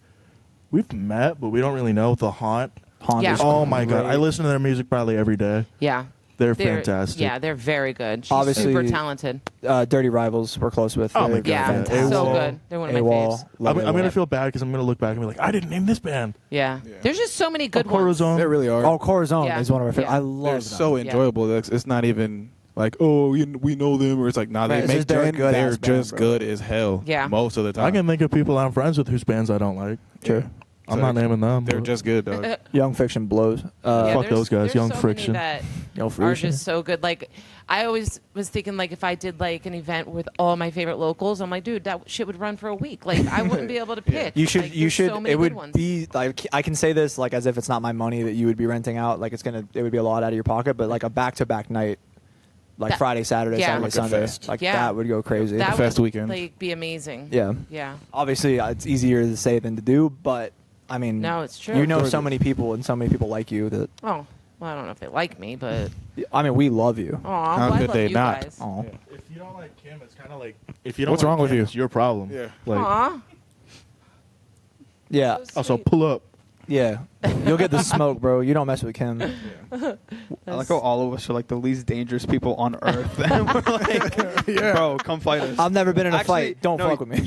Speaker 4: we've met, but we don't really know. The Haunt.
Speaker 7: Haunt
Speaker 2: Yeah.
Speaker 7: is
Speaker 4: Oh my god,
Speaker 7: great.
Speaker 4: I listen to their music probably every day.
Speaker 2: Yeah.
Speaker 4: They're fantastic.
Speaker 2: Yeah, they're very good. She's
Speaker 7: Obviously-
Speaker 2: super talented.
Speaker 7: Dirty Rivals we're close with.
Speaker 4: Oh my
Speaker 7: They're
Speaker 4: God,
Speaker 2: Yeah,
Speaker 7: fantastic.
Speaker 2: so
Speaker 4: AWOL.
Speaker 2: good. They're one of my
Speaker 7: AWOL.
Speaker 2: faves.
Speaker 7: Love
Speaker 4: I'm gonna
Speaker 7: AWOL.
Speaker 4: feel bad because I'm gonna look back and be like, I didn't name this band.
Speaker 2: Yeah.
Speaker 8: Yeah.
Speaker 2: There's just so many good
Speaker 4: Oh,
Speaker 2: ones.
Speaker 4: Corazon.
Speaker 8: They really are.
Speaker 7: Oh, Corazon
Speaker 2: Yeah.
Speaker 7: is one of my favorite.
Speaker 2: Yeah.
Speaker 7: I love
Speaker 8: They're
Speaker 7: them.
Speaker 8: so
Speaker 2: Yeah.
Speaker 8: enjoyable. It's not even like, oh, we know them, or it's like, nah,
Speaker 7: Right,
Speaker 8: they
Speaker 7: it's
Speaker 8: make
Speaker 7: just they're a good
Speaker 8: they're
Speaker 7: ass band,
Speaker 8: just
Speaker 7: bro.
Speaker 8: good as hell.
Speaker 2: Yeah.
Speaker 8: most of the time.
Speaker 4: I can think of people I'm friends with whose bands I don't like.
Speaker 7: Sure.
Speaker 4: I'm not naming them.
Speaker 8: They're
Speaker 4: but
Speaker 8: just good, dog.
Speaker 7: Young Fiction blows.
Speaker 2: Yeah,
Speaker 4: fuck
Speaker 2: there's-
Speaker 4: those guys.
Speaker 2: there's
Speaker 4: Young
Speaker 2: so many
Speaker 4: Friction.
Speaker 2: that
Speaker 7: Young
Speaker 2: are
Speaker 7: Friction.
Speaker 2: just so good. Like, I always was thinking, like, if I did like an event with all my favorite locals, I'm like, dude, that shit would run for a week. Like, I wouldn't be able to pick.
Speaker 7: You should.
Speaker 2: Like,
Speaker 7: You
Speaker 2: there's
Speaker 7: should.
Speaker 2: So many
Speaker 7: It
Speaker 2: good
Speaker 7: would
Speaker 2: ones.
Speaker 7: be like I can say this like as if it's not my money that you would be renting out. Like it would be a lot out of your pocket. But like a back-to-back night, like
Speaker 2: That-
Speaker 7: Friday, Saturday,
Speaker 2: yeah.
Speaker 7: Saturday,
Speaker 8: Like a
Speaker 7: Sunday,
Speaker 8: fest.
Speaker 7: like
Speaker 2: Yeah.
Speaker 7: that would go crazy.
Speaker 2: that
Speaker 8: fest
Speaker 2: would,
Speaker 8: weekend.
Speaker 2: like, be amazing.
Speaker 7: Yeah.
Speaker 2: Yeah.
Speaker 7: Obviously, it's easier to say than to do, but I mean,
Speaker 2: No, it's true.
Speaker 7: You know,
Speaker 8: Sure
Speaker 7: so
Speaker 8: it is.
Speaker 7: many people and so many people like you that
Speaker 2: Oh, well, I don't know if they like me, but
Speaker 7: I mean, we love you.
Speaker 2: oh,
Speaker 8: How
Speaker 2: I
Speaker 8: could
Speaker 2: love
Speaker 8: they
Speaker 2: you
Speaker 8: not?
Speaker 2: guys.
Speaker 7: Oh,
Speaker 4: If you don't like Kim, it's kind of like if you don't.
Speaker 8: What's
Speaker 4: like
Speaker 8: wrong with
Speaker 4: Kim,
Speaker 8: you?
Speaker 4: It's your problem.
Speaker 8: Yeah.
Speaker 4: Like
Speaker 2: Aw.
Speaker 7: yeah.
Speaker 2: So
Speaker 4: also
Speaker 2: sweet.
Speaker 4: pull up.
Speaker 7: Yeah, you'll get the smoke, bro. You don't mess with Kim.
Speaker 6: I like how all of us are like the least dangerous people on earth. And we're like, bro, come fight us.
Speaker 7: I've never been in a
Speaker 6: Actually,
Speaker 7: fight. Don't
Speaker 6: no,
Speaker 7: fuck with me.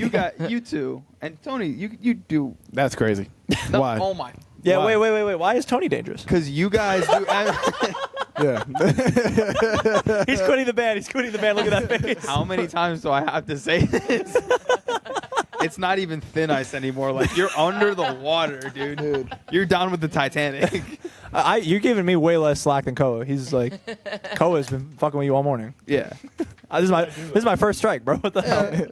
Speaker 6: You two, and Tony, you do.
Speaker 8: That's crazy.
Speaker 6: No,
Speaker 8: Why?
Speaker 6: Oh my.
Speaker 7: Yeah,
Speaker 6: Why?
Speaker 7: wait. Why is Tony dangerous?
Speaker 6: Because you guys do.
Speaker 8: Yeah.
Speaker 3: He's quitting the band. He's quitting the band. Look at that face.
Speaker 6: How many times do I have to say this? It's not even thin ice anymore. Like, you're under the water, dude. You're down with the Titanic.
Speaker 7: You're giving me way less slack than Koa. He's like, Koa's been fucking with you all morning.
Speaker 6: Yeah.
Speaker 7: This is my first strike, bro. What the hell?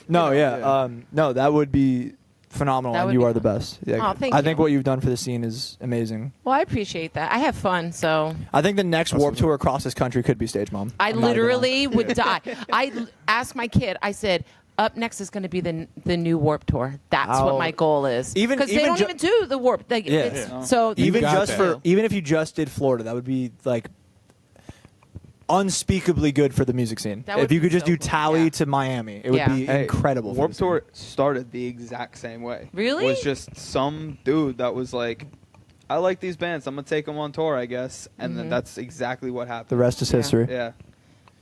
Speaker 7: No, yeah. No, that would be phenomenal,
Speaker 2: That
Speaker 7: and
Speaker 2: would
Speaker 7: you
Speaker 2: be
Speaker 7: are the
Speaker 2: fun.
Speaker 7: best. Yeah,
Speaker 2: Oh, thank
Speaker 7: I
Speaker 2: you.
Speaker 7: think what you've done for the scene is amazing.
Speaker 2: Well, I appreciate that. I have fun, so
Speaker 7: I think the next Warped Tour across this country could be Stage Mom.
Speaker 2: I
Speaker 7: I'm not even
Speaker 2: literally would die. Asked my kid. I said, "Up next is going to be the new Warp Tour. That's what
Speaker 7: Ow.
Speaker 2: my goal is."
Speaker 7: Even-
Speaker 2: because they
Speaker 7: even
Speaker 2: don't
Speaker 7: ju-
Speaker 2: even do the Warp. Like,
Speaker 7: Yeah.
Speaker 2: it's,
Speaker 6: Yeah.
Speaker 2: So
Speaker 7: even
Speaker 8: got
Speaker 7: just
Speaker 8: that.
Speaker 7: for even if you just did Florida, that would be like unspeakably good for the music scene.
Speaker 2: That would
Speaker 7: If you
Speaker 2: be
Speaker 7: could just
Speaker 2: so
Speaker 7: do
Speaker 2: cool.
Speaker 7: Tally
Speaker 2: Yeah.
Speaker 7: to Miami, it would
Speaker 2: Yeah.
Speaker 7: be
Speaker 6: Hey,
Speaker 7: incredible. for
Speaker 6: Warped
Speaker 7: the scene.
Speaker 6: Tour started the exact same way.
Speaker 2: Really?
Speaker 6: It was just some dude that was like, I like these bands. I'm going to take them on tour, I guess. And then that's exactly what
Speaker 7: The
Speaker 6: happened.
Speaker 7: rest is
Speaker 2: Yeah.
Speaker 7: history.
Speaker 6: Yeah.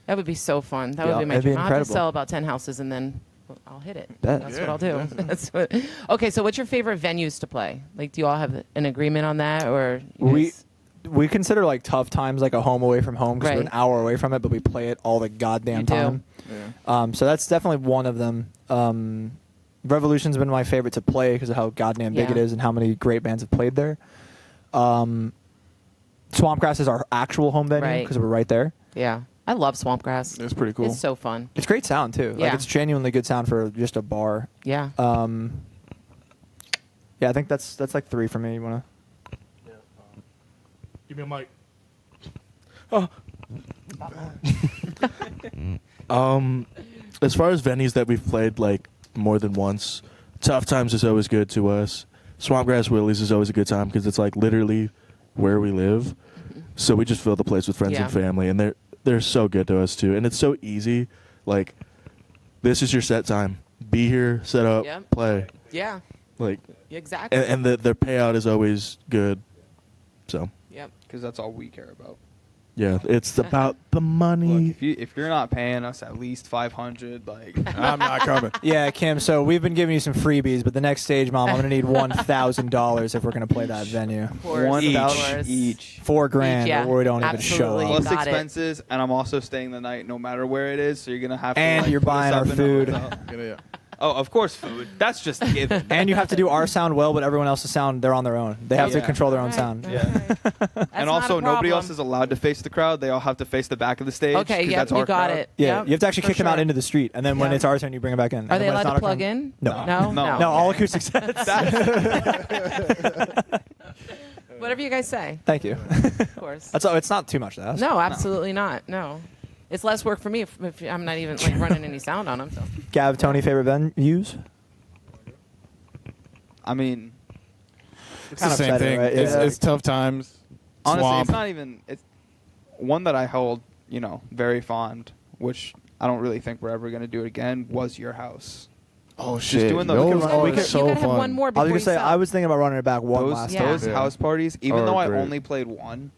Speaker 2: that would be so fun. That
Speaker 7: Yeah,
Speaker 2: would be my
Speaker 7: it'd be
Speaker 2: dream. I'll have to
Speaker 7: incredible.
Speaker 2: sell about 10 houses and then I'll hit it.
Speaker 7: Bet.
Speaker 2: That's
Speaker 8: Yeah,
Speaker 2: what I'll do.
Speaker 8: definitely.
Speaker 2: That's what. Okay, so what's your favorite venues to play? Like, do you all have an agreement on that, or you
Speaker 7: We
Speaker 2: guys-
Speaker 7: we consider like Tough Times like a home away from home because we're
Speaker 2: Right.
Speaker 7: an hour away from it, but we play it all the goddamn
Speaker 2: You do.
Speaker 7: time.
Speaker 8: Yeah.
Speaker 7: So that's definitely one of them. Revolution's been my favorite to play because of how goddamn big
Speaker 2: Yeah.
Speaker 7: it is and how many great bands have played there. Swampgrass is our actual home venue
Speaker 2: Right.
Speaker 7: because we're right there.
Speaker 2: Yeah, I love Swampgrass.
Speaker 8: It's pretty cool.
Speaker 2: It's so fun.
Speaker 7: It's great sound too. Like
Speaker 2: Yeah.
Speaker 7: it's genuinely good sound for just a bar.
Speaker 2: Yeah.
Speaker 7: Yeah, I think that's like 3 for me. You wanna?
Speaker 4: Give me a mic. As far as venues that we've played like more than once, Tough Times is always good to us. Swampgrass Willie's is always a good time because it's like literally where we live. So we just fill the place with friends
Speaker 2: Yeah.
Speaker 4: and family, and they're so good to us too. And it's so easy. Like, this is your set time. Be here, set up,
Speaker 2: Yep.
Speaker 4: play.
Speaker 2: Yeah.
Speaker 4: Like,
Speaker 2: Exactly.
Speaker 4: and their payout is always good. So
Speaker 2: Yep.
Speaker 6: Because that's all we care about.
Speaker 4: yeah, it's about the money.
Speaker 6: Look, if you're not paying us at least 500, like,
Speaker 8: I'm not coming.
Speaker 7: Yeah, Kim. So we've been giving you some freebies, but the next stage, Mom, I'm gonna need $1,000 if we're gonna play that venue.
Speaker 2: Course, of
Speaker 6: 1,000
Speaker 2: course.
Speaker 6: each.
Speaker 7: $4,000,
Speaker 2: Yeah,
Speaker 7: or we don't even
Speaker 2: absolutely.
Speaker 7: show
Speaker 2: You
Speaker 7: up.
Speaker 6: Plus
Speaker 2: got it.
Speaker 6: expenses, and I'm also staying the night no matter where it is. So you're gonna have to.
Speaker 7: And
Speaker 6: like,
Speaker 7: you're
Speaker 6: put us
Speaker 7: buying
Speaker 6: up
Speaker 7: our
Speaker 6: in a
Speaker 7: food.
Speaker 6: hotel.
Speaker 8: Yeah.
Speaker 6: Oh, of course, food. That's just a given.
Speaker 7: And you have to do our sound well, but everyone else's sound, they're on their own. They have to
Speaker 6: Yeah.
Speaker 7: control their own
Speaker 2: Right,
Speaker 7: sound.
Speaker 2: right,
Speaker 6: Yeah.
Speaker 2: right. That's
Speaker 6: And
Speaker 2: not
Speaker 6: also,
Speaker 2: a
Speaker 6: nobody
Speaker 2: problem.
Speaker 6: else is allowed to face the crowd. They all have to face the back of the stage.
Speaker 2: Okay,
Speaker 6: 'cause
Speaker 2: yep,
Speaker 6: that's
Speaker 2: you
Speaker 6: our
Speaker 2: got
Speaker 6: crowd.
Speaker 2: it.
Speaker 7: Yeah,
Speaker 2: Yep,
Speaker 7: you have to actually
Speaker 2: for
Speaker 7: kick them out
Speaker 2: sure.
Speaker 7: into the street, and then when
Speaker 2: Yeah.
Speaker 7: it's our turn, you bring them back in.
Speaker 2: Are
Speaker 7: And
Speaker 2: they
Speaker 7: when it's
Speaker 2: allowed
Speaker 7: not
Speaker 2: to
Speaker 7: our
Speaker 2: plug
Speaker 7: turn-
Speaker 2: in?
Speaker 7: No.
Speaker 2: No?
Speaker 6: No.
Speaker 7: No, all acoustic sets.
Speaker 2: Whatever you guys say,
Speaker 7: Thank you.
Speaker 2: of course.
Speaker 7: That's all. It's not too much to ask.
Speaker 2: No, absolutely not. No. It's less work for me if I'm not even like running any sound on them. So.
Speaker 7: Gav, Tony, favorite venues?
Speaker 6: I mean,
Speaker 8: It's
Speaker 7: Kind
Speaker 8: the
Speaker 7: of
Speaker 8: same
Speaker 7: said it,
Speaker 8: thing.
Speaker 7: right?
Speaker 8: It's,
Speaker 7: Yeah.
Speaker 8: it's Tough Times.
Speaker 6: honestly,
Speaker 8: Swamp.
Speaker 6: it's not even. It's one that I hold, very fond, which I don't really think we're ever gonna do it again. Was your house?
Speaker 8: Oh
Speaker 6: Just
Speaker 8: shit!
Speaker 6: doing the-
Speaker 8: Those
Speaker 6: we
Speaker 2: You
Speaker 6: could-
Speaker 8: are
Speaker 6: we
Speaker 2: gotta,
Speaker 6: could-
Speaker 8: so
Speaker 2: you gotta
Speaker 8: fun.
Speaker 2: have one more
Speaker 7: I
Speaker 2: before
Speaker 7: was gonna
Speaker 2: you
Speaker 7: say
Speaker 2: sell.
Speaker 7: I was thinking about running it back one
Speaker 6: Those
Speaker 7: last
Speaker 2: Yeah.
Speaker 7: time.
Speaker 6: those
Speaker 8: Yeah.
Speaker 6: house parties, even
Speaker 8: Are
Speaker 6: though I
Speaker 8: great.
Speaker 6: only played one,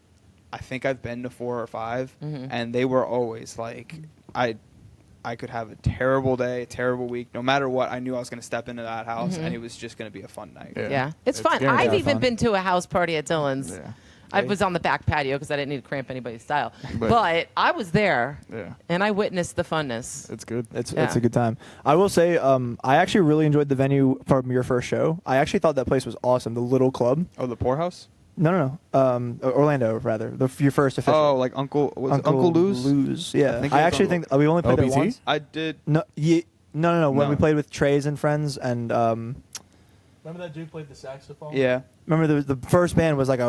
Speaker 6: I think I've been to 4 or 5,
Speaker 2: Mhm.
Speaker 6: and they were always like, I could have a terrible day, a terrible week. No matter what, I knew I was going to step into that house,
Speaker 2: Mhm.
Speaker 6: and it was just going to be a fun night.
Speaker 8: Yeah.
Speaker 2: Yeah, it's fun.
Speaker 8: guaranteed
Speaker 2: I've even
Speaker 7: fun.
Speaker 2: been to a house party at Dylan's.
Speaker 8: Yeah.
Speaker 2: I was on the back patio because I didn't need to cramp anybody's style.
Speaker 8: But-
Speaker 2: But I was there,
Speaker 8: Yeah.
Speaker 2: and I witnessed the funness.
Speaker 8: It's good.
Speaker 7: It's
Speaker 2: Yeah.
Speaker 7: a good time. I will say, I actually really enjoyed the venue from your first show. I actually thought that place was awesome. The Little Club.
Speaker 6: Oh, the Poorhouse?
Speaker 7: No. Orlando, rather. Your first official.
Speaker 6: Oh, like Uncle Lou's?
Speaker 7: Lou's. Yeah.
Speaker 6: I think it
Speaker 7: I
Speaker 6: was
Speaker 7: actually
Speaker 6: Uncle-
Speaker 7: think we only played there
Speaker 8: OBT?
Speaker 7: once.
Speaker 6: I did.
Speaker 7: No. No. When
Speaker 6: No.
Speaker 7: we played with Trey's and friends, and
Speaker 4: Remember that dude played the saxophone?
Speaker 6: Yeah.
Speaker 7: remember the first band was like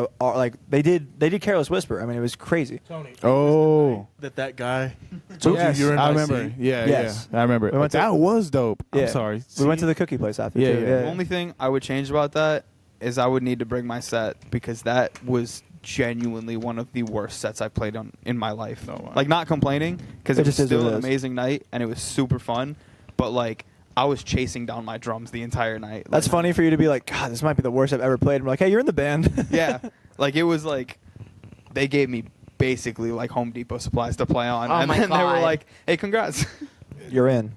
Speaker 7: they did Careless Whisper. I mean, it was crazy.
Speaker 4: Tony.
Speaker 8: Oh.
Speaker 4: That guy told
Speaker 8: Yes,
Speaker 4: you were in
Speaker 8: I
Speaker 4: my
Speaker 8: remember.
Speaker 4: seat.
Speaker 8: Yeah,
Speaker 7: Yes.
Speaker 8: yeah. I remember.
Speaker 7: We went to-
Speaker 8: That was dope.
Speaker 7: Yeah.
Speaker 8: I'm sorry.
Speaker 7: We went to
Speaker 8: See?
Speaker 7: the cookie place after.
Speaker 8: Yeah,
Speaker 7: too.
Speaker 8: yeah.
Speaker 6: The only thing I would change about that is I would need to bring my set because that was genuinely one of the worst sets I've played on in my life.
Speaker 8: Oh, wow.
Speaker 6: Like, not complaining because
Speaker 7: It
Speaker 6: it was
Speaker 7: just is
Speaker 6: still
Speaker 7: what
Speaker 6: an
Speaker 7: it is.
Speaker 6: amazing night and it was super fun, but like I was chasing down my drums the entire night.
Speaker 7: That's
Speaker 6: Like,
Speaker 7: funny for you to be like, God, this might be the worst I've ever played. I'm like, hey, you're in the band.
Speaker 6: Yeah, like it was like they gave me basically like Home Depot supplies to play on,
Speaker 2: Oh
Speaker 6: and
Speaker 2: my
Speaker 6: then they were
Speaker 2: God.
Speaker 6: like, "Hey, congrats."
Speaker 7: You're in.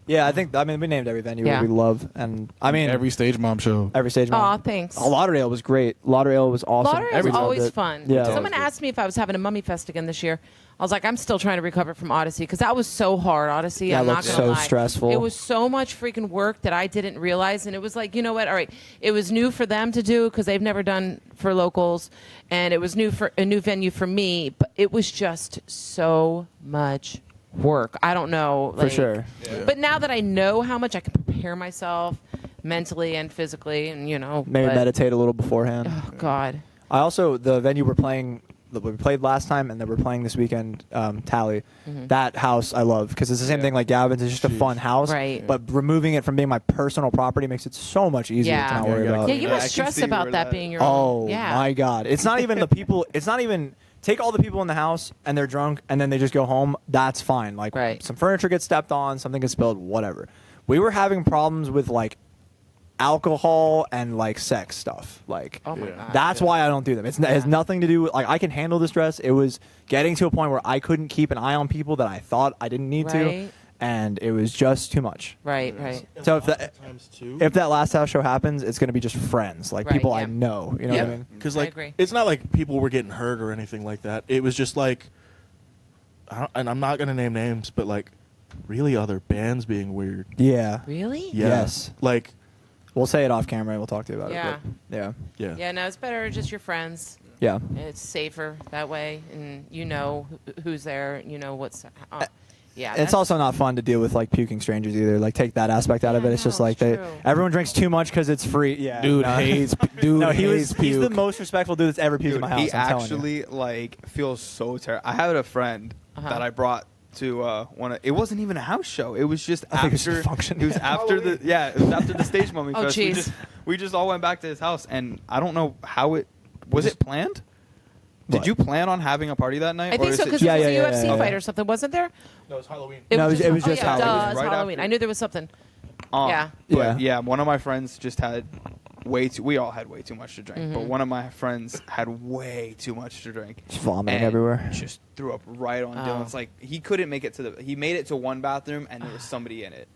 Speaker 7: Yeah, I mean, we named every venue
Speaker 2: Yeah.
Speaker 7: we love, and I mean
Speaker 8: every stage mom show.
Speaker 7: every stage.
Speaker 2: Aw,
Speaker 7: Mom.
Speaker 2: thanks.
Speaker 7: Oh, Lauderdale was great. Lauderdale was awesome.
Speaker 2: Lauderdale's
Speaker 7: We loved
Speaker 2: always
Speaker 7: it.
Speaker 2: fun.
Speaker 7: Yeah.
Speaker 2: Someone asked me if I was having a Mummy Fest again this year. I was like, I'm still trying to recover from Odyssey because that was so hard. Odyssey,
Speaker 7: That
Speaker 2: I'm not
Speaker 7: looked
Speaker 2: gonna
Speaker 7: so
Speaker 2: lie.
Speaker 7: stressful.
Speaker 2: It was so much freaking work that I didn't realize, and it was like, you know what? All right, it was new for them to do because they've never done for locals, and it was new for a new venue for me. But it was just so much work. I don't know,
Speaker 7: For
Speaker 2: like,
Speaker 7: sure.
Speaker 2: But now that I know how much I can prepare myself mentally and physically, and
Speaker 7: Maybe
Speaker 2: but-
Speaker 7: meditate a little beforehand.
Speaker 2: Oh God.
Speaker 7: I also the venue we're playing that we played last time and that we're playing this weekend, Tally. That house I love because it's the same thing like Gavin's. It's just a fun house,
Speaker 2: Right.
Speaker 7: But removing it from being my personal property makes it so much easier
Speaker 2: Yeah.
Speaker 7: to not
Speaker 6: Yeah,
Speaker 7: worry
Speaker 6: you gotta
Speaker 7: about.
Speaker 2: Yeah,
Speaker 6: clean
Speaker 2: you
Speaker 6: it. I
Speaker 2: must
Speaker 6: can
Speaker 2: stress
Speaker 6: see
Speaker 2: about
Speaker 6: where
Speaker 2: that
Speaker 6: that-
Speaker 2: being your
Speaker 7: Oh
Speaker 2: own. Yeah.
Speaker 7: my God! It's not even the people. It's not even take all the people in the house and they're drunk and then they just go home. That's fine. Like
Speaker 2: Right.
Speaker 7: some furniture gets stepped on, something gets spilled, whatever. We were having problems with like alcohol and like sex stuff. Like
Speaker 2: Oh my
Speaker 8: Yeah.
Speaker 2: God.
Speaker 7: that's why I don't do them. It has nothing to do with like I can handle the stress. It was getting to a point where I couldn't keep an eye on people that I thought I didn't need to,
Speaker 2: Right.
Speaker 7: and it was just too much.
Speaker 2: Right, right.
Speaker 7: So if that
Speaker 4: Times two.
Speaker 7: if that last house show happens, it's going to be just friends, like
Speaker 2: Right,
Speaker 7: people
Speaker 2: yeah.
Speaker 7: I know. You know
Speaker 2: Yeah.
Speaker 7: what I mean?
Speaker 4: Because
Speaker 2: I
Speaker 4: like
Speaker 2: agree.
Speaker 4: it's not like people were getting hurt or anything like that. It was just like, and I'm not gonna name names, but like really other bands being weird.
Speaker 7: Yeah.
Speaker 2: Really?
Speaker 4: Yeah.
Speaker 7: Yes.
Speaker 4: Like
Speaker 7: We'll say it off camera and we'll talk to you about
Speaker 2: Yeah.
Speaker 7: it. But yeah.
Speaker 4: yeah.
Speaker 2: Yeah, no, it's better just your friends.
Speaker 7: Yeah.
Speaker 2: It's safer that way, and you know who's there. You know what's. Yeah.
Speaker 7: It's also not fun to deal with like puking strangers either. Like take that aspect out of
Speaker 2: Yeah,
Speaker 7: it. It's just
Speaker 2: no,
Speaker 7: like
Speaker 2: it's true.
Speaker 7: everyone drinks too much because it's free. Yeah.
Speaker 8: Dude
Speaker 7: no.
Speaker 8: hates. Dude
Speaker 7: No,
Speaker 8: hates
Speaker 7: he's the
Speaker 8: puke.
Speaker 7: most respectful dude that's ever puked in
Speaker 6: Dude,
Speaker 7: my house.
Speaker 6: he
Speaker 7: I'm telling you.
Speaker 6: actually like feels so terrible. I had a friend
Speaker 2: Uh-huh.
Speaker 6: that I brought to one. It wasn't even a house show. It was just
Speaker 7: I think it was
Speaker 6: after
Speaker 7: just a function.
Speaker 6: It was after the It was after the stage mummy
Speaker 2: Oh,
Speaker 6: fest.
Speaker 2: jeez.
Speaker 6: We just all went back to his house, and I don't know how it was. It planned?
Speaker 7: What?
Speaker 6: Did you plan on having a party that night?
Speaker 2: I
Speaker 6: or
Speaker 2: think
Speaker 6: is
Speaker 2: so
Speaker 6: it
Speaker 2: because
Speaker 6: just-
Speaker 7: Yeah,
Speaker 2: it was
Speaker 7: yeah,
Speaker 2: a
Speaker 7: yeah,
Speaker 2: UFC
Speaker 7: yeah,
Speaker 2: fight
Speaker 7: yeah.
Speaker 2: or something, wasn't there?
Speaker 4: No, it was Halloween.
Speaker 7: No, it was just
Speaker 2: oh, yeah,
Speaker 7: Halloween.
Speaker 2: duh,
Speaker 7: It
Speaker 2: it
Speaker 7: was
Speaker 2: was
Speaker 6: right
Speaker 2: Halloween.
Speaker 6: after-
Speaker 2: I knew there was something. Yeah.
Speaker 6: But
Speaker 7: Yeah.
Speaker 6: one of my friends just had way too. We all had way too much to drink,
Speaker 2: Mm-hmm.
Speaker 6: but one of my friends had way too much to drink.
Speaker 7: Just vomiting
Speaker 6: and
Speaker 7: everywhere.
Speaker 6: Just threw up right on
Speaker 2: Oh.
Speaker 6: Dylan's. Like he couldn't make it to the. He made it to one bathroom and there was somebody in it.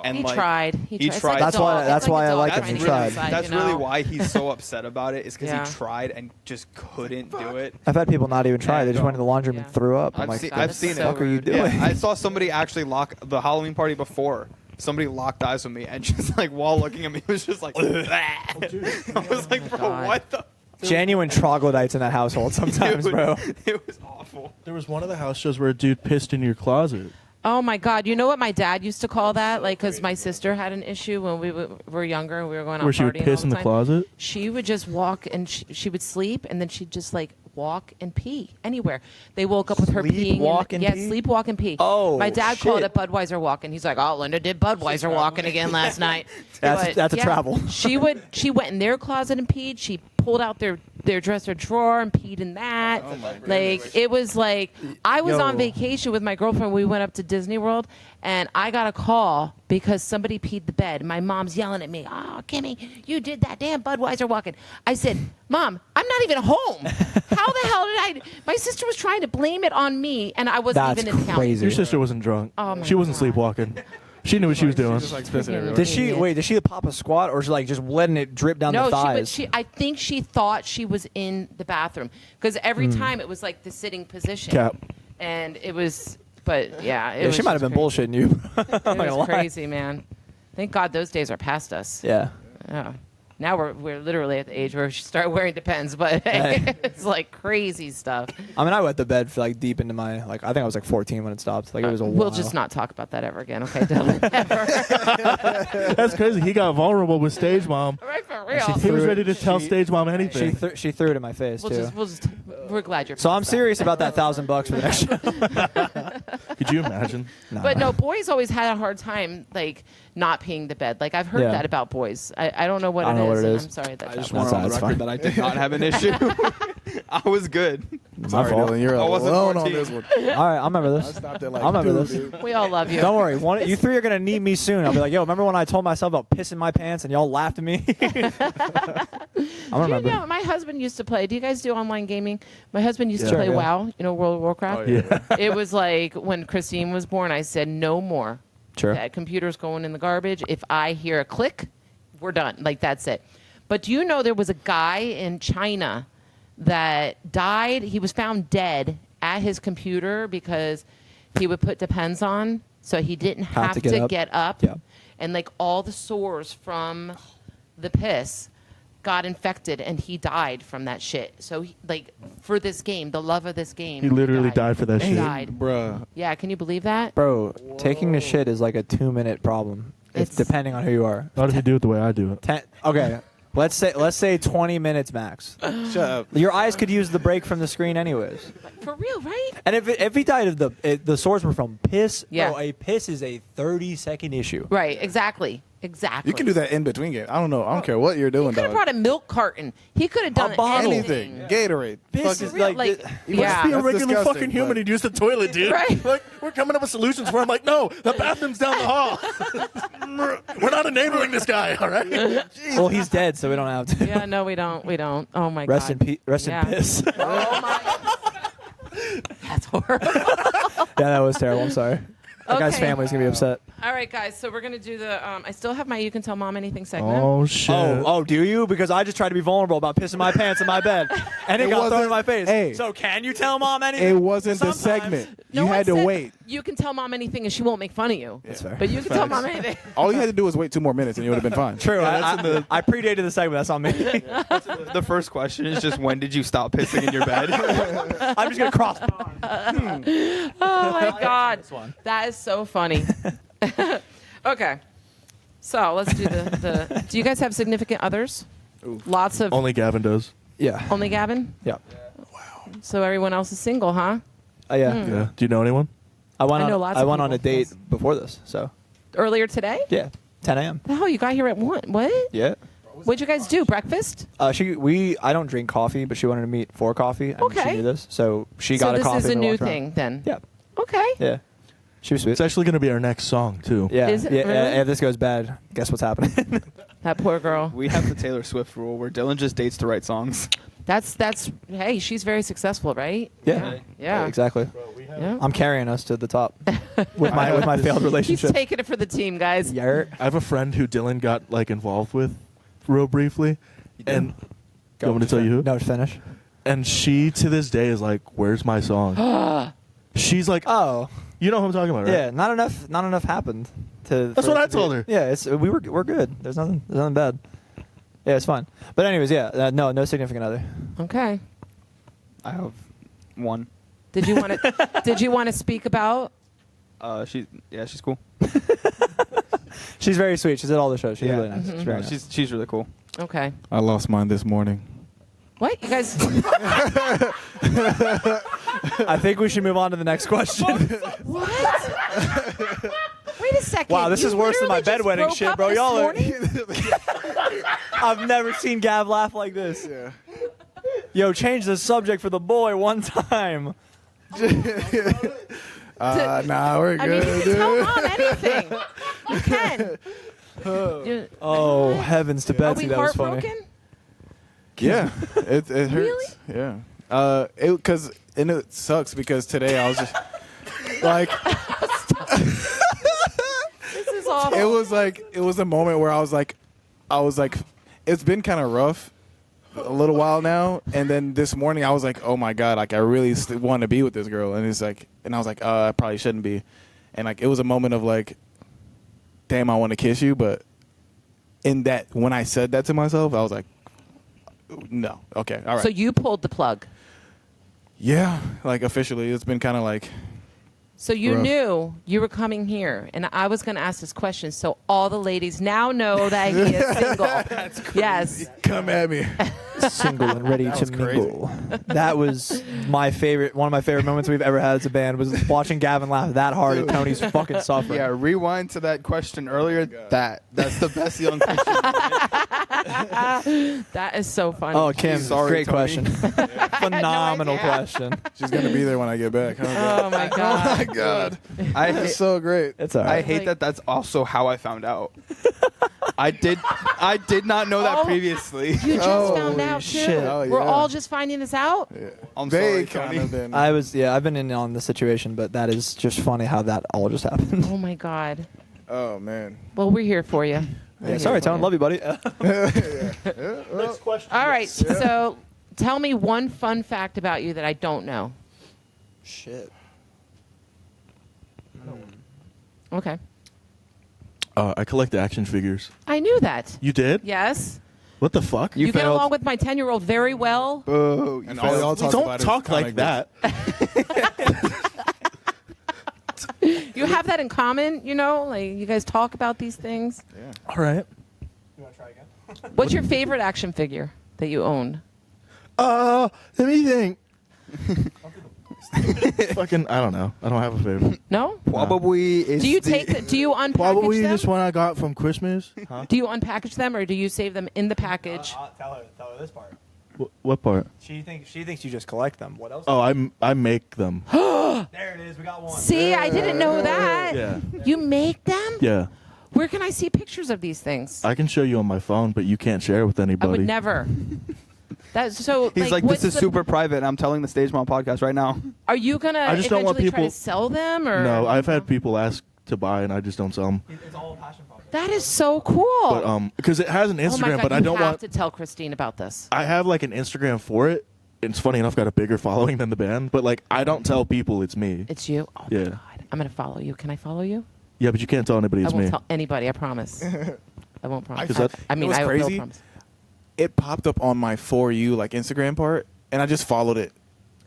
Speaker 6: And
Speaker 2: He
Speaker 6: like,
Speaker 2: tried. He
Speaker 6: he
Speaker 2: tried. It's
Speaker 6: tried.
Speaker 2: like a
Speaker 7: That's why-
Speaker 2: dog. It's
Speaker 7: that's
Speaker 2: like a
Speaker 7: why I
Speaker 2: dog
Speaker 7: like
Speaker 2: trying
Speaker 7: him.
Speaker 2: to
Speaker 7: He
Speaker 2: get
Speaker 7: tried.
Speaker 2: inside,
Speaker 6: That's
Speaker 2: you
Speaker 6: really
Speaker 2: know?
Speaker 6: why he's so upset about it. Is because
Speaker 2: Yeah.
Speaker 6: he tried and just couldn't do it.
Speaker 7: I've had people not even try.
Speaker 6: Yeah,
Speaker 7: They just went to the laundry
Speaker 2: Yeah.
Speaker 7: and threw up. I'm
Speaker 6: I've
Speaker 7: like,
Speaker 6: seen,
Speaker 2: God,
Speaker 6: I've
Speaker 2: that's
Speaker 6: seen
Speaker 2: so
Speaker 6: it.
Speaker 7: What are you
Speaker 2: rude.
Speaker 7: doing?
Speaker 6: Yeah, I saw somebody actually lock the Halloween party before. Somebody locked eyes with me and just like while looking at me was just like. I was like, bro,
Speaker 2: God.
Speaker 6: what the?
Speaker 7: genuine troglodytes in that household sometimes,
Speaker 6: Dude,
Speaker 7: bro.
Speaker 6: It was awful.
Speaker 4: There was one of the house shows where a dude pissed in your closet.
Speaker 2: Oh my God! You know what my dad used to call that? Like, because my sister had an issue when we were younger and we were going out
Speaker 4: Where she would
Speaker 2: partying all
Speaker 4: piss
Speaker 2: the
Speaker 4: in the
Speaker 2: time.
Speaker 4: closet?
Speaker 2: She would just walk and she would sleep and then she'd just like walk and pee anywhere. They woke up with her
Speaker 7: Sleep,
Speaker 2: peeing.
Speaker 7: walk, and
Speaker 2: yeah,
Speaker 7: pee?
Speaker 2: sleep, walk, and pee.
Speaker 7: Oh,
Speaker 2: my dad called
Speaker 7: shit.
Speaker 2: it Budweiser walking. He's like, oh, Linda did Budweiser walking again last night.
Speaker 7: That's a travel.
Speaker 2: She went in their closet and peed. She pulled out their dresser drawer and peed in that.
Speaker 6: Oh my
Speaker 2: like
Speaker 6: goodness.
Speaker 2: it was like I was
Speaker 7: Yo.
Speaker 2: on vacation with my girlfriend. We went up to Disney World and I got a call because somebody peed the bed. My mom's yelling at me, "Oh, Kimmy, you did that damn Budweiser walking." I said, "Mom, I'm not even home. How the hell did I?" My sister was trying to blame it on me, and I wasn't
Speaker 7: That's
Speaker 2: even in town.
Speaker 7: crazy.
Speaker 4: Your sister wasn't drunk.
Speaker 2: Oh my
Speaker 4: she wasn't
Speaker 2: God.
Speaker 4: sleepwalking. She knew what she was doing.
Speaker 8: Just like pissing everywhere.
Speaker 7: Did she
Speaker 2: Idiot.
Speaker 7: wait? Did she pop a squat or like just letting it drip down
Speaker 2: No,
Speaker 7: the thighs?
Speaker 2: she I think she thought she was in the bathroom because every time it was like the sitting position.
Speaker 4: Cap.
Speaker 2: And it was, but yeah, it
Speaker 7: yeah,
Speaker 2: was
Speaker 7: she might have
Speaker 2: just
Speaker 7: been
Speaker 2: crazy.
Speaker 7: bullshitting you. I'm
Speaker 2: It
Speaker 7: not gonna
Speaker 2: was
Speaker 7: lie.
Speaker 2: crazy, man. Thank God those days are past us.
Speaker 7: Yeah.
Speaker 2: Yeah. Now we're literally at the age where we should start wearing Depends, but
Speaker 7: Hey.
Speaker 2: it's like crazy stuff.
Speaker 7: I mean, I wet the bed for like deep into my I think I was like 14 when it stopped. Like it was a
Speaker 2: We'll
Speaker 7: while.
Speaker 2: just not talk about that ever again, okay, Dylan? Ever.
Speaker 4: That's crazy. He got vulnerable with Stage Mom.
Speaker 2: Right, for
Speaker 7: She
Speaker 2: real.
Speaker 4: He was
Speaker 7: threw
Speaker 4: ready
Speaker 7: it-
Speaker 4: to tell
Speaker 7: she-
Speaker 4: Stage Mom
Speaker 7: She
Speaker 4: anything.
Speaker 7: she threw it in my face too.
Speaker 2: We're glad you're
Speaker 7: So I'm
Speaker 2: past that.
Speaker 7: serious about that $1,000 for the next show.
Speaker 4: Could you imagine?
Speaker 7: Nah.
Speaker 2: But no, boys always had a hard time like not peeing the bed. Like I've heard
Speaker 7: Yeah.
Speaker 2: that about boys. I don't know what
Speaker 7: I don't know what it
Speaker 2: and
Speaker 7: is.
Speaker 2: I'm sorry that
Speaker 6: I
Speaker 2: that
Speaker 6: just
Speaker 2: was-
Speaker 6: want on the
Speaker 7: That's
Speaker 6: record
Speaker 7: fine.
Speaker 6: that I did not have an issue. I was good.
Speaker 8: Sorry,
Speaker 7: fault.
Speaker 8: Dylan. You're
Speaker 6: I wasn't
Speaker 8: alone on
Speaker 6: 14.
Speaker 8: this one.
Speaker 7: All right, I remember
Speaker 8: I
Speaker 7: this.
Speaker 8: stopped at like
Speaker 7: I remember
Speaker 8: two,
Speaker 7: this.
Speaker 8: dude.
Speaker 2: We all love you.
Speaker 7: Don't worry. You three are gonna need me soon. I'll be like, yo, remember when I told myself about pissing my pants and y'all laughed at me? I
Speaker 2: Do you
Speaker 7: remember.
Speaker 2: know, my husband used to play. Do you guys do online gaming? My husband used to
Speaker 7: Sure,
Speaker 2: play
Speaker 7: yeah.
Speaker 2: WoW, World of Warcraft.
Speaker 8: Oh, yeah.
Speaker 2: It was like when Christine was born, I said, no more.
Speaker 7: Sure.
Speaker 2: That computer's going in the garbage. If I hear a click, we're done. Like, that's it. But do you know there was a guy in China that died? He was found dead at his computer because he would put Depends on, so he didn't have to get up.
Speaker 7: Yeah.
Speaker 2: And, like, all the sores from the piss got infected, and he died from that shit. So, for this game, the love of this game.
Speaker 4: He literally died for that
Speaker 2: He
Speaker 4: shit.
Speaker 2: died.
Speaker 8: Bruh.
Speaker 2: Yeah, can you believe that?
Speaker 7: Bro, taking the shit is like a 2-minute problem. It's
Speaker 2: It's-
Speaker 7: depending on who you are.
Speaker 4: How did he do it the way I do it?
Speaker 7: Okay, let's say 20 minutes max.
Speaker 8: Shut up.
Speaker 7: Your eyes could use the break from the screen anyways.
Speaker 2: For real, right?
Speaker 7: And if he died of the sores were from piss,
Speaker 2: Yeah.
Speaker 7: bro, a piss is a 30-second issue.
Speaker 2: Right, exactly. Exactly.
Speaker 8: You can do that in between games. I don't know. I don't care what you're
Speaker 2: He
Speaker 8: doing,
Speaker 2: could have
Speaker 8: dog.
Speaker 2: brought a milk carton. He could have done
Speaker 7: bottle.
Speaker 8: Anything. Gatorade.
Speaker 7: Piss
Speaker 8: Fuck
Speaker 7: is
Speaker 8: it.
Speaker 2: Real,
Speaker 7: like,
Speaker 2: like,
Speaker 4: You must be a
Speaker 2: yeah.
Speaker 8: That's
Speaker 4: regular
Speaker 8: disgusting,
Speaker 4: fucking human
Speaker 8: but-
Speaker 4: and use the toilet, dude.
Speaker 2: Right.
Speaker 4: Like, we're coming up with solutions where I'm like, no, the bathroom's down the hall. We're not enabling this guy, all right?
Speaker 7: well, he's dead, so we don't have to.
Speaker 2: Yeah, no, we don't. We don't. Oh my
Speaker 7: Rest
Speaker 2: god.
Speaker 7: rest
Speaker 2: Yeah.
Speaker 7: in piss.
Speaker 2: Oh my. That's horrible.
Speaker 7: Yeah, that was terrible. I'm sorry. That guy's
Speaker 2: Okay.
Speaker 7: family's gonna be upset.
Speaker 2: All right, guys. So we're gonna do the. I still have my "You Can Tell Mom Anything" segment.
Speaker 4: Oh, shit.
Speaker 7: Oh, do you? Because I just tried to be vulnerable about pissing my pants in my bed, and it
Speaker 8: It
Speaker 7: got thrown
Speaker 8: wasn't-
Speaker 7: in my face.
Speaker 8: hey.
Speaker 7: So can you tell mom anything?
Speaker 8: It wasn't the
Speaker 7: Sometimes.
Speaker 8: segment.
Speaker 2: No
Speaker 8: You
Speaker 2: one
Speaker 8: had to
Speaker 2: said
Speaker 8: wait.
Speaker 2: You can tell mom anything, and she won't make fun of you.
Speaker 7: That's fair.
Speaker 2: But you can tell mom anything.
Speaker 8: All you had to do was wait 2 more minutes and you would have been fine.
Speaker 7: True. I predated the segment. That's on me.
Speaker 6: The first question is just when did you stop pissing in your bed?
Speaker 7: I'm just gonna cross.
Speaker 2: Oh my god, that is so funny. Okay, so let's do the. Do you guys have significant others? Lots of
Speaker 4: Only Gavin does.
Speaker 7: Yeah.
Speaker 2: only Gavin.
Speaker 7: Yeah.
Speaker 2: So everyone else is single, huh?
Speaker 7: Yeah.
Speaker 4: Yeah. Do you know anyone?
Speaker 2: I know lots of
Speaker 7: on a
Speaker 2: people.
Speaker 7: date before this. So
Speaker 2: Earlier today.
Speaker 7: yeah, 10 a.m.
Speaker 2: The hell, you got here at 1. What?
Speaker 7: Yeah.
Speaker 2: What'd you guys do? Breakfast?
Speaker 7: I don't drink coffee, but she wanted to meet for coffee. And
Speaker 2: Okay.
Speaker 7: She knew this, so she
Speaker 2: So
Speaker 7: got a
Speaker 2: this
Speaker 7: coffee.
Speaker 2: is a
Speaker 7: and we
Speaker 2: new
Speaker 7: walked around.
Speaker 2: thing then.
Speaker 7: Yeah.
Speaker 2: Okay.
Speaker 7: Yeah. She was sweet.
Speaker 4: It's actually going to be our next song, too.
Speaker 7: Yeah.
Speaker 2: Is it
Speaker 7: yeah.
Speaker 2: really?
Speaker 7: If this goes bad, guess what's happening?
Speaker 2: That poor girl.
Speaker 6: We have the Taylor Swift rule where Dylan just dates to write songs.
Speaker 2: That's. Hey, she's very successful, right?
Speaker 7: Yeah.
Speaker 2: Yeah.
Speaker 7: Exactly.
Speaker 2: Yeah.
Speaker 7: I'm carrying us to the top with my failed
Speaker 2: He's
Speaker 7: relationship.
Speaker 2: taking it for the team, guys.
Speaker 7: Yurt.
Speaker 4: I have a friend who Dylan got involved with real briefly. And you want me to tell you who?
Speaker 7: No, finish.
Speaker 4: And she, to this day, is like, where's my song? She's like,
Speaker 7: Oh.
Speaker 4: you know who I'm talking about, right?
Speaker 7: Yeah, not enough happened to.
Speaker 4: That's
Speaker 7: for
Speaker 4: what
Speaker 7: it
Speaker 4: I
Speaker 7: to be-
Speaker 4: told her.
Speaker 7: Yeah, we're good. There's nothing bad. Yeah, it's fine. But anyways, yeah, no significant other.
Speaker 2: Okay.
Speaker 6: I have one.
Speaker 2: Did you want to? Did you want to speak about?
Speaker 6: She's cool.
Speaker 7: She's very sweet. She's at all the shows. She's
Speaker 6: Yeah.
Speaker 7: really nice. She's very nice.
Speaker 6: She's really cool.
Speaker 2: Okay.
Speaker 8: I lost mine this morning.
Speaker 2: What you guys?
Speaker 7: I think we should move on to the next question.
Speaker 2: What? Wait a second.
Speaker 7: Wow, this
Speaker 2: You
Speaker 7: is worse than my
Speaker 2: literally
Speaker 7: bedwetting
Speaker 2: just
Speaker 7: shit,
Speaker 2: broke
Speaker 7: bro.
Speaker 2: up
Speaker 7: Y'all
Speaker 2: this
Speaker 7: are.
Speaker 2: morning?
Speaker 7: I've never seen Gav laugh like this.
Speaker 8: Yeah.
Speaker 7: Yo, change the subject for the boy one time.
Speaker 8: Nah, we're
Speaker 2: I mean,
Speaker 8: good,
Speaker 2: you can
Speaker 8: dude.
Speaker 2: tell mom anything. You can. You-
Speaker 7: Oh, heavens to
Speaker 2: Are
Speaker 7: Betsy,
Speaker 2: we
Speaker 7: that was funny.
Speaker 2: heartbroken?
Speaker 8: Yeah, it hurts.
Speaker 2: Really?
Speaker 8: Yeah. Because it sucks because today I was just like,
Speaker 2: This is awful.
Speaker 8: it was a moment where I was like, it's been kind of rough a little while now, and then this morning I was like, oh my god, like I really want to be with this girl, and it's like, and I was like, I probably shouldn't be, and like it was a moment of like, damn, I want to kiss you, but in that when I said that to myself, I was like, no, okay, all right.
Speaker 2: So you pulled the plug.
Speaker 8: Yeah, like officially, it's been kind of like,
Speaker 2: So you
Speaker 8: Rough.
Speaker 2: knew you were coming here, and I was going to ask this question, so all the ladies now know that he is single. Yes.
Speaker 8: come at me.
Speaker 7: single and ready
Speaker 8: That
Speaker 7: to
Speaker 8: was crazy.
Speaker 7: mingle. That was my favorite. One of my favorite moments we've ever had as a band was watching Gavin laugh that hard at Tony's fucking suffering.
Speaker 6: Yeah, rewind to that question earlier. That's the best young question.
Speaker 2: That is so funny.
Speaker 7: Oh, Kim,
Speaker 8: Sorry,
Speaker 7: great
Speaker 8: Tony.
Speaker 7: question. Phenomenal
Speaker 2: idea.
Speaker 7: question.
Speaker 8: She's gonna be there when I get back.
Speaker 2: Oh my god.
Speaker 8: Oh my god.
Speaker 6: I
Speaker 8: That's
Speaker 6: hate,
Speaker 8: so great.
Speaker 7: It's all
Speaker 6: I
Speaker 7: right.
Speaker 6: hate
Speaker 2: Like-
Speaker 6: that. That's also how I found out. I did not know that
Speaker 2: Oh.
Speaker 6: previously.
Speaker 2: You just found out too.
Speaker 7: shit.
Speaker 8: Oh,
Speaker 2: We're
Speaker 8: yeah.
Speaker 2: all just finding this out.
Speaker 8: Yeah.
Speaker 6: I'm
Speaker 8: They
Speaker 6: sorry,
Speaker 8: kind
Speaker 6: Tony.
Speaker 8: of been.
Speaker 7: I've been in on the situation, but that is just funny how that all just happened.
Speaker 2: Oh my god.
Speaker 8: Oh man.
Speaker 2: Well, we're here for you.
Speaker 7: Yeah, sorry, Tony. Love you, buddy.
Speaker 4: Next question.
Speaker 2: All right. So, tell me one fun fact about you that I don't know.
Speaker 7: Shit.
Speaker 2: Okay.
Speaker 4: I collect action figures.
Speaker 2: I knew that.
Speaker 4: You did?
Speaker 2: Yes.
Speaker 4: What the fuck?
Speaker 2: You get
Speaker 6: failed.
Speaker 2: along with my 10-year-old very well.
Speaker 6: Boo.
Speaker 8: And all y'all talk
Speaker 4: Don't
Speaker 8: about is
Speaker 4: talk like
Speaker 8: comic books.
Speaker 4: that.
Speaker 2: You have that in common, you know? Like you guys talk about these things.
Speaker 8: Yeah.
Speaker 4: All right.
Speaker 7: You want to try again?
Speaker 2: What's your favorite action figure that you own?
Speaker 4: Let me think. Fucking, I don't know. I don't have a favorite.
Speaker 2: No?
Speaker 6: Probably is.
Speaker 2: Do you
Speaker 6: the-
Speaker 2: take do you unpackage
Speaker 4: Probably
Speaker 2: them?
Speaker 4: this one I got from Christmas. Huh?
Speaker 2: Do you unpackage them or do you save them in the package?
Speaker 7: Tell her this part.
Speaker 4: What part?
Speaker 7: She thinks you just collect them. What else?
Speaker 4: Oh, I make them.
Speaker 7: There it is. We got one.
Speaker 2: See, I didn't know that.
Speaker 4: Yeah.
Speaker 2: You make them?
Speaker 4: Yeah.
Speaker 2: Where can I see pictures of these things?
Speaker 4: I can show you on my phone, but you can't share it with
Speaker 2: I
Speaker 4: anybody.
Speaker 2: would never. That's so.
Speaker 6: He's like,
Speaker 2: what's
Speaker 6: this is
Speaker 2: the-
Speaker 6: super private. And I'm telling the Stage Mom podcast right now.
Speaker 2: Are you gonna
Speaker 4: I just don't want
Speaker 2: eventually try
Speaker 4: people-
Speaker 2: to sell them or?
Speaker 4: No, I've had people ask to buy, and I just don't sell them.
Speaker 7: It's all a passion project.
Speaker 2: That is so cool.
Speaker 4: But because it has an
Speaker 2: oh my
Speaker 4: Instagram,
Speaker 2: God,
Speaker 4: but I
Speaker 2: you
Speaker 4: don't
Speaker 2: have
Speaker 4: want.
Speaker 2: to tell Christine about this.
Speaker 4: I have like an Instagram for it. It's funny enough, got a bigger following than the band, but like I don't tell people it's me.
Speaker 2: It's you. Oh
Speaker 4: Yeah.
Speaker 2: my God, I'm gonna follow you. Can I follow you?
Speaker 4: Yeah, but you can't tell anybody
Speaker 2: I
Speaker 4: it's
Speaker 2: won't
Speaker 4: me.
Speaker 2: tell anybody. I promise. I won't promise.
Speaker 4: 'Cause that-
Speaker 2: I mean,
Speaker 8: It was
Speaker 2: I will
Speaker 8: crazy.
Speaker 2: promise.
Speaker 8: It popped up on my For You like Instagram part, and I just followed it.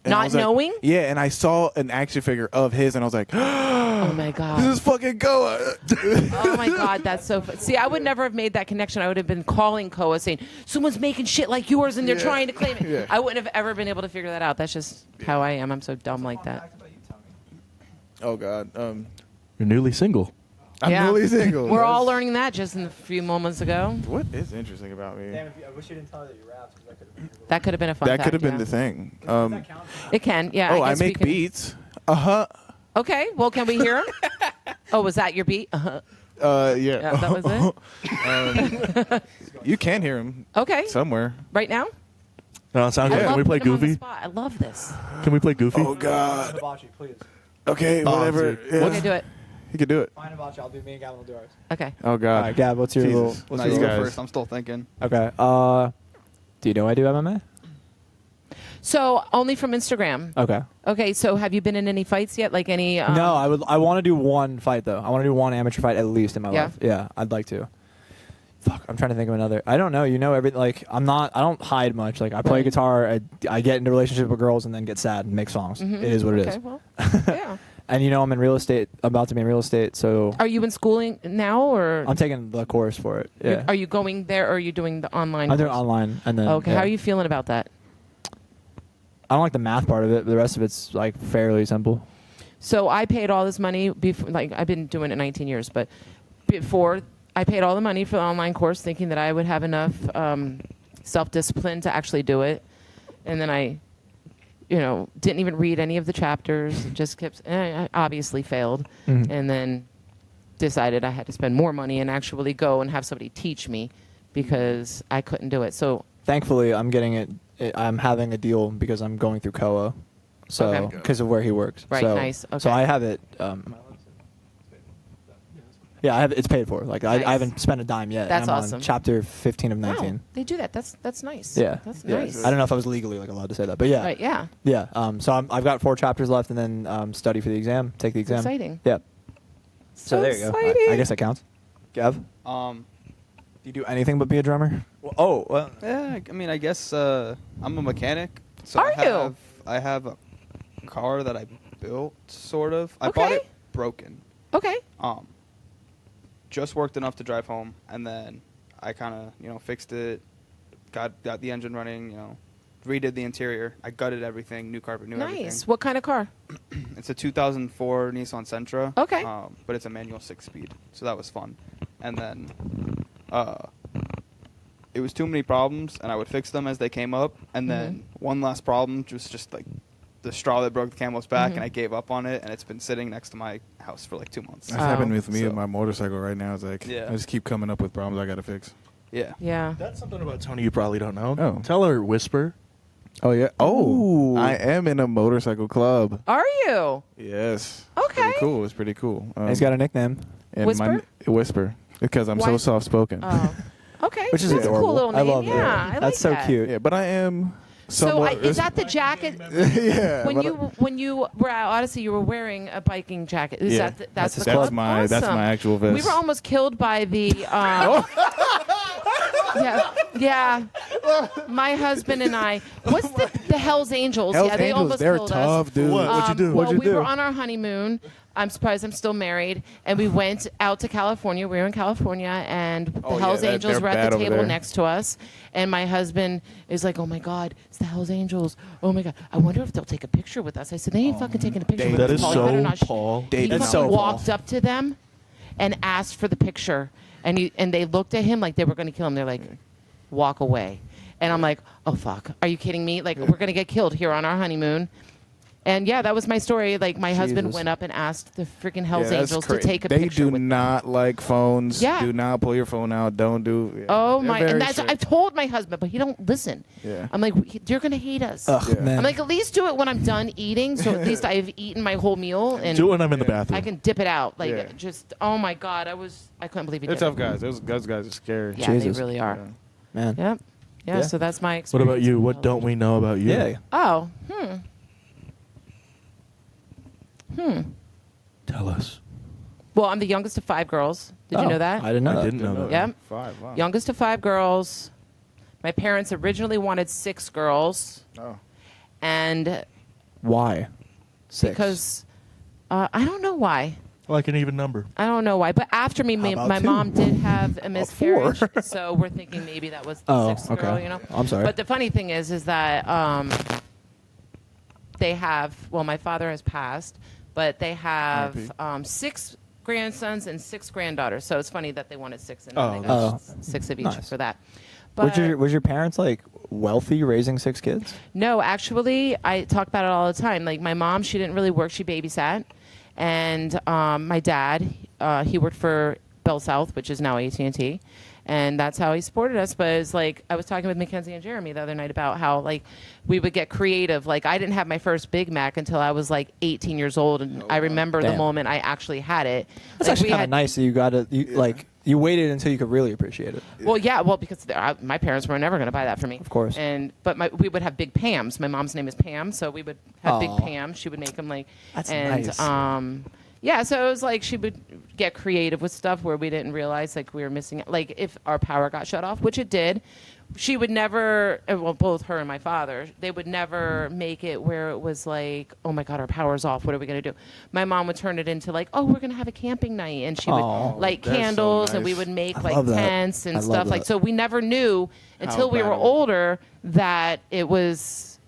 Speaker 8: And I
Speaker 2: Not
Speaker 8: was like-
Speaker 2: knowing?
Speaker 8: Yeah, and I saw an action figure of his, and I was like,
Speaker 2: Oh my
Speaker 8: "This
Speaker 2: God.
Speaker 8: is fucking Goa."
Speaker 2: Oh my God, that's so fun. See, I would never have made that connection. I would have been calling Koa saying, someone's making shit like yours and they're
Speaker 8: Yeah.
Speaker 2: trying to claim it.
Speaker 8: Yeah.
Speaker 2: I wouldn't have ever been able to figure that out. That's just how I am. I'm so dumb like that.
Speaker 8: Oh God,
Speaker 4: You're newly single.
Speaker 8: I'm
Speaker 2: Yeah.
Speaker 8: really single.
Speaker 2: We're all
Speaker 8: That's-
Speaker 2: learning that just in a few moments ago.
Speaker 8: What is interesting about me?
Speaker 7: Damn, I wish you didn't tell her that you rapped.
Speaker 2: That could have been a fun
Speaker 8: That
Speaker 2: fact,
Speaker 8: could have been
Speaker 2: yeah.
Speaker 8: the thing.
Speaker 2: It can, yeah.
Speaker 8: Oh, I
Speaker 2: guess we
Speaker 8: make
Speaker 2: can-
Speaker 8: beats. Uh-huh.
Speaker 2: Okay, well, can we hear him? Oh, was that your beat? Uh-huh.
Speaker 8: Yeah.
Speaker 2: Yeah, that was it?
Speaker 8: You can hear him
Speaker 2: Okay,
Speaker 8: somewhere.
Speaker 2: right now?
Speaker 4: No, it sounds
Speaker 2: I
Speaker 4: good.
Speaker 2: love
Speaker 4: Can we play
Speaker 2: putting him on the
Speaker 4: Goofy?
Speaker 2: spot. I love this.
Speaker 4: Can we play Goofy?
Speaker 8: Oh God.
Speaker 7: Hibachi, please.
Speaker 8: Okay,
Speaker 4: Oh,
Speaker 8: whatever.
Speaker 4: dude.
Speaker 8: Yeah.
Speaker 2: Okay, do it.
Speaker 8: He could do it.
Speaker 7: Fine Hibachi. I'll do me and Gavin will do ours.
Speaker 2: Okay.
Speaker 8: Oh God.
Speaker 7: All right, Gab, what's your
Speaker 8: Jesus.
Speaker 7: little? What's
Speaker 6: No,
Speaker 7: your
Speaker 6: you
Speaker 7: little
Speaker 6: go
Speaker 8: guys.
Speaker 6: first. I'm still thinking.
Speaker 7: Okay. Do you know I do MMA?
Speaker 2: So, only from Instagram.
Speaker 7: Okay.
Speaker 2: Okay, so have you been in any fights yet? Like any...
Speaker 7: No, I want to do one fight though. I want to do one amateur fight at least in my
Speaker 2: Yeah?
Speaker 7: life. Yeah, I'd like to. Fuck, I'm trying to think of another. I don't know. You know, everything. Like, I don't hide much. Like, I play
Speaker 2: Right.
Speaker 7: guitar. I get into relationships with girls and then get sad and make songs.
Speaker 2: Mhm.
Speaker 7: It is what it is.
Speaker 2: Okay, well, yeah.
Speaker 7: And you know, I'm in real estate. About to be in real estate, so
Speaker 2: Are you in schooling now, or
Speaker 7: I'm taking the course for it. Yeah.
Speaker 2: are you going there, or are you doing the online?
Speaker 7: I'm doing
Speaker 2: course?
Speaker 7: online, and then.
Speaker 2: Okay,
Speaker 7: yeah.
Speaker 2: how are you feeling about that?
Speaker 7: I don't like the math part of it, but the rest of it's like fairly simple.
Speaker 2: So I paid all this money before. Like I've been doing it 19 years, but before I paid all the money for the online course, thinking that I would have enough self-discipline to actually do it, and then I, didn't even read any of the chapters. Just kept. I obviously failed,
Speaker 7: Mhm.
Speaker 2: and then decided I had to spend more money and actually go and have somebody teach me because I couldn't do it. So
Speaker 7: Thankfully, I'm getting it. I'm having a deal because I'm going through Koa, so
Speaker 2: Okay.
Speaker 7: because of where he works.
Speaker 2: Right,
Speaker 7: So,
Speaker 2: nice,
Speaker 7: So
Speaker 2: okay.
Speaker 7: I have it. Yeah, I have it's paid for. Like
Speaker 2: Nice.
Speaker 7: I haven't spent a dime yet. and
Speaker 2: That's
Speaker 7: I'm
Speaker 2: awesome.
Speaker 7: On chapter 15 of 19.
Speaker 2: wow, they do that. That's nice.
Speaker 7: Yeah,
Speaker 2: that's
Speaker 7: yeah.
Speaker 2: nice.
Speaker 7: I don't know if I was legally like allowed to say that, but yeah,
Speaker 2: Right, yeah.
Speaker 7: yeah. So I've got 4 chapters left, and then study for the exam, take the exam.
Speaker 2: Exciting.
Speaker 7: Yeah. So there you go.
Speaker 2: exciting.
Speaker 7: I guess that counts. Gav, do you do anything but be a drummer? Well,
Speaker 6: Yeah, I mean, I guess I'm a mechanic. So
Speaker 2: Are
Speaker 6: I
Speaker 2: you?
Speaker 6: have a car that I built, sort of. I bought
Speaker 2: Okay.
Speaker 6: it broken.
Speaker 2: Okay.
Speaker 6: Just worked enough to drive home, and then I kind of, fixed it, got the engine running. You know, redid the interior. I gutted everything, new carpet, new everything.
Speaker 2: Nice. What kind of car?
Speaker 6: It's a 2004 Nissan Sentra.
Speaker 2: Okay.
Speaker 6: But it's a manual 6-speed, so that was fun. And then, it was too many problems, and I would fix them as they came up. And then one last problem was just like the straw that broke the camel's back, and I gave up on it. And it's been sitting next to my house for like 2 months.
Speaker 8: That's happened with me
Speaker 6: So-
Speaker 8: with my motorcycle right now. It's like
Speaker 6: Yeah.
Speaker 8: I just keep coming up with problems I gotta fix.
Speaker 6: Yeah.
Speaker 2: Yeah.
Speaker 4: That's something about Tony you probably don't know.
Speaker 8: Oh.
Speaker 4: Tell her Whisper.
Speaker 8: Oh yeah. Oh,
Speaker 7: Ooh.
Speaker 8: I am in a motorcycle club.
Speaker 2: Are you?
Speaker 8: Yes.
Speaker 2: Okay.
Speaker 8: Pretty cool. It's pretty cool.
Speaker 7: He's got a nickname.
Speaker 8: and
Speaker 2: Whisper?
Speaker 8: Whisper. Because I'm
Speaker 2: Why?
Speaker 8: so soft spoken.
Speaker 2: Oh. Okay.
Speaker 7: Which is
Speaker 2: That's a
Speaker 7: adorable.
Speaker 2: cool little
Speaker 7: I
Speaker 2: name.
Speaker 7: love
Speaker 2: yeah,
Speaker 7: that.
Speaker 2: I
Speaker 7: That's
Speaker 2: like
Speaker 7: so
Speaker 2: that.
Speaker 7: cute.
Speaker 8: Yeah, but I am.
Speaker 2: So
Speaker 8: somewhat
Speaker 2: is that the jacket?
Speaker 8: yeah.
Speaker 2: When
Speaker 8: but
Speaker 2: you were at Odyssey, you were wearing a biking jacket. Is
Speaker 8: Yeah.
Speaker 2: that's the
Speaker 7: That's
Speaker 2: club?
Speaker 8: my that's
Speaker 2: Awesome.
Speaker 8: my actual vest.
Speaker 2: We were almost killed by the. Yeah. My husband and I. What's the Hell's Angels?
Speaker 8: Hell's
Speaker 2: yeah, they
Speaker 8: Angels,
Speaker 2: almost
Speaker 8: they're
Speaker 2: killed
Speaker 8: tough,
Speaker 2: us.
Speaker 8: dude.
Speaker 4: What? What'd you do?
Speaker 2: Well,
Speaker 7: What'd you
Speaker 2: we were
Speaker 7: do?
Speaker 2: on our honeymoon. I'm surprised I'm still married. And we went out to California. We were in California, and the
Speaker 8: Oh, yeah,
Speaker 2: Hell's
Speaker 8: they're
Speaker 2: Angels were at
Speaker 8: bad
Speaker 2: the
Speaker 8: over
Speaker 2: table
Speaker 8: there.
Speaker 2: next to us. And my husband is like, "Oh my God, it's the Hell's Angels! Oh my God, I wonder if they'll take a picture with us." I said, "They ain't fucking taking a picture with
Speaker 4: That
Speaker 2: us,
Speaker 4: is
Speaker 2: Paul. You better
Speaker 4: so
Speaker 2: not
Speaker 4: Paul.
Speaker 2: He
Speaker 7: That's
Speaker 2: fucking
Speaker 7: so Paul.
Speaker 2: walked up to them and asked for the picture, and they looked at him like they were going to kill him. They're like, "Walk away." And I'm like, "Oh fuck, are you kidding me? Like we're going to get killed here on our honeymoon." And yeah, that was my story. Like my husband
Speaker 7: Jesus.
Speaker 2: went up and asked the freaking Hell's
Speaker 8: Yeah, that's
Speaker 2: Angels
Speaker 8: cra-
Speaker 2: to take a
Speaker 8: they
Speaker 2: picture
Speaker 8: do
Speaker 2: with them.
Speaker 8: not like phones.
Speaker 2: Yeah.
Speaker 8: Do not pull your phone out. Don't do. Yeah.
Speaker 2: Oh
Speaker 8: They're
Speaker 2: my!
Speaker 8: very
Speaker 2: And that's
Speaker 8: strict.
Speaker 2: I've told my husband, but he don't listen.
Speaker 8: Yeah.
Speaker 2: I'm like, "You're gonna hate us."
Speaker 7: Ugh,
Speaker 8: Yeah.
Speaker 7: man.
Speaker 2: I'm like, at least do it when I'm done eating, so at least I've eaten my whole meal and
Speaker 4: Do it when I'm in the
Speaker 8: Yeah.
Speaker 4: bathroom.
Speaker 2: I can dip it out. Like
Speaker 8: Yeah.
Speaker 2: just, oh my God, I couldn't believe he
Speaker 8: They're
Speaker 2: did
Speaker 8: tough
Speaker 2: it.
Speaker 8: guys. Those guys are scary.
Speaker 2: Yeah,
Speaker 7: Jesus.
Speaker 2: they really are.
Speaker 8: Yeah.
Speaker 7: Man.
Speaker 2: Yep. Yeah,
Speaker 7: Yeah.
Speaker 2: so that's my
Speaker 4: What
Speaker 2: experience.
Speaker 4: about you?
Speaker 2: with
Speaker 4: What
Speaker 2: Hell's
Speaker 4: don't we know about you?
Speaker 7: Yeah.
Speaker 2: Oh,
Speaker 4: Tell us.
Speaker 2: Well, I'm the youngest of 5 girls. Did you
Speaker 7: Oh,
Speaker 2: know that?
Speaker 7: I didn't know
Speaker 4: I
Speaker 7: that.
Speaker 4: didn't know that.
Speaker 2: Yep.
Speaker 8: 5. Wow.
Speaker 2: Youngest of 5 girls. My parents originally wanted 6 girls,
Speaker 8: Oh.
Speaker 2: and
Speaker 7: Why? 6.
Speaker 2: because I don't know why.
Speaker 4: Like an even number.
Speaker 2: I don't know why. But after me,
Speaker 7: How about
Speaker 2: my
Speaker 7: 2?
Speaker 2: mom did have a miscarriage,
Speaker 7: 4?
Speaker 2: so we're thinking maybe that was the
Speaker 7: Oh,
Speaker 2: 6th
Speaker 7: okay.
Speaker 2: girl. You know.
Speaker 7: I'm sorry.
Speaker 2: But the funny thing is that they have. Well, my father has passed, but they have
Speaker 8: R.I.P.
Speaker 2: 6 grandsons and 6 granddaughters. So it's funny that they wanted 6 and
Speaker 4: Oh,
Speaker 2: then they got
Speaker 7: that's
Speaker 2: 6 of each
Speaker 7: nice.
Speaker 2: for that. But
Speaker 7: was your parents like wealthy raising 6 kids?
Speaker 2: no, actually, I talk about it all the time. Like my mom, she didn't really work; she babysat, and my dad, he worked for Bell South, which is now AT&T, and that's how he supported us. But it's like I was talking with Mackenzie and Jeremy the other night about how like we would get creative. Like I didn't have my first Big Mac until I was like 18 years old, and I remember the
Speaker 7: Damn.
Speaker 2: moment I actually had it.
Speaker 7: That's
Speaker 2: Like,
Speaker 7: actually
Speaker 2: we
Speaker 7: kind of
Speaker 2: had-
Speaker 7: nice that you waited until you could really appreciate it.
Speaker 2: Well, yeah, well, because my parents were never going to buy that for me.
Speaker 7: Of course.
Speaker 2: But we would have big Pams. My mom's name is Pam, so we would have big
Speaker 7: Aw.
Speaker 2: Pam. She would make them like.
Speaker 7: That's
Speaker 2: and,
Speaker 7: nice.
Speaker 2: Yeah, so it was like she would get creative with stuff where we didn't realize like we were missing. Like if our power got shut off, which it did, she would never. Well, both her and my father, they would never make it where it was like, oh my God, our power's off. What are we gonna do? My mom would turn it into like, oh, we're gonna have a camping night, and she would
Speaker 7: Aw.
Speaker 2: light
Speaker 8: That's so
Speaker 2: candles, and we
Speaker 8: nice.
Speaker 2: would make
Speaker 7: I
Speaker 2: like
Speaker 7: love that.
Speaker 2: tents and
Speaker 7: I love
Speaker 2: stuff like.
Speaker 7: that.
Speaker 2: So we never knew until we were
Speaker 8: bad it was.
Speaker 2: older that it was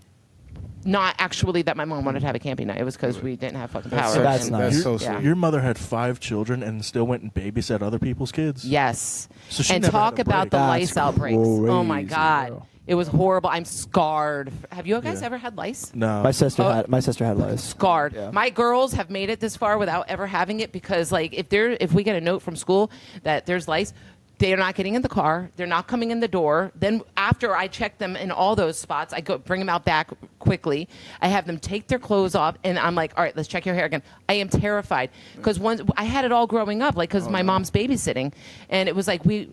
Speaker 2: not actually that my mom wanted to have a camping night. It was because we didn't have fucking power.
Speaker 7: That's
Speaker 2: and-
Speaker 7: nice.
Speaker 8: That's so
Speaker 2: Yeah.
Speaker 8: sweet.
Speaker 4: Your mother had 5 children and still went and babysat other people's kids?
Speaker 2: Yes.
Speaker 4: So she
Speaker 2: And
Speaker 4: never
Speaker 2: talk
Speaker 4: had a
Speaker 2: about
Speaker 4: break.
Speaker 2: the
Speaker 7: That's
Speaker 2: lice outbreaks. Oh my
Speaker 7: crazy,
Speaker 2: God.
Speaker 7: bro.
Speaker 2: It was horrible. I'm scarred. Have you guys
Speaker 4: Yeah.
Speaker 2: ever had lice?
Speaker 4: No.
Speaker 7: My sister
Speaker 2: Oh.
Speaker 7: had lice.
Speaker 2: Scarred.
Speaker 7: Yeah.
Speaker 2: My girls have made it this far without ever having it because like if we get a note from school that there's lice, they're not getting in the car. They're not coming in the door. Then after I check them in all those spots, I go bring them out back quickly. I have them take their clothes off, and I'm like, all right, let's check your hair again. I am terrified because once I had it all growing up, like because my mom's babysitting, and it was like we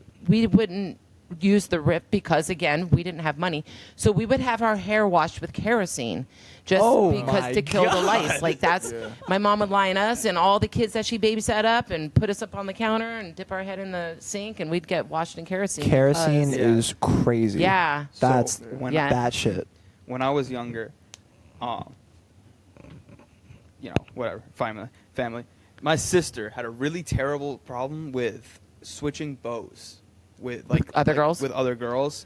Speaker 2: wouldn't use the rip because again we didn't have money, so we would have our hair washed with kerosene just
Speaker 7: Oh
Speaker 2: because
Speaker 7: my
Speaker 2: to kill the lice. Like that's my mom would line us and all the kids that she babysat up and put us up on the counter and dip our head in the sink and we'd get washed in kerosene.
Speaker 7: Kerosene
Speaker 2: because-
Speaker 7: is crazy.
Speaker 2: Yeah.
Speaker 7: That's
Speaker 6: when
Speaker 2: Yeah.
Speaker 7: that shit.
Speaker 6: when I was younger, whatever, family. My sister had a really terrible problem with switching bows with
Speaker 2: Other girls?
Speaker 6: With other girls,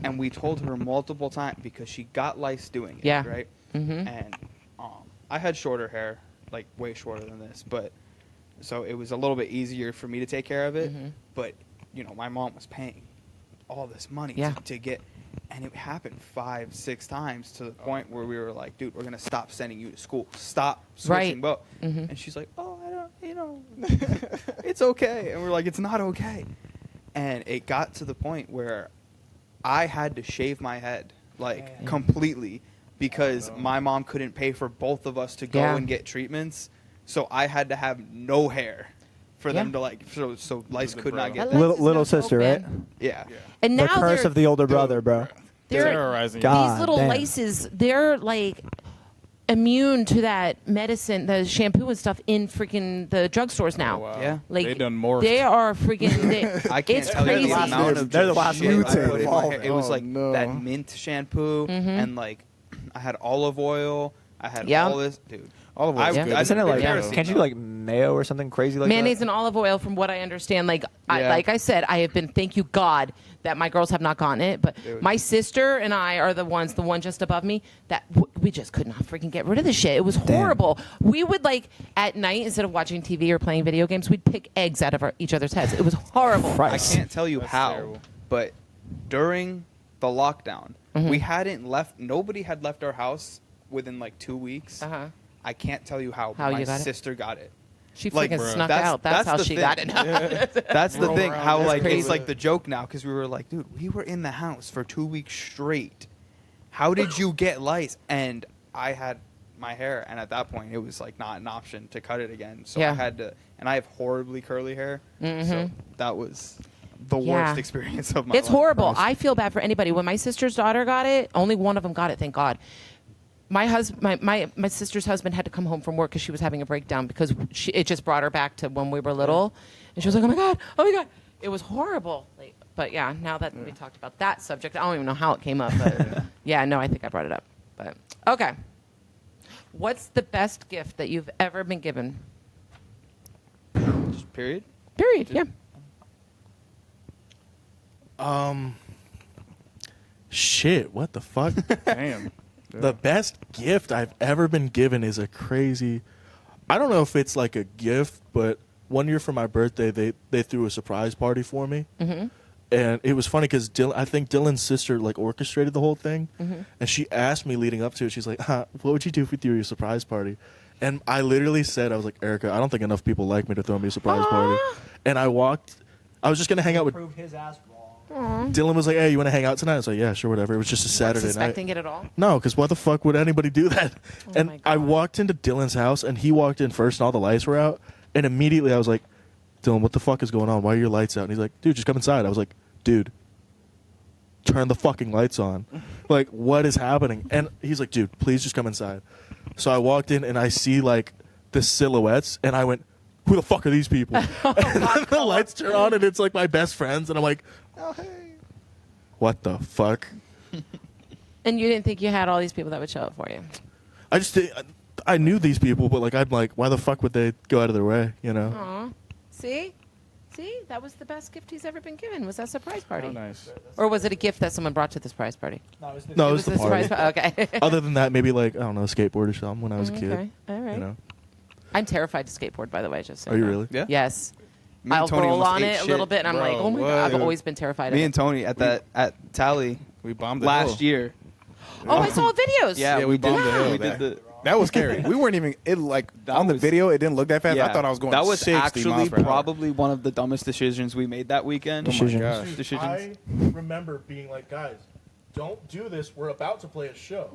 Speaker 6: And we told her multiple times because she got lice doing it,
Speaker 2: Yeah.
Speaker 6: right?
Speaker 2: Mhm.
Speaker 6: And I had shorter hair, like way shorter than this, but so it was a little bit easier for me to take care of it.
Speaker 2: Mhm.
Speaker 6: But you know, my mom was paying all this money
Speaker 2: Yeah.
Speaker 6: to get, and it happened 5-6 times to the point where we were like, dude, we're gonna stop sending you to school. Stop switching
Speaker 2: Right.
Speaker 6: And she's like, oh, I don't, you know, it's okay. And we're like, it's not okay. And it got to the point where I had to shave my head like completely because my mom couldn't pay for both of us to go
Speaker 2: Yeah.
Speaker 6: and get treatments. So I had to have no hair for them
Speaker 2: Yeah.
Speaker 6: to like, so lice
Speaker 8: The
Speaker 6: could not
Speaker 8: bro.
Speaker 6: get
Speaker 2: That
Speaker 6: that.
Speaker 2: lice is
Speaker 7: Little
Speaker 2: no
Speaker 7: sister,
Speaker 2: joke,
Speaker 7: right?
Speaker 2: man.
Speaker 6: Yeah.
Speaker 2: And
Speaker 7: The
Speaker 2: now
Speaker 7: curse
Speaker 2: they're,
Speaker 7: of the older brother, bro.
Speaker 2: they're
Speaker 8: Terrorizing.
Speaker 7: God.
Speaker 2: these little
Speaker 7: damn.
Speaker 2: laces, they're like immune to that medicine, the shampoo and stuff in freaking the drugstores now.
Speaker 8: Oh, wow.
Speaker 6: Yeah.
Speaker 2: Like
Speaker 8: They done morphed.
Speaker 2: They are freaking.
Speaker 6: I can't
Speaker 2: it's
Speaker 6: tell
Speaker 2: crazy.
Speaker 6: you the amount of
Speaker 7: They're the
Speaker 6: just
Speaker 7: last
Speaker 6: shit I
Speaker 7: mutated.
Speaker 6: put in my hair. It was
Speaker 8: Oh,
Speaker 6: like
Speaker 8: no.
Speaker 6: that mint shampoo and like I had olive oil. I had
Speaker 2: Yeah.
Speaker 6: all this, dude.
Speaker 8: Olive oil's
Speaker 2: Yeah.
Speaker 8: good.
Speaker 7: Isn't it like?
Speaker 2: Yeah.
Speaker 7: Can't you do like mayo or something crazy like
Speaker 2: Mayonnaise
Speaker 7: that?
Speaker 2: and olive oil, from what I understand. Like,
Speaker 6: Yeah.
Speaker 2: like I said, I have been. Thank you God that my girls have not gotten it, but
Speaker 6: Dude.
Speaker 2: my sister and I are the one just above me that we just could not freaking get rid of the shit. It was horrible. We would like at night instead of watching TV or playing video games, we'd pick eggs out of each other's heads. It was horrible.
Speaker 7: Christ.
Speaker 6: I can't tell you
Speaker 8: That's
Speaker 6: how,
Speaker 8: terrible.
Speaker 6: but during the lockdown,
Speaker 2: Mm-hmm.
Speaker 6: we hadn't left. Nobody had left our house within like 2 weeks.
Speaker 2: Uh-huh.
Speaker 6: I can't tell you how.
Speaker 2: How
Speaker 6: my
Speaker 2: you got it?
Speaker 6: sister got it.
Speaker 2: She
Speaker 6: Like,
Speaker 2: freaking
Speaker 6: bro,
Speaker 2: snuck
Speaker 6: that's-
Speaker 2: out. That's
Speaker 6: that's
Speaker 2: how
Speaker 6: the
Speaker 2: she
Speaker 6: thing.
Speaker 2: got it.
Speaker 6: That's the
Speaker 8: Roll
Speaker 6: thing.
Speaker 8: around.
Speaker 6: How
Speaker 8: That's
Speaker 6: like
Speaker 2: crazy.
Speaker 6: it's like the joke now because we were like, dude, we were in the house for 2 weeks straight. How did you get lice? And I had my hair, and at that point, it was like not an option to cut it again. So
Speaker 2: Yeah.
Speaker 6: I had to, and I have horribly curly hair. So
Speaker 2: Mhm.
Speaker 6: that was the
Speaker 2: Yeah.
Speaker 6: worst experience of my
Speaker 2: It's
Speaker 6: life.
Speaker 2: horrible. I feel bad for anybody. When my sister's daughter got it, only one of them got it, thank God. My husband, my sister's husband had to come home from work because she was having a breakdown because it just brought her back to when we were little, and she was like, oh my god, it was horrible. Like, but yeah, now that we talked about that subject, I don't even know how it came up, but yeah, no, I think I brought it up. But okay, what's the best gift that you've ever been given?
Speaker 6: Just period.
Speaker 2: Period. Yeah.
Speaker 4: Shit, what the fuck?
Speaker 8: Damn.
Speaker 4: The best gift I've ever been given is a crazy. I don't know if it's like a gift, but one year for my birthday, they threw a surprise party for me, and it was funny because I think Dylan's sister like orchestrated the whole thing, and she asked me leading up to it. She's like, "What would you do if we threw you a surprise party?" And I literally said, "I was like, Erica, I don't think enough people like me to throw me a surprise party." And I was just gonna hang out with.
Speaker 7: Prove his ass wrong.
Speaker 4: Dylan was like, "Hey, you want to hang out tonight?" I was like, "Yeah, sure, whatever." It was just a Saturday night.
Speaker 2: Suspecting it at all?
Speaker 4: No, because why the fuck would anybody do that?
Speaker 2: Oh
Speaker 4: And
Speaker 2: my
Speaker 4: I
Speaker 2: God.
Speaker 4: walked into Dylan's house, and he walked in first, and all the lights were out. And immediately I was like, Dylan, what the fuck is going on? Why are your lights out? And he's like, dude, just come inside. I was like, dude, turn the fucking lights on. Like, what is happening? And he's like, dude, please just come inside. So I walked in, and I see, like, the silhouettes, and I went, who the fuck are these people? And then the lights turn on, and it's, like, my best friends, and I'm like, oh, hey. What the fuck?
Speaker 2: And you didn't think you had all these people that would show up for you?
Speaker 4: I knew these people, but like I'm like, why the fuck would they go out of their way? You know?
Speaker 2: Aw. See, that was the best gift he's ever been given. Was that surprise party?
Speaker 8: Oh, nice.
Speaker 2: Or was it a gift that someone brought to the surprise party?
Speaker 4: No, it
Speaker 2: It
Speaker 4: was the
Speaker 2: surprise
Speaker 4: party.
Speaker 2: Okay.
Speaker 4: Other than that, maybe like I don't know, a skateboard or something when I was a kid.
Speaker 2: Okay. All right.
Speaker 4: You know?
Speaker 2: I'm terrified to skateboard, by the way. Just so
Speaker 4: Are you
Speaker 2: know.
Speaker 4: really?
Speaker 6: Yeah.
Speaker 2: Yes.
Speaker 6: Me and
Speaker 2: I'll
Speaker 6: Tony
Speaker 2: roll
Speaker 6: almost
Speaker 2: on
Speaker 6: ate
Speaker 2: it a
Speaker 6: shit.
Speaker 2: little bit, and I'm
Speaker 8: Bro,
Speaker 2: like, oh my
Speaker 8: what?
Speaker 2: god, I've always been terrified
Speaker 6: Me
Speaker 2: of
Speaker 6: and
Speaker 2: it.
Speaker 6: Tony at Tally
Speaker 8: We bombed the
Speaker 6: last
Speaker 8: hill.
Speaker 6: year.
Speaker 2: Oh, I saw videos.
Speaker 6: Yeah,
Speaker 8: we bombed the hill.
Speaker 6: We
Speaker 8: That-
Speaker 6: did the.
Speaker 8: That was scary. We weren't even
Speaker 6: That
Speaker 8: on the
Speaker 6: was-
Speaker 8: video. It didn't look that fast.
Speaker 6: Yeah,
Speaker 8: I thought I was going.
Speaker 6: That was
Speaker 8: 60
Speaker 6: actually
Speaker 8: miles per hour.
Speaker 6: probably one of the dumbest decisions we made that weekend.
Speaker 8: Oh my
Speaker 7: Decisions.
Speaker 8: gosh.
Speaker 6: Decisions.
Speaker 4: I remember being like, guys, don't do this. We're about to play a show.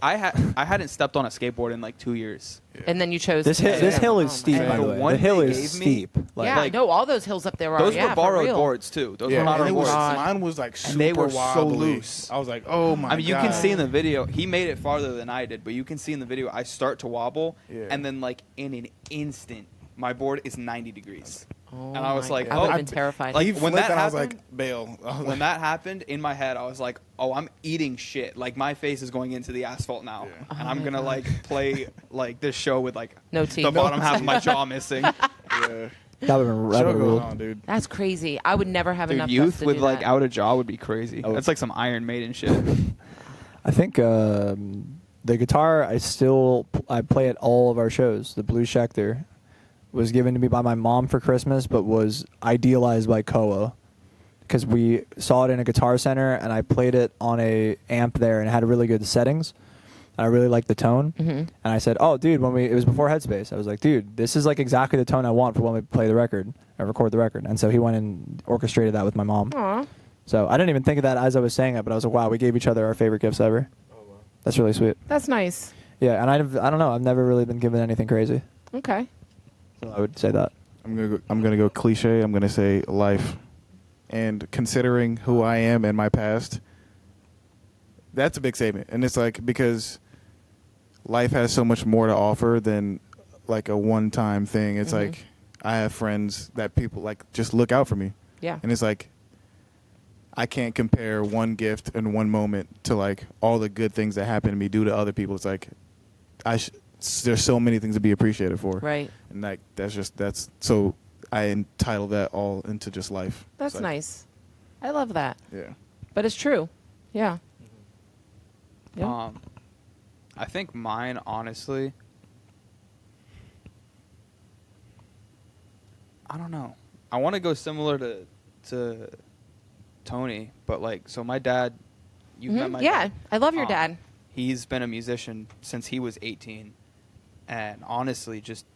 Speaker 6: I hadn't stepped on a skateboard in like 2 years.
Speaker 2: And then you chose
Speaker 7: This
Speaker 2: to
Speaker 7: hill,
Speaker 2: do
Speaker 7: this
Speaker 2: it.
Speaker 7: hill
Speaker 2: Oh
Speaker 7: is
Speaker 2: my
Speaker 7: steep,
Speaker 2: God.
Speaker 7: by
Speaker 6: The
Speaker 7: the way.
Speaker 6: one
Speaker 7: The hill
Speaker 6: they
Speaker 7: is
Speaker 6: gave me-
Speaker 7: steep.
Speaker 2: Yeah,
Speaker 6: like-
Speaker 2: no, all those hills up there are.
Speaker 6: Those
Speaker 2: yeah,
Speaker 6: were
Speaker 2: for
Speaker 6: borrowed
Speaker 2: real.
Speaker 6: boards too. Those
Speaker 8: Yeah,
Speaker 6: were not
Speaker 8: and
Speaker 6: our
Speaker 8: it was,
Speaker 6: boards.
Speaker 2: God.
Speaker 8: mine was like super
Speaker 6: they were so
Speaker 8: wobbly.
Speaker 6: loose.
Speaker 8: I was like, oh my god.
Speaker 6: I mean, you can see in the video. He made it farther than I did, but you can see in the video. I start to wobble,
Speaker 8: Yeah.
Speaker 6: and then like in an instant, my board is 90 degrees.
Speaker 2: Oh
Speaker 6: And I was
Speaker 2: my
Speaker 6: like,
Speaker 2: God. I
Speaker 6: oh,
Speaker 2: would have been terrified.
Speaker 6: like,
Speaker 8: He
Speaker 6: when
Speaker 8: flipped
Speaker 6: that
Speaker 8: and I was
Speaker 6: happened-
Speaker 8: like, bail. I was
Speaker 6: When
Speaker 8: like,
Speaker 6: that happened in my head, I was like, "Oh, I'm eating shit. Like my face is going into the asphalt now,
Speaker 8: Yeah.
Speaker 6: and
Speaker 2: Oh
Speaker 6: I'm
Speaker 2: my
Speaker 6: gonna
Speaker 2: God.
Speaker 6: like play like this show with like
Speaker 2: No teeth.
Speaker 6: the bottom half of my jaw missing."
Speaker 8: yeah.
Speaker 7: That would have
Speaker 8: Show
Speaker 7: been
Speaker 8: going
Speaker 7: ruled.
Speaker 8: on, dude.
Speaker 2: That's crazy. I would never have
Speaker 6: Dude,
Speaker 2: enough
Speaker 6: youth
Speaker 2: guts to
Speaker 6: with
Speaker 2: do
Speaker 6: like
Speaker 2: that.
Speaker 6: out a jaw would be crazy.
Speaker 7: Oh.
Speaker 6: That's like some Iron Maiden shit.
Speaker 7: I think the guitar I play at all of our shows. The Blue Schecter was given to me by my mom for Christmas, but was idealized by Koa because we saw it in a Guitar Center, and I played it on a amp there, and it had really good settings. And I really liked the tone, and I said, "Oh, dude, it was before Headspace. I was like, dude, this is like exactly the tone I want for when we play the record or record the record." And so he went and orchestrated that with my mom.
Speaker 2: Aw.
Speaker 7: So I didn't even think of that as I was saying it, but I was like, wow, we gave each other our favorite gifts ever.
Speaker 5: Oh, wow.
Speaker 7: That's really sweet.
Speaker 2: That's nice.
Speaker 7: Yeah, and I don't know. I've never really been given anything crazy,
Speaker 2: Okay.
Speaker 7: so I would say that.
Speaker 8: I'm gonna go cliche. I'm gonna say life, and considering who I am and my past, that's a big statement. And it's like because life has so much more to offer than like a one-time thing. It's like I have friends that people like just look out for me,
Speaker 2: Yeah.
Speaker 8: and it's like I can't compare one gift and one moment to like all the good things that happen to me due to other people. It's like there's so many things to be appreciated for.
Speaker 2: Right.
Speaker 8: And like that's so I entitle that all into just life.
Speaker 2: That's
Speaker 8: It's like,
Speaker 2: nice. I love that.
Speaker 8: Yeah.
Speaker 2: But it's true. Yeah. Yeah.
Speaker 6: I think mine, honestly, I don't know. I want to go similar to Tony, but like, so my dad, you've met my
Speaker 2: Yeah.
Speaker 6: dad.
Speaker 2: I love your dad.
Speaker 6: He's been a musician since he was 18, and honestly, just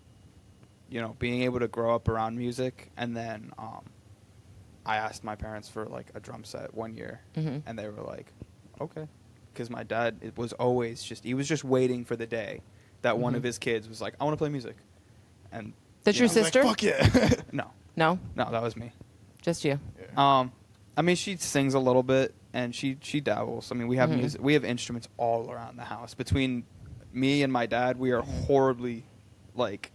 Speaker 6: being able to grow up around music, and then I asked my parents for like a drum set one year, and they were like, okay. Because my dad was always he was just waiting for the day that one of his kids was like, I want to play music. And
Speaker 2: That's your
Speaker 6: you know,
Speaker 2: sister?
Speaker 8: Fuck yeah.
Speaker 6: no,
Speaker 2: No,
Speaker 6: that was me.
Speaker 2: just you.
Speaker 6: I mean, she sings a little bit and she dabbles. I mean, we have music, we have instruments all around the house. Between me and my dad, we are horribly, like,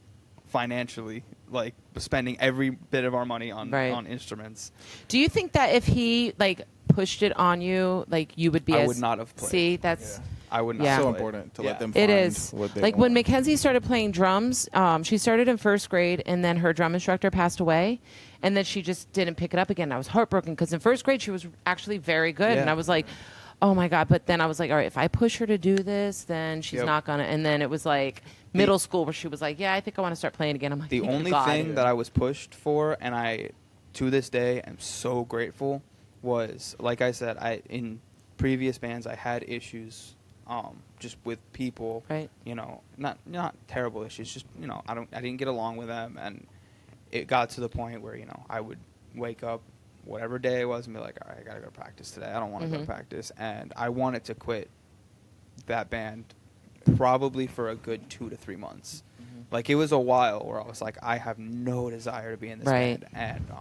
Speaker 6: financially, like, spending every bit of our money on instruments.
Speaker 2: Do you think that if he like pushed it on you, like you would be?
Speaker 6: I would not have played.
Speaker 2: See, that's.
Speaker 8: Yeah.
Speaker 6: I would not.
Speaker 2: Yeah.
Speaker 6: have
Speaker 8: So
Speaker 6: played.
Speaker 8: important to
Speaker 6: Yeah.
Speaker 8: let them
Speaker 2: It
Speaker 8: find
Speaker 2: is.
Speaker 8: what they
Speaker 2: Like
Speaker 8: want.
Speaker 2: when Mackenzie started playing drums, she started in first grade, and then her drum instructor passed away, and then she just didn't pick it up again. I was heartbroken because in first grade she was actually very good, and
Speaker 6: Yeah.
Speaker 2: I was like, oh my god. But then I was like, all right, if I push her to do this, then she's
Speaker 6: Yep.
Speaker 2: not gonna. And then it was like middle school where she was like, yeah, I think I want to start playing again. I'm like,
Speaker 6: The
Speaker 2: thank
Speaker 6: only
Speaker 2: God.
Speaker 6: thing that I was pushed for, and I, to this day, am so grateful, was, like I said, in previous bands, I had issues, just with people,
Speaker 2: Right.
Speaker 6: not terrible issues, just, I didn't get along with them, and it got to the point where, I would wake up whatever day it was and be like, all right, I gotta go to practice today. I don't want to go to practice, and I wanted to quit that band probably for a good 2 to 3 months. Like, it was a while where I was like, I have no desire to be in this
Speaker 2: Right.
Speaker 6: band. And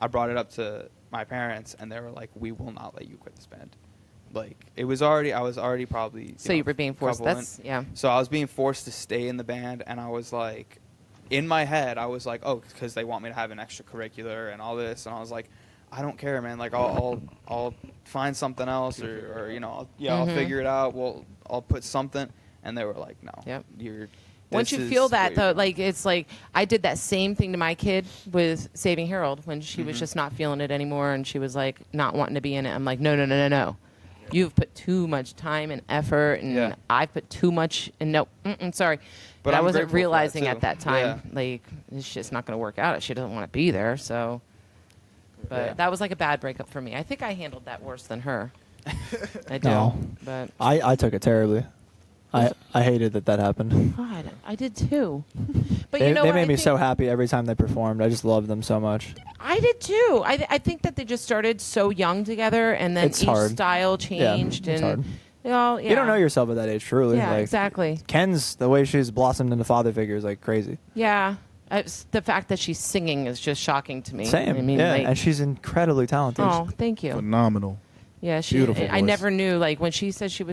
Speaker 6: I brought it up to my parents, and they were like, we will not let you quit this band. Like, I was already probably...
Speaker 2: So you were being forced.
Speaker 6: couple in.
Speaker 2: That's yeah.
Speaker 6: So I was being forced to stay in the band, and I was like, in my head, I was like, oh, because they want me to have an extracurricular and all this. And I was like, I don't care, man. Like, I'll find something else, or I'll figure it out. Well, I'll put something. And they were like, no.
Speaker 2: Yep.
Speaker 6: This
Speaker 2: Once you
Speaker 6: is
Speaker 2: feel
Speaker 6: what
Speaker 2: that,
Speaker 6: you're
Speaker 2: though,
Speaker 6: doing.
Speaker 2: like it's like I did that same thing to my kid with Saving Harold when she was just not feeling it anymore, and she was like not wanting to be in it. I'm like, no. You've put too much time and effort, and
Speaker 6: Yeah.
Speaker 2: I've put too much. And no, sorry,
Speaker 6: But
Speaker 2: I
Speaker 6: I'm
Speaker 2: wasn't
Speaker 6: grateful for that,
Speaker 2: realizing
Speaker 6: too.
Speaker 2: at that time,
Speaker 6: Yeah.
Speaker 2: like it's just not going to work out. She doesn't want to be there, so. But
Speaker 6: Yeah.
Speaker 2: that was like a bad breakup for me. I think I handled that worse than her. I do,
Speaker 7: No.
Speaker 2: but
Speaker 7: I took it terribly. I hated that happened.
Speaker 2: God, I did too. But
Speaker 7: They,
Speaker 2: you know
Speaker 7: they
Speaker 2: what?
Speaker 7: made
Speaker 2: I
Speaker 7: me
Speaker 2: think-
Speaker 7: so happy every time they performed. I just loved them so much.
Speaker 2: I did too. I think that they just started so young together, and then
Speaker 7: It's
Speaker 2: each
Speaker 7: hard.
Speaker 2: style changed.
Speaker 7: it's
Speaker 2: and
Speaker 7: hard.
Speaker 2: Well, yeah.
Speaker 7: You don't know yourself at that age, truly.
Speaker 2: Yeah,
Speaker 7: like,
Speaker 2: exactly.
Speaker 7: Ken's, the way she's blossomed into father figure is like crazy.
Speaker 2: Yeah, the fact that she's singing is just shocking to me.
Speaker 7: Same.
Speaker 2: I mean,
Speaker 7: yeah,
Speaker 2: like,
Speaker 7: and she's incredibly talented.
Speaker 2: oh, thank you.
Speaker 8: Phenomenal.
Speaker 2: Yeah, she.
Speaker 8: Beautiful
Speaker 2: I
Speaker 8: voice.
Speaker 2: never knew. Like when she said she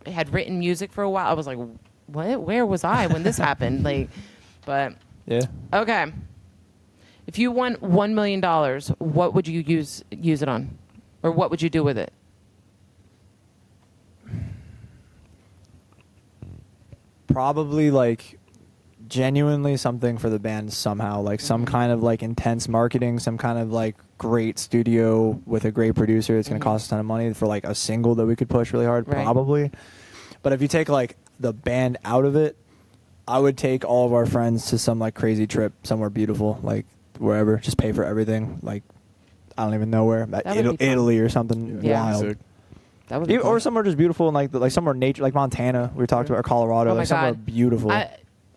Speaker 2: had written music for a while, I was like, what? Where was I when this happened? Like, but
Speaker 7: Yeah.
Speaker 2: okay. If you won $1 million, what would you use it on, or what would you do with it?
Speaker 7: Probably like genuinely something for the band somehow, like some kind of like intense marketing, some kind of like great studio with a great producer. It's going to cost a ton of money for like a single that we could push really hard,
Speaker 2: Right.
Speaker 7: probably. But if you take like the band out of it, I would take all of our friends to some like crazy trip somewhere beautiful, like wherever. Just pay for everything. Like I don't even know where,
Speaker 2: That would be fun.
Speaker 7: Italy or something
Speaker 2: Yeah.
Speaker 7: wild.
Speaker 8: Sick.
Speaker 2: That would be
Speaker 7: Or
Speaker 2: cool.
Speaker 7: somewhere just beautiful and like somewhere nature, like Montana. We talked about, or Colorado,
Speaker 2: Oh my
Speaker 7: like somewhere
Speaker 2: God.
Speaker 7: beautiful.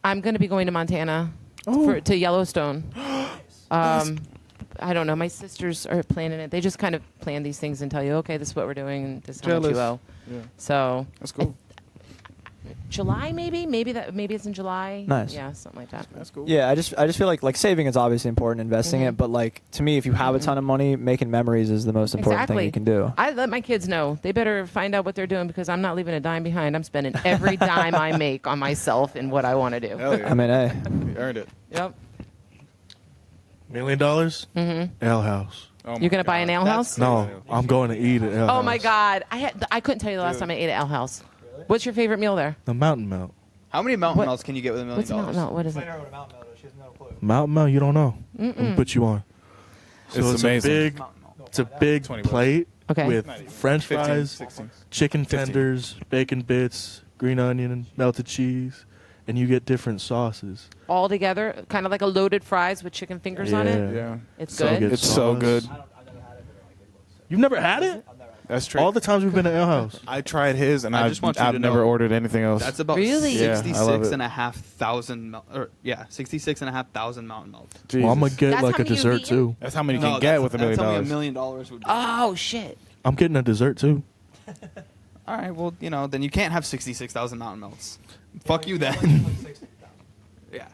Speaker 2: I'm going to be going to Montana to Yellowstone. I don't know. My sisters are planning it. They just kind of plan these things and tell you, okay, this is what we're doing, and this is how much you owe.
Speaker 8: Yeah.
Speaker 2: So
Speaker 8: That's cool.
Speaker 2: July, maybe it's in July.
Speaker 7: Nice.
Speaker 2: Yeah, something like that.
Speaker 8: That's cool.
Speaker 7: Yeah, I just feel like saving is obviously important, investing
Speaker 2: Mhm.
Speaker 7: it, but like to me, if you have a ton of money, making memories is the most important thing you can do.
Speaker 2: I let my kids know. They better find out what they're doing because I'm not leaving a dime behind. I'm spending every dime I make on myself and what I want to do.
Speaker 8: Hell yeah.
Speaker 7: I mean, hey,
Speaker 8: You earned it.
Speaker 2: Yep.
Speaker 4: $1 million?
Speaker 2: Mm-hmm.
Speaker 4: Ale house.
Speaker 8: Oh
Speaker 2: You're
Speaker 8: my
Speaker 2: gonna buy an
Speaker 8: God.
Speaker 2: ale house?
Speaker 4: No, I'm going to eat at Ale
Speaker 2: Oh
Speaker 4: House.
Speaker 2: my God! I couldn't tell you the last time I ate at Ale House. What's your favorite meal there?
Speaker 4: The Mountain Melt.
Speaker 6: How many mountain
Speaker 2: What-
Speaker 6: melts can you get with $1 million?
Speaker 2: What's Mountain Melt? What is it?
Speaker 4: Mountain Melt, you don't know. Let me put you on. So
Speaker 8: It's
Speaker 4: it's
Speaker 8: amazing.
Speaker 4: a big
Speaker 8: 20 bucks.
Speaker 4: plate
Speaker 2: Okay.
Speaker 4: with French
Speaker 8: 15,
Speaker 4: fries,
Speaker 8: 16.
Speaker 4: chicken
Speaker 8: 15.
Speaker 4: tenders, bacon bits, green onion, and melted cheese, and you get different sauces.
Speaker 2: All together, kind of like a loaded fries with chicken fingers on it.
Speaker 8: Yeah.
Speaker 2: It's
Speaker 4: So
Speaker 2: good.
Speaker 4: good.
Speaker 8: It's so
Speaker 4: sauce.
Speaker 8: good.
Speaker 4: You've never had it?
Speaker 8: That's true.
Speaker 4: All the times we've been at Ale House.
Speaker 8: I tried his, and
Speaker 6: I
Speaker 8: I've,
Speaker 6: just want you
Speaker 8: I've
Speaker 6: to
Speaker 8: never
Speaker 6: know
Speaker 8: ordered anything else.
Speaker 6: That's about
Speaker 2: Really?
Speaker 8: Yeah, I love it.
Speaker 6: 66,500 mountain melts.
Speaker 4: Well, I'm going to get
Speaker 2: That's
Speaker 4: like
Speaker 2: how
Speaker 4: a
Speaker 2: many you've
Speaker 4: dessert
Speaker 2: eaten?
Speaker 4: too.
Speaker 8: That's how many you
Speaker 6: No,
Speaker 8: can get with $1 million.
Speaker 6: That's how many $1 million would be.
Speaker 2: Oh shit!
Speaker 4: I'm getting a dessert too.
Speaker 6: All right, well, then you can't have 66,000 mountain melts. Fuck you then. Yeah.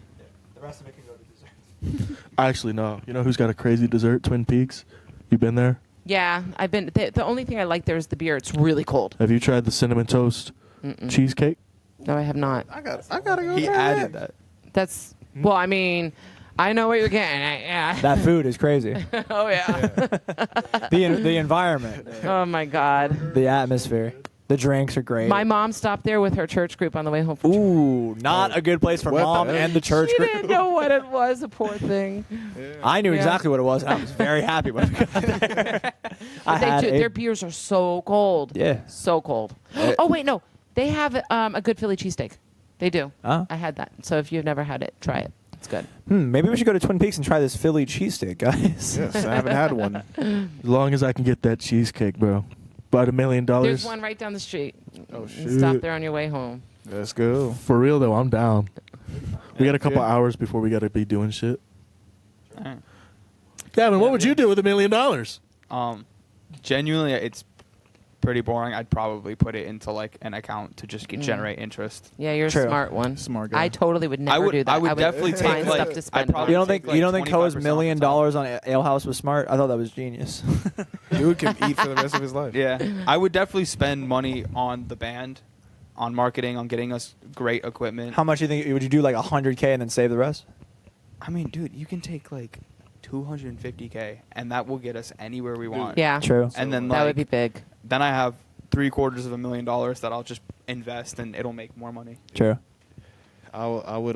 Speaker 7: The rest of it can go to dessert.
Speaker 4: Actually, no. You know who's got a crazy dessert? Twin Peaks. You been there?
Speaker 2: Yeah, I've been. The only thing I like there is the beer. It's really cold.
Speaker 4: Have you tried the cinnamon toast cheesecake?
Speaker 2: No, I have not.
Speaker 8: I gotta go.
Speaker 6: He
Speaker 8: there.
Speaker 6: added that.
Speaker 2: That's well. I mean, I know what you're getting at. Yeah.
Speaker 7: That food is crazy.
Speaker 2: Oh yeah.
Speaker 7: the environment,
Speaker 2: Oh my God.
Speaker 7: the atmosphere, the drinks are great.
Speaker 2: My mom stopped there with her church group on the way home from church.
Speaker 7: Ooh, not a good place for
Speaker 8: What the
Speaker 7: mom
Speaker 8: heck?
Speaker 7: and the church
Speaker 2: She
Speaker 7: group.
Speaker 2: didn't know what it was. The poor thing.
Speaker 7: I knew
Speaker 2: Yeah.
Speaker 7: exactly what it was, and I was very happy when we got there. I had
Speaker 2: Their beers are so cold.
Speaker 7: Yeah.
Speaker 2: So cold. Oh wait, no. They have a good Philly cheesesteak. They do.
Speaker 7: Huh?
Speaker 2: I had that. So if you've never had it, try it. It's good.
Speaker 7: Maybe we should go to Twin Peaks and try this Philly cheesesteak, guys.
Speaker 8: Yes, I haven't had one.
Speaker 4: As long as I can get that cheesecake, bro. About $1 million.
Speaker 2: There's one right down the street.
Speaker 8: Oh,
Speaker 2: You
Speaker 8: shit.
Speaker 2: Stop there on your way home.
Speaker 8: Let's go.
Speaker 4: For real though, I'm down. We got a couple
Speaker 8: Yeah.
Speaker 4: hours before we got to be doing shit.
Speaker 6: All right.
Speaker 4: Gavin, what would you do with $1 million?
Speaker 6: Genuinely, it's pretty boring. I'd probably put it into like an account to just generate interest.
Speaker 2: Yeah, you're
Speaker 7: True.
Speaker 2: a smart one.
Speaker 8: Smart guy.
Speaker 2: I totally would never do that.
Speaker 6: I would definitely
Speaker 2: find
Speaker 6: take, like,
Speaker 2: stuff to spend.
Speaker 6: I'd probably
Speaker 2: on.
Speaker 7: You don't think
Speaker 6: take, like,
Speaker 7: you don't think Koa's
Speaker 6: 25%
Speaker 7: $1 million
Speaker 6: off the
Speaker 7: on Ale House was smart? I thought that was genius.
Speaker 8: Dude can eat for the rest of his life.
Speaker 6: Yeah, I would definitely spend money on the band, on marketing, on getting us great equipment.
Speaker 7: How much do you think would you do? Like $100K and then save the rest?
Speaker 6: I mean, dude, you can take like $250K, and that will get us anywhere we want.
Speaker 2: Yeah.
Speaker 7: True.
Speaker 6: And then
Speaker 2: That
Speaker 6: like,
Speaker 2: would be big.
Speaker 6: then I have $750,000 that I'll just invest, and it'll make more money.
Speaker 7: True.
Speaker 8: I would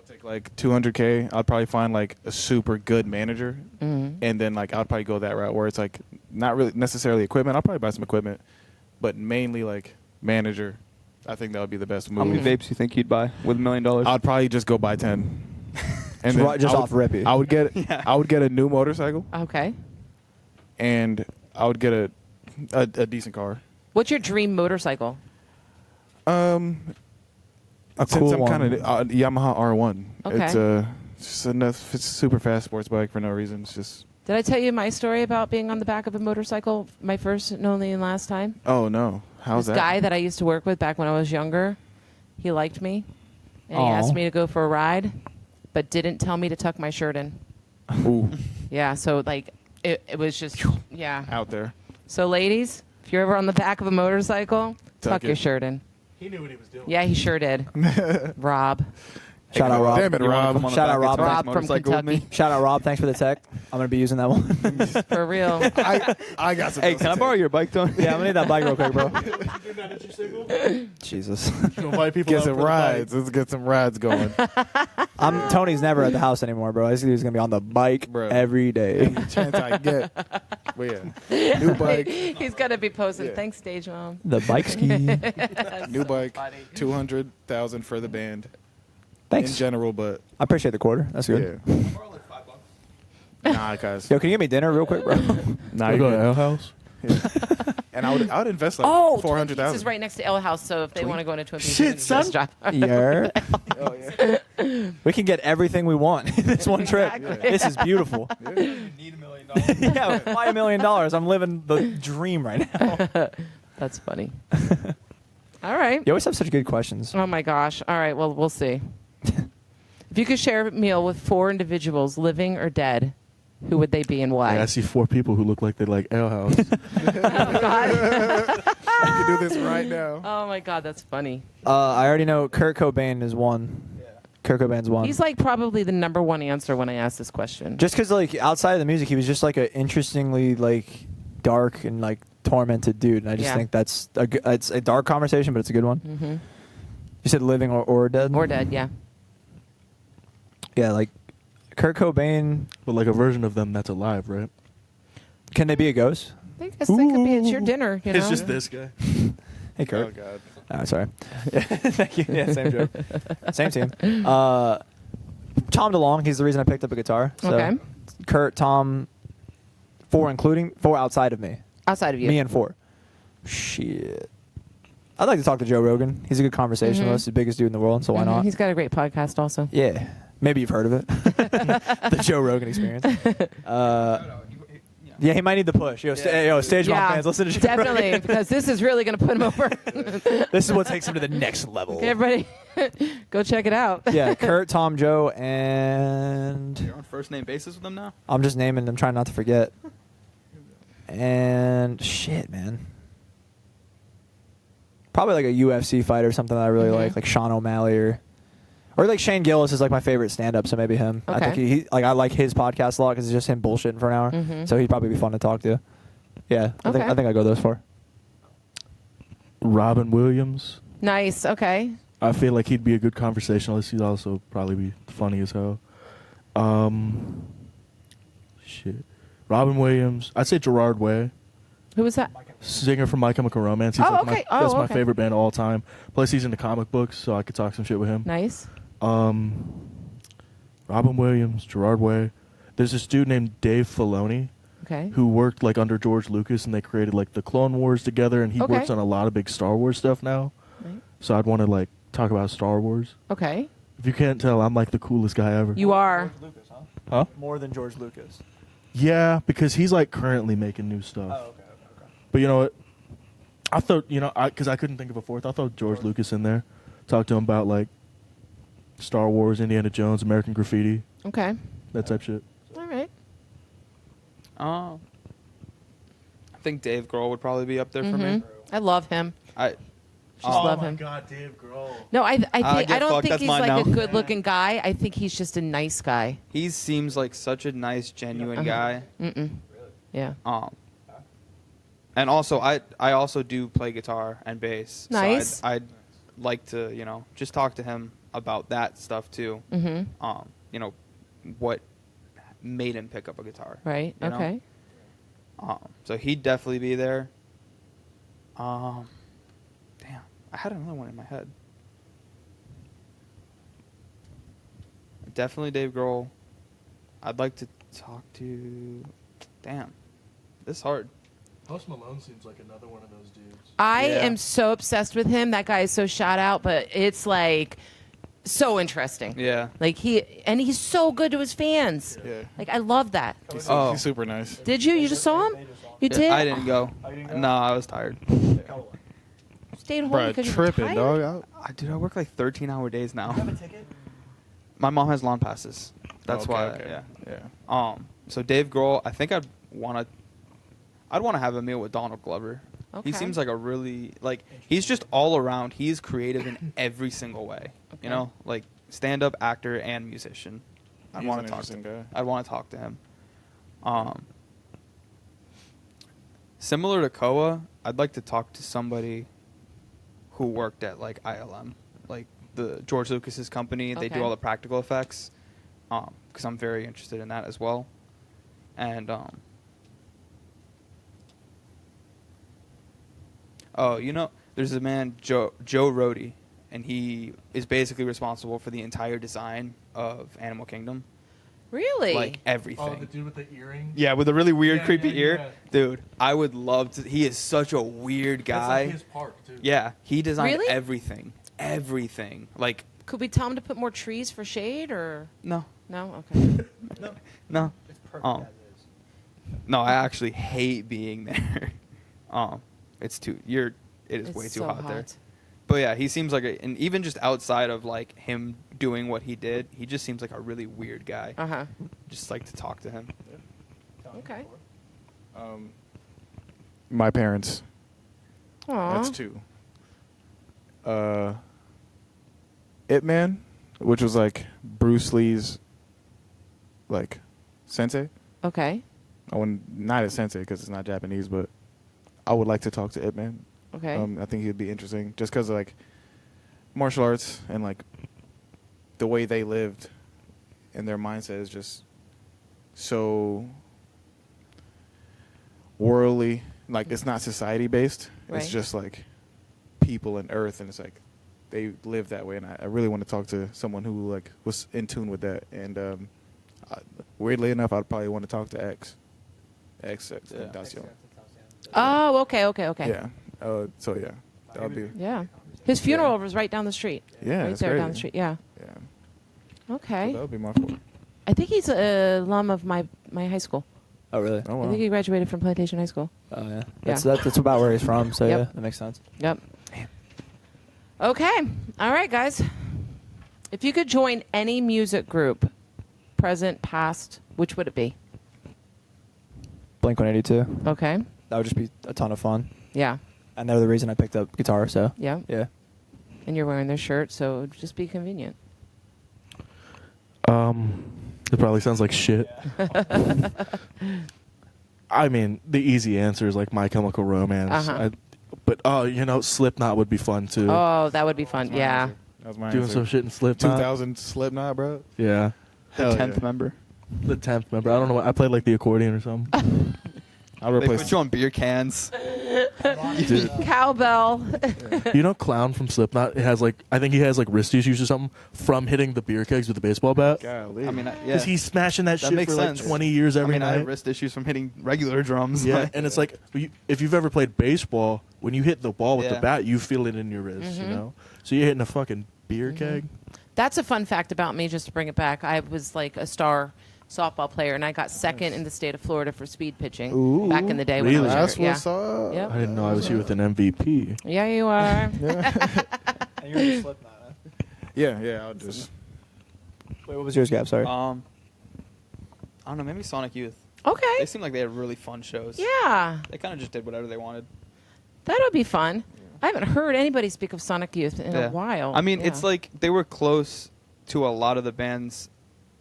Speaker 8: take like 200K. I'd probably find like a super good manager,
Speaker 2: Mhm.
Speaker 8: and then like I'd probably go that route where it's like not really necessarily equipment. I'll probably buy some equipment, but mainly like manager. I think that would be the best
Speaker 6: How
Speaker 8: move.
Speaker 6: many vapes you think you'd buy with $1 million?
Speaker 8: I'd probably just go buy 10. And
Speaker 7: Just
Speaker 8: I would-
Speaker 7: off Rippy.
Speaker 8: I would get
Speaker 6: Yeah.
Speaker 8: I would get a new motorcycle,
Speaker 2: Okay.
Speaker 8: and I would get a decent car.
Speaker 2: What's your dream motorcycle?
Speaker 7: A
Speaker 8: Since
Speaker 7: cool
Speaker 8: I'm
Speaker 7: one.
Speaker 8: kind of Yamaha R1.
Speaker 2: Okay.
Speaker 8: It's just enough. It's a super fast sports bike for no reason. It's just
Speaker 2: Did I tell you my story about being on the back of a motorcycle my first and only and last time?
Speaker 8: oh no, how's
Speaker 2: This
Speaker 8: that?
Speaker 2: guy that I used to work with back when I was younger, he liked me, and he
Speaker 7: Aw.
Speaker 2: asked me to go for a ride, but didn't tell me to tuck my shirt in.
Speaker 8: Ooh,
Speaker 2: Yeah, so like it was just yeah.
Speaker 8: out there.
Speaker 2: So ladies, if you're ever on the back of a motorcycle, tuck
Speaker 8: Tuck
Speaker 2: your
Speaker 8: it.
Speaker 2: shirt in.
Speaker 4: He knew what he was doing.
Speaker 2: Yeah, he sure did. Rob.
Speaker 7: Shout out Rob.
Speaker 8: Damn it,
Speaker 6: You wanna
Speaker 8: Rob.
Speaker 6: come on the
Speaker 7: Shout
Speaker 6: back
Speaker 7: out
Speaker 6: of
Speaker 7: Rob.
Speaker 6: Tom's
Speaker 2: Rob from
Speaker 6: motorcycle with me?
Speaker 2: Kentucky.
Speaker 7: Shout out Rob. Thanks for the tech. I'm gonna be using that one.
Speaker 2: For real.
Speaker 8: I got some.
Speaker 6: Hey, can I borrow your bike, Tony?
Speaker 7: Yeah, I'm gonna need that bike real quick, bro. Jesus.
Speaker 4: Invite people
Speaker 8: Get
Speaker 4: out
Speaker 8: some
Speaker 4: for the bike.
Speaker 8: rides. Let's get some rides going.
Speaker 7: Tony's never at the house anymore, bro. He's gonna be on the bike
Speaker 8: Bro.
Speaker 7: every day.
Speaker 8: Any chance I get. But yeah, new bike.
Speaker 2: He's gonna be posting.
Speaker 8: Yeah.
Speaker 2: Thanks, stage mom.
Speaker 7: The bike ski.
Speaker 8: New bike. 200,000 for the band in
Speaker 7: Thanks.
Speaker 8: general, but
Speaker 7: I appreciate the quarter. That's good.
Speaker 8: yeah. Nah, guys.
Speaker 7: Yo, can you get me dinner real quick, bro?
Speaker 8: Nah,
Speaker 4: You
Speaker 8: you
Speaker 4: go to
Speaker 8: good.
Speaker 4: Ale House?
Speaker 8: And I would invest like
Speaker 2: Oh,
Speaker 8: 400,000.
Speaker 2: This is right next to L House, so if they want to go into Twin Peaks,
Speaker 4: Shit,
Speaker 2: they can just
Speaker 4: son.
Speaker 2: drop-
Speaker 7: Yeah.
Speaker 8: Oh yeah.
Speaker 7: We can get everything we want in this one trip.
Speaker 2: Exactly.
Speaker 7: This is beautiful.
Speaker 6: Need $1 million.
Speaker 7: Yeah, why $1 million? I'm living the dream right now.
Speaker 2: That's funny. All right.
Speaker 7: You always have such good questions.
Speaker 2: Oh my gosh. All right. Well, we'll see. If you could share a meal with 4 individuals, living or dead, who would they be and why?
Speaker 4: I see 4 people who look like they like Ale House.
Speaker 2: Oh, God.
Speaker 8: I can do this right now.
Speaker 2: Oh my God, that's funny.
Speaker 7: I already know Kurt Cobain is one. Kurt Cobain's one.
Speaker 2: He's like probably the number one answer when I ask this question.
Speaker 7: Just because, like, outside of the music, he was just like an interestingly like dark and like tormented dude, and I just
Speaker 2: Yeah.
Speaker 7: think that's it's a dark conversation, but it's a good one.
Speaker 2: hmm
Speaker 7: You said living or dead?
Speaker 2: Or dead, yeah.
Speaker 7: Yeah, like Kurt Cobain.
Speaker 4: But like a version of them that's alive, right?
Speaker 7: Can they be a ghost?
Speaker 2: I guess they could be. It's your dinner, you know.
Speaker 4: It's just this guy.
Speaker 7: Hey,
Speaker 8: Oh
Speaker 7: Kurt.
Speaker 8: god.
Speaker 7: Oh, sorry. Thank you. Yeah, same joke. Same team. Tom DeLonge, he's the reason I picked up a guitar. So
Speaker 2: Okay.
Speaker 7: Kurt, Tom, 4 including, 4 outside of me.
Speaker 2: Outside of you.
Speaker 7: Me and 4. Shit. I'd like to talk to Joe Rogan. He's a good conversationalist, the biggest dude in the world, so why
Speaker 2: Mhm.
Speaker 7: not?
Speaker 2: He's got a great podcast also.
Speaker 7: Yeah. Maybe you've heard of it. The Joe Rogan Experience. Yeah, he might need the push. Yo, Stage Mom fans, listen to Joe
Speaker 2: definitely,
Speaker 7: Rogan.
Speaker 2: because this is really going to put him over.
Speaker 7: This is what takes him to the next level.
Speaker 2: Okay, everybody, go check it out.
Speaker 7: Yeah, Kurt, Tom, Joe, and
Speaker 6: You're on first name basis with them now?
Speaker 7: I'm just naming them, trying not to forget. And shit, man. Probably like a UFC fighter or something that I really like Sean O'Malley or like Shane Gillis is like my favorite stand-up, so maybe him. I think
Speaker 2: Okay.
Speaker 7: he like I like his podcast a lot because it's just him bullshitting for an hour.
Speaker 2: Mhm.
Speaker 7: So he'd probably be fun to talk to. Yeah, I
Speaker 2: Okay.
Speaker 7: think I go those 4.
Speaker 4: Robin Williams.
Speaker 2: Nice. Okay.
Speaker 4: I feel like he'd be a good conversationalist. He'd also probably be funny as hell. Shit. Robin Williams. I'd say Gerard Way,
Speaker 2: Who was that?
Speaker 4: singer from My Chemical Romance. He's
Speaker 2: Oh,
Speaker 4: like
Speaker 2: okay.
Speaker 4: that's my
Speaker 2: Okay.
Speaker 4: favorite band of all time. Plus, he's into comic books, so I could talk some shit with him.
Speaker 2: Nice.
Speaker 4: Robin Williams, Gerard Way. There's this dude named Dave Filoni
Speaker 2: Okay.
Speaker 4: who worked like under George Lucas, and they created like the Clone Wars together, and he
Speaker 2: Okay.
Speaker 4: works on a lot of big Star Wars stuff now.
Speaker 2: Right.
Speaker 4: So I'd want to like talk about Star Wars.
Speaker 2: Okay.
Speaker 4: If you can't tell, I'm like the coolest guy ever.
Speaker 2: You are.
Speaker 7: Lucas, huh?
Speaker 4: Huh?
Speaker 7: More than George Lucas.
Speaker 4: Yeah, because he's like currently making new stuff.
Speaker 7: okay.
Speaker 4: But you know what? I thought, because I couldn't think of a fourth. I thought George Lucas in there. Talk to him about like Star Wars, Indiana Jones, American Graffiti,
Speaker 2: Okay.
Speaker 4: that type shit.
Speaker 2: All right.
Speaker 6: I think Dave Grohl would probably be up there for me.
Speaker 2: Mhm. I love him.
Speaker 6: I
Speaker 2: Just love him.
Speaker 4: God, Dave Grohl.
Speaker 2: No, I
Speaker 6: get
Speaker 2: don't
Speaker 6: fucked.
Speaker 2: think
Speaker 6: That's
Speaker 2: he's
Speaker 6: mine
Speaker 2: like
Speaker 6: now.
Speaker 2: a good-looking guy. I think he's just a nice guy.
Speaker 6: he seems like such a nice, genuine guy.
Speaker 2: Mm-mm. Yeah.
Speaker 6: And also I also do play guitar and bass.
Speaker 2: Nice.
Speaker 6: So I'd like to, just talk to him about that stuff too.
Speaker 2: Mm-hmm.
Speaker 6: What made him pick up a guitar.
Speaker 2: Right.
Speaker 6: you know?
Speaker 2: Okay.
Speaker 6: So he'd definitely be there. Damn, I had another one in my head. Definitely Dave Grohl. I'd like to talk to. Damn, this is hard.
Speaker 4: Post Malone seems like another one of those dudes.
Speaker 2: I
Speaker 6: Yeah.
Speaker 2: am so obsessed with him. That guy is so shout out, but it's like so interesting.
Speaker 6: Yeah.
Speaker 2: Like he's so good to his fans.
Speaker 8: Yeah.
Speaker 2: Like I love that.
Speaker 8: He's,
Speaker 6: Oh.
Speaker 8: he's super nice.
Speaker 2: Did you? You just saw him? You did?
Speaker 6: I didn't go. No, I was tired.
Speaker 2: Stayed home
Speaker 8: Bruh,
Speaker 2: because you were
Speaker 8: tripping,
Speaker 2: tired?
Speaker 8: dog.
Speaker 6: Dude, I work like 13-hour days now. My mom has lawn passes. That's
Speaker 8: Okay,
Speaker 6: why.
Speaker 8: okay.
Speaker 6: Yeah.
Speaker 8: Yeah.
Speaker 6: So Dave Grohl, I think I'd want to have a meal with Donald Glover.
Speaker 2: Okay.
Speaker 6: He seems like a really he's just all around. He's creative in every single way.
Speaker 2: Okay.
Speaker 6: You know, like stand-up actor and musician. I
Speaker 8: He's
Speaker 6: want
Speaker 8: an
Speaker 6: to talk to
Speaker 8: interesting
Speaker 6: him.
Speaker 8: guy.
Speaker 6: I want to talk to him. Similar to Koa, I'd like to talk to somebody who worked at like ILM, like the George Lucas's company. They
Speaker 2: Okay.
Speaker 6: do all the practical effects, because I'm very interested in that as well. And oh, you know, there's a man Joe Rohde, and he is basically responsible for the entire design of Animal Kingdom,
Speaker 2: Really?
Speaker 6: like everything.
Speaker 4: Oh, the dude with the earring.
Speaker 6: Yeah, with a really weird,
Speaker 4: Yeah,
Speaker 6: creepy
Speaker 4: yeah,
Speaker 6: ear.
Speaker 4: yeah.
Speaker 6: Dude, I would love to. He is such a weird
Speaker 4: That's
Speaker 6: guy.
Speaker 4: like his park too.
Speaker 6: Yeah, he designed
Speaker 2: Really?
Speaker 6: everything. Everything. Like,
Speaker 2: Could we tell him to put more trees for shade, or
Speaker 6: no.
Speaker 2: no? Okay.
Speaker 6: No.
Speaker 7: It's perfect
Speaker 6: Um,
Speaker 7: as is.
Speaker 6: No, I actually hate being there. It is
Speaker 2: It's
Speaker 6: way too
Speaker 2: so
Speaker 6: hot there. But yeah, he seems like and even just outside of like him doing what he did, he just seems like a really weird guy.
Speaker 2: Uh huh.
Speaker 6: Just like to talk to him.
Speaker 2: Okay.
Speaker 8: My parents.
Speaker 2: Aw.
Speaker 8: That's 2. Ip Man, which was like Bruce Lee's like sensei.
Speaker 2: Okay.
Speaker 8: I wouldn't not a sensei because it's not Japanese, but I would like to talk to Ip Man.
Speaker 2: Okay.
Speaker 8: I think he'd be interesting just because of like martial arts and like the way they lived and their mindset is just so worldly. Like it's not society based.
Speaker 2: Right.
Speaker 8: It's just like people and earth, and it's like they live that way. And I really want to talk to someone who like was in tune with that. And weirdly enough, I'd probably want to talk to X. Tentacion.
Speaker 2: Oh, okay.
Speaker 8: Yeah. So yeah, that would be.
Speaker 2: Yeah. His funeral was right down the street.
Speaker 8: Yeah,
Speaker 2: Right
Speaker 8: that's
Speaker 2: there down
Speaker 8: crazy.
Speaker 2: the street. Yeah.
Speaker 8: Yeah.
Speaker 2: Okay.
Speaker 8: So that would be my fault.
Speaker 2: I think he's a alum of my high school.
Speaker 7: Oh, really?
Speaker 8: Oh
Speaker 2: I
Speaker 8: wow.
Speaker 2: think he graduated from Plantation High School.
Speaker 7: Oh, yeah.
Speaker 2: Yeah.
Speaker 7: That's about where he's from, so
Speaker 2: Yep.
Speaker 7: yeah, that makes sense.
Speaker 2: Yep. Okay. All right, guys. If you could join any music group, present, past, which would it be?
Speaker 7: Blink-182.
Speaker 2: Okay.
Speaker 7: That would just be a ton of fun.
Speaker 2: Yeah.
Speaker 7: And they're the reason I picked up guitar, so
Speaker 2: Yeah.
Speaker 7: yeah.
Speaker 2: And you're wearing their shirt, so it would just be convenient.
Speaker 4: It probably sounds like shit. I mean, the easy answer is like My Chemical Romance.
Speaker 2: Uh-huh.
Speaker 4: But Slipknot would be fun too.
Speaker 2: Oh, that would be fun.
Speaker 8: That's my
Speaker 2: Yeah.
Speaker 8: answer. That was my
Speaker 4: Doing
Speaker 8: answer.
Speaker 4: some shit in Slipknot.
Speaker 8: 2000 Slipknot, bro.
Speaker 4: Yeah,
Speaker 6: The
Speaker 8: Hell
Speaker 6: 10th
Speaker 8: yeah.
Speaker 6: member.
Speaker 4: the 10th member. I don't know. I played like the accordion or something.
Speaker 8: I'll
Speaker 6: They
Speaker 8: replace.
Speaker 6: put you on beer cans.
Speaker 4: Dude,
Speaker 2: Cowbell.
Speaker 4: Clown from Slipknot. I think he has like wrist issues or something from hitting the beer kegs with a baseball bat.
Speaker 8: Golly.
Speaker 6: I mean, yeah.
Speaker 4: Because he's smashing that,
Speaker 6: That
Speaker 4: shit
Speaker 6: makes
Speaker 4: for like
Speaker 6: sense.
Speaker 4: 20 years every
Speaker 6: I
Speaker 4: night.
Speaker 6: have wrist issues from hitting regular drums.
Speaker 4: Yeah,
Speaker 6: like-
Speaker 4: and it's like if you've ever played baseball, when you hit the ball with the
Speaker 6: Yeah.
Speaker 4: bat, you feel it in your wrist.
Speaker 2: Mm-hmm.
Speaker 4: You know, so you're hitting a fucking beer keg.
Speaker 2: That's a fun fact about me, just to bring it back. I was like a star softball player, and I got second in the state of Florida for speed pitching
Speaker 8: Ooh.
Speaker 2: back in the day when I
Speaker 4: Really?
Speaker 2: was
Speaker 8: That's
Speaker 2: younger.
Speaker 8: what's up.
Speaker 2: Yeah.
Speaker 4: I didn't know I was here with an MVP.
Speaker 2: Yeah, you are.
Speaker 7: And you're in Slipknot, huh?
Speaker 8: Yeah. I'll just.
Speaker 7: Wait, what was yours, Gab? Sorry.
Speaker 6: I don't know. Maybe Sonic Youth.
Speaker 2: Okay.
Speaker 6: They seem like they had really fun shows.
Speaker 2: Yeah,
Speaker 6: They kind of just did whatever they wanted.
Speaker 2: that would be fun. I haven't heard anybody speak of Sonic Youth in a while.
Speaker 6: I mean,
Speaker 2: Yeah.
Speaker 6: it's like they were close to a lot of the bands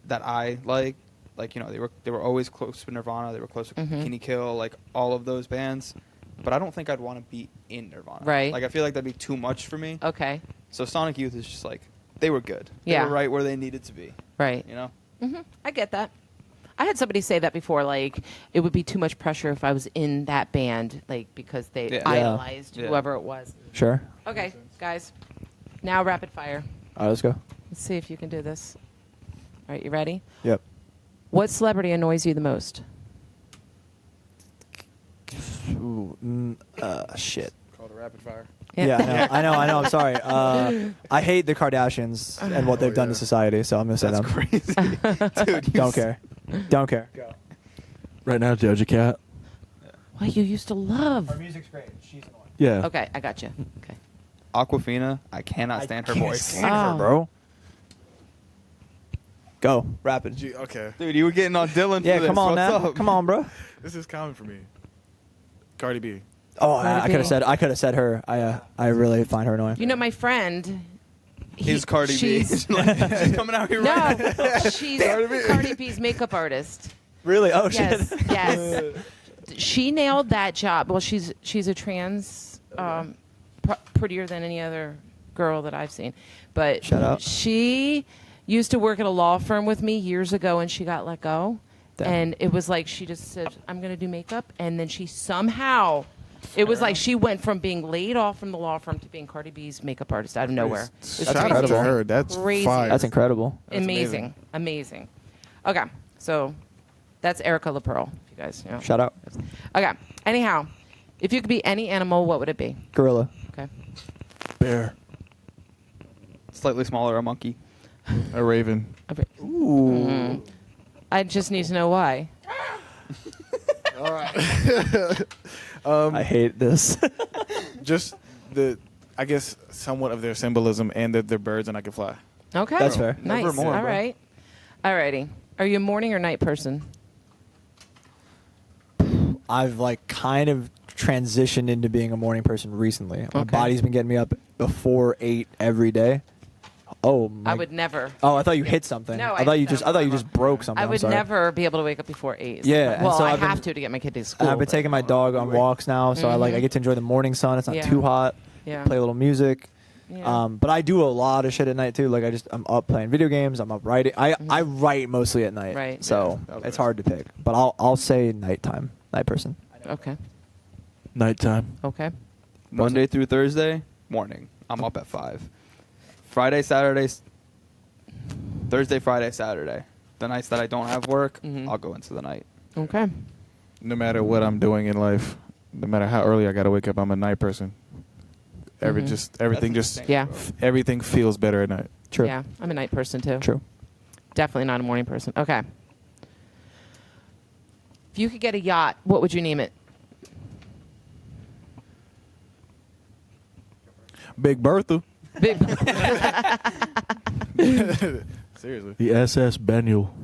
Speaker 6: that I like. Like, they were always close to Nirvana. They were close to
Speaker 2: Mhm.
Speaker 6: Bikini Kill, like all of those bands. But I don't think I'd want to be in Nirvana.
Speaker 2: Right.
Speaker 6: Like, I feel like that'd be too much for me.
Speaker 2: Okay.
Speaker 6: So Sonic Youth is just like, they were good. They
Speaker 2: Yeah.
Speaker 6: were right where they needed to be.
Speaker 2: Right.
Speaker 6: You know?
Speaker 2: I get that. I had somebody say that before, like it would be too much pressure if I was in that band, like because they
Speaker 6: Yeah.
Speaker 2: idolized
Speaker 6: Yeah.
Speaker 2: whoever it was.
Speaker 7: Sure.
Speaker 2: Okay, guys. Now rapid fire.
Speaker 7: All right, let's go.
Speaker 2: Let's see if you can do this. All right, you ready?
Speaker 7: Yep.
Speaker 2: What celebrity annoys you the most?
Speaker 7: Ooh, shit.
Speaker 8: Call the rapid fire.
Speaker 7: Yeah, I know. I'm sorry. I hate the Kardashians and what they've done to society, so I'm gonna say
Speaker 6: That's
Speaker 7: them.
Speaker 6: crazy. Dude, you
Speaker 7: Don't care. Don't care.
Speaker 4: Right now, Doja Cat.
Speaker 2: What you used to love.
Speaker 7: music's great. She's annoying.
Speaker 4: Yeah.
Speaker 2: Okay, I got you. Okay.
Speaker 6: Aquafina, I cannot stand her voice.
Speaker 2: Oh.
Speaker 7: bro. Go. Rapid.
Speaker 8: Okay.
Speaker 6: Dude, you were getting on Dylan for
Speaker 7: Yeah,
Speaker 6: this.
Speaker 7: come on
Speaker 6: What's
Speaker 7: now.
Speaker 6: up?
Speaker 7: Come on, bro.
Speaker 8: This is common for me. Cardi B.
Speaker 7: Oh,
Speaker 2: Cardi
Speaker 7: I could
Speaker 2: B.
Speaker 7: have said. I could have said her. I really find her annoying.
Speaker 2: You know, my friend
Speaker 6: Is Cardi B.
Speaker 2: she's-
Speaker 6: She's coming out here right now.
Speaker 2: No, she's Cardi B's makeup artist.
Speaker 7: Really? Oh
Speaker 2: Yes,
Speaker 7: shit.
Speaker 2: yes. She nailed that job. Well, she's a trans, prettier than any other girl that I've seen. But
Speaker 7: Shout out.
Speaker 2: she used to work at a law firm with me years ago, and she got let go.
Speaker 7: Damn.
Speaker 2: And it was like she just said, "I'm going to do makeup," and then she somehow. It was like she went from being laid off from the law firm to being Cardi B's makeup artist out of nowhere. It's
Speaker 8: Shout out to
Speaker 2: crazy.
Speaker 8: her. That's
Speaker 2: Crazy.
Speaker 8: fire.
Speaker 7: That's incredible.
Speaker 8: That's
Speaker 2: Amazing. Amazing. Okay, so that's Erica LaPearl, if you guys know.
Speaker 7: Shout out.
Speaker 2: Okay, anyhow, if you could be any animal, what would it be?
Speaker 7: Gorilla.
Speaker 2: Okay.
Speaker 4: Bear.
Speaker 6: Slightly smaller, a monkey.
Speaker 8: A raven.
Speaker 2: Okay.
Speaker 7: Ooh.
Speaker 2: I just need to know why.
Speaker 8: All right.
Speaker 7: I hate this.
Speaker 8: Just I guess, somewhat of their symbolism and that they're birds and I can fly.
Speaker 2: Okay.
Speaker 7: That's fair.
Speaker 2: Nice.
Speaker 6: Never more,
Speaker 2: All
Speaker 6: bro.
Speaker 2: right. Alrighty. Are you a morning or night person?
Speaker 7: I've like kind of transitioned into being a morning person recently. My
Speaker 2: Okay.
Speaker 7: body's been getting me up before 8 every day. Oh my.
Speaker 2: I would never.
Speaker 7: Oh, I thought you hit something.
Speaker 2: No,
Speaker 7: I thought you just broke something.
Speaker 2: I
Speaker 7: I'm
Speaker 2: would
Speaker 7: sorry.
Speaker 2: never be able to wake up before 8.
Speaker 7: Yeah, and
Speaker 2: Well,
Speaker 7: so
Speaker 2: I
Speaker 7: I've been-
Speaker 2: have to get my kid to school.
Speaker 7: And I've been
Speaker 2: but-
Speaker 7: taking my dog on walks now, so I get to enjoy the morning sun. It's not
Speaker 2: Yeah.
Speaker 7: too hot.
Speaker 2: Yeah.
Speaker 7: Play a little music.
Speaker 2: Yeah.
Speaker 7: But I do a lot of shit at night too. Like I'm up playing video games. I'm up writing. I write mostly at night.
Speaker 2: Mm-hmm. Right.
Speaker 7: So
Speaker 8: Yeah,
Speaker 7: it's hard to pick. But I'll say nighttime. Night person.
Speaker 2: Okay.
Speaker 4: Nighttime.
Speaker 2: Okay.
Speaker 6: Monday through Thursday, morning. I'm up at 5. Thursday, Friday, Saturday. The nights that I don't have work,
Speaker 2: Mhm.
Speaker 6: I'll go into the night.
Speaker 2: Okay.
Speaker 8: No matter what I'm doing in life, no matter how early I got to wake up, I'm a night person.
Speaker 2: Mhm.
Speaker 8: Everything
Speaker 6: That's
Speaker 8: just
Speaker 6: insane,
Speaker 2: Yeah.
Speaker 6: bro.
Speaker 8: everything feels better at night.
Speaker 7: True.
Speaker 2: Yeah. I'm a night person too.
Speaker 7: True.
Speaker 2: Definitely not a morning person. Okay. If you could get a yacht, what would you name it?
Speaker 8: Big Bertha.
Speaker 2: Big.
Speaker 8: Seriously.
Speaker 4: The SS Benuel.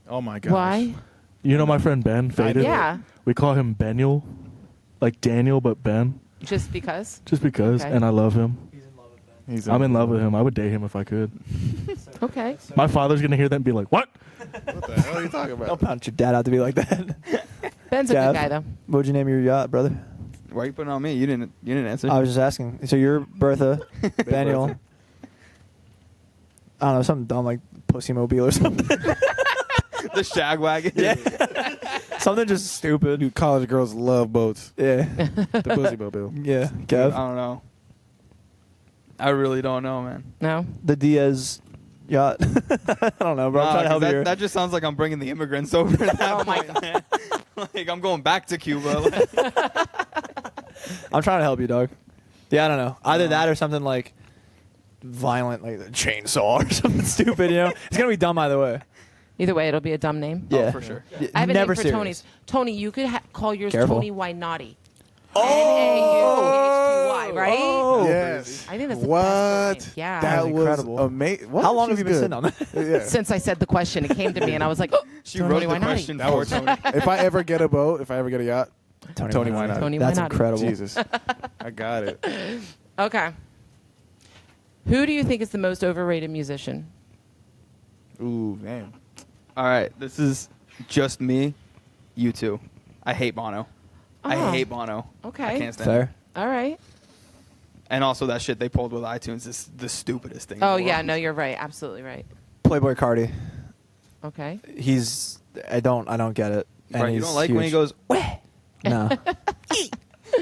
Speaker 8: Oh my gosh.
Speaker 2: Why?
Speaker 4: You know my friend Ben Faded?
Speaker 2: Yeah.
Speaker 4: We call him Benuel. Like Daniel, but Ben.
Speaker 2: Just because?
Speaker 4: Just because.
Speaker 2: Okay.
Speaker 4: And I love him.
Speaker 8: He's
Speaker 4: I'm in love with him. I would date him if I could.
Speaker 2: Okay.
Speaker 4: My father's going to hear that and be like, what?
Speaker 8: What the hell are you talking
Speaker 7: Don't
Speaker 8: about?
Speaker 7: pound your dad out to be like that.
Speaker 2: Ben's a
Speaker 7: Gav?
Speaker 2: good guy though.
Speaker 7: What would you name your yacht, brother?
Speaker 6: Why are you putting it on me? You didn't answer.
Speaker 7: I was just asking. So you're Bertha, Daniel. I don't know, something dumb like Pussy Mobile or something.
Speaker 6: the shag wagon.
Speaker 7: Yeah. Something just stupid.
Speaker 8: Dude, college girls love boats.
Speaker 7: Yeah.
Speaker 8: The Pussy Mobile.
Speaker 7: Yeah.
Speaker 6: I
Speaker 7: Kev.
Speaker 6: don't know. I really don't know, man.
Speaker 2: No.
Speaker 7: The Diaz yacht. I don't know, bro. I'm
Speaker 6: Nah,
Speaker 7: trying to help
Speaker 6: 'cause
Speaker 7: you. here.
Speaker 6: that just sounds like I'm bringing the immigrants over at that
Speaker 2: Oh my
Speaker 6: point, man. Like, I'm going back to Cuba.
Speaker 7: I'm trying to help you, dog. Yeah, I don't know. Either that or something like violent, like the chainsaw or something stupid. You know, it's gonna be dumb either way.
Speaker 2: Either way, it'll be a dumb name.
Speaker 7: Yeah,
Speaker 6: for sure.
Speaker 7: Yeah,
Speaker 2: I have a
Speaker 7: never
Speaker 2: name for
Speaker 7: serious.
Speaker 2: Tony's. Tony, you could call yours
Speaker 7: Careful.
Speaker 2: Tony Wynaughty. N-A-U-T-H-T-Y, right?
Speaker 7: Oh.
Speaker 8: Yes.
Speaker 2: I think that's the
Speaker 8: what?
Speaker 2: best name. Yeah.
Speaker 8: That
Speaker 7: That was
Speaker 8: was
Speaker 7: incredible.
Speaker 8: amazing.
Speaker 7: How long have you been sitting on that?
Speaker 8: Yeah.
Speaker 2: Since I said the question, it came to me, and I was like, oh,
Speaker 6: She
Speaker 2: Tony
Speaker 6: wrote the
Speaker 2: Wynaughty.
Speaker 6: question
Speaker 8: That
Speaker 6: for
Speaker 8: was
Speaker 6: Tony.
Speaker 8: If I ever get a boat, if I ever get a yacht, Tony
Speaker 7: Wynaughty.
Speaker 8: Wynaughty.
Speaker 2: Tony
Speaker 7: That's
Speaker 2: Wynaughty.
Speaker 7: incredible.
Speaker 8: Jesus. I got it.
Speaker 2: Okay. Who do you think is the most overrated musician?
Speaker 8: Ooh, man.
Speaker 6: All right, this is just me. You two. I hate Bono.
Speaker 2: Oh.
Speaker 6: I hate Bono.
Speaker 2: Okay.
Speaker 6: I can't stand it.
Speaker 7: Fair.
Speaker 2: All right.
Speaker 6: And also that shit they pulled with iTunes is the stupidest thing. in
Speaker 2: Oh,
Speaker 6: the
Speaker 2: yeah,
Speaker 6: world.
Speaker 2: no, you're right. Absolutely right.
Speaker 7: Playboy Cardi.
Speaker 2: Okay.
Speaker 7: He's. I don't get it. And
Speaker 6: Right, you
Speaker 7: he's
Speaker 6: don't like when he
Speaker 7: huge.
Speaker 6: goes,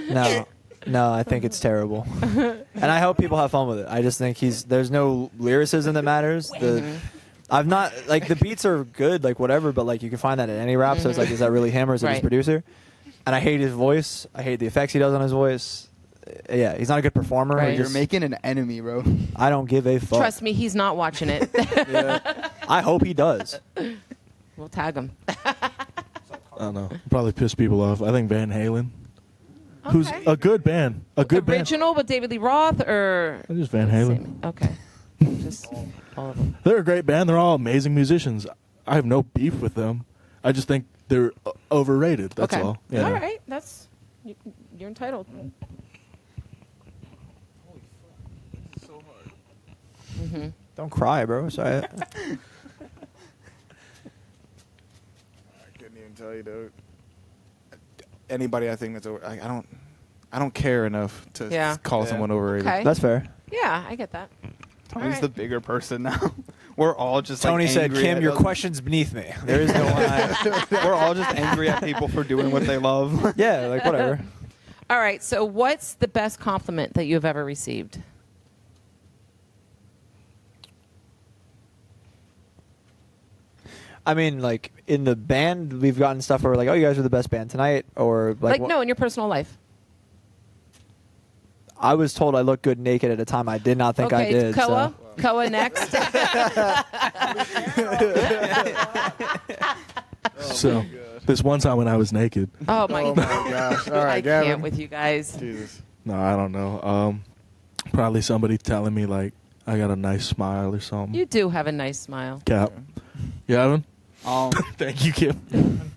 Speaker 7: No. No, I think it's terrible. And I hope people have fun with it. I just think there's no lyricism that matters. I've not, like, the beats are good, like, whatever, but, like, you can find that in any rap, so it's like, is that really him or is it his
Speaker 2: Right.
Speaker 7: producer? And I hate his voice. I hate the effects he does on his voice. Yeah, he's not a good performer.
Speaker 2: Right.
Speaker 7: He
Speaker 6: you're
Speaker 7: just-
Speaker 6: making an enemy, bro.
Speaker 7: I don't give a fuck.
Speaker 2: Trust me, he's not watching it.
Speaker 7: I hope he does.
Speaker 2: We'll tag him.
Speaker 4: I don't know. Probably piss people off. I think Van Halen. Who's
Speaker 2: Okay.
Speaker 4: a good band. A good
Speaker 2: Original with David Lee Roth or
Speaker 4: band. Just Van Halen.
Speaker 2: Same. Okay. Just all of them.
Speaker 4: They're a great band. They're all amazing musicians. I have no beef with them. I just think they're overrated. That's
Speaker 2: okay.
Speaker 4: all. Yeah.
Speaker 2: All right. You're entitled.
Speaker 7: Don't cry, bro. Sorry.
Speaker 8: I couldn't even tell you, dude. Anybody I think that's over, I don't care enough to
Speaker 2: Yeah.
Speaker 8: call
Speaker 6: Yeah.
Speaker 8: someone overrated.
Speaker 2: Okay.
Speaker 7: That's fair.
Speaker 2: Yeah, I get that.
Speaker 6: Tony's
Speaker 2: Alright.
Speaker 6: the bigger person now. We're all just
Speaker 7: Tony
Speaker 6: like
Speaker 7: said,
Speaker 6: angry
Speaker 7: "Kim,
Speaker 6: at
Speaker 7: your
Speaker 6: other-
Speaker 7: question's beneath me. There is no one."
Speaker 6: We're all just angry at people for doing what they love.
Speaker 7: Yeah, like whatever.
Speaker 2: All right. So, what's the best compliment that you've ever received?
Speaker 7: I mean, like in the band, we've gotten stuff where we're like, "Oh, you guys are the best band tonight," or
Speaker 2: Like,
Speaker 7: wha-
Speaker 2: no, in your personal life.
Speaker 7: I was told I looked good naked at a time I did not think I
Speaker 2: Okay,
Speaker 7: did.
Speaker 2: Koa.
Speaker 7: So.
Speaker 2: Koa next.
Speaker 4: So this one time when I was naked.
Speaker 2: Oh my
Speaker 8: Oh
Speaker 2: god.
Speaker 8: my gosh! All right,
Speaker 2: I
Speaker 8: Gavin.
Speaker 2: can't with you guys.
Speaker 8: Jesus.
Speaker 4: No, I don't know. Probably somebody telling me like I got a nice smile or something.
Speaker 2: You do have a nice smile.
Speaker 4: Cap. Yeah, Evan? Thank you, Kim.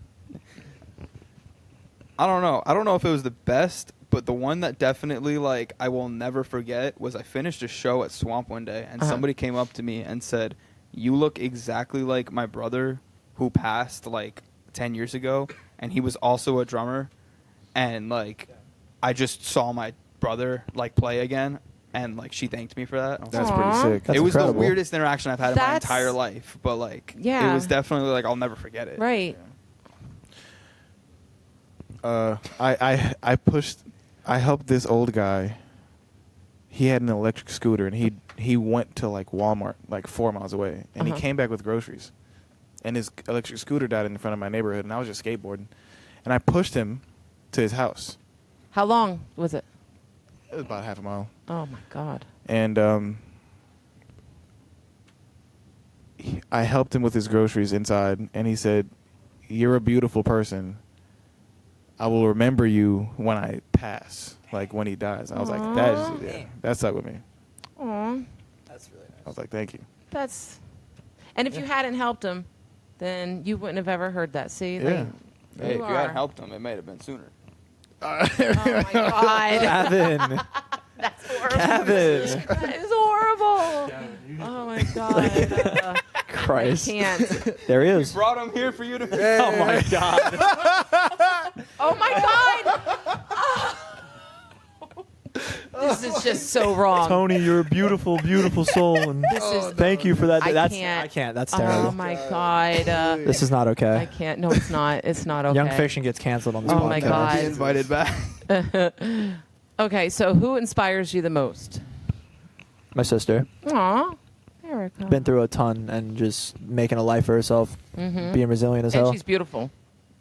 Speaker 6: I don't know. I don't know if it was the best, but the one that definitely like I will never forget was I finished a show at Swamp one day and somebody came up to me and said, "You look exactly like my brother who passed like 10 years ago, and he was also a drummer." And like I just saw my brother like play again, and like she thanked me for that. I was
Speaker 8: That's
Speaker 6: like,
Speaker 2: Aw.
Speaker 8: pretty sick.
Speaker 7: That's
Speaker 6: it was
Speaker 7: incredible.
Speaker 6: the weirdest interaction I've had in my
Speaker 2: That's-
Speaker 6: entire life, but like
Speaker 2: Yeah.
Speaker 6: it was definitely like I'll never forget it.
Speaker 2: Right.
Speaker 8: I helped this old guy. He had an electric scooter, and he went to like Walmart, like 4 miles away, and he came back with groceries. And his electric scooter died in front of my neighborhood, and I was just skateboarding, and I pushed him to his house.
Speaker 2: How long was it?
Speaker 8: It was about half a mile,
Speaker 2: Oh my god.
Speaker 8: and I helped him with his groceries inside, and he said, "You're a beautiful person. I will remember you when I pass, like when he dies." I was like, that stuck with me.
Speaker 2: Aw.
Speaker 7: That's really nice.
Speaker 8: I was like, thank you.
Speaker 2: That's. And if you hadn't helped him, then you wouldn't have ever heard that. See?
Speaker 8: Yeah.
Speaker 6: Hey, if you
Speaker 2: are.
Speaker 6: had helped him, it might have been sooner.
Speaker 2: Oh my god.
Speaker 7: Kevin.
Speaker 2: That's horrible.
Speaker 7: Kevin.
Speaker 2: That is horrible. Oh my god.
Speaker 7: Christ.
Speaker 2: I can't.
Speaker 7: There he is.
Speaker 6: Brought him here for you to.
Speaker 7: Oh my God.
Speaker 2: Oh my god. This is just so wrong.
Speaker 7: Tony, you're a beautiful, beautiful soul, and
Speaker 2: This is.
Speaker 7: thank you for that.
Speaker 2: I
Speaker 7: That's
Speaker 2: can't.
Speaker 7: I can't. That's
Speaker 2: Oh
Speaker 7: terrible.
Speaker 2: my god.
Speaker 7: This is not
Speaker 2: I
Speaker 7: okay.
Speaker 2: can't. No, it's not. It's not okay.
Speaker 7: Young Fiction gets canceled on this
Speaker 2: Oh
Speaker 7: podcast.
Speaker 2: my God.
Speaker 6: Be invited back.
Speaker 2: Okay, so who inspires you the most?
Speaker 7: My sister.
Speaker 2: Aw, Erica.
Speaker 7: Been through a ton and just making a life for herself,
Speaker 2: Mhm.
Speaker 7: being resilient as
Speaker 2: And
Speaker 7: hell.
Speaker 2: she's beautiful.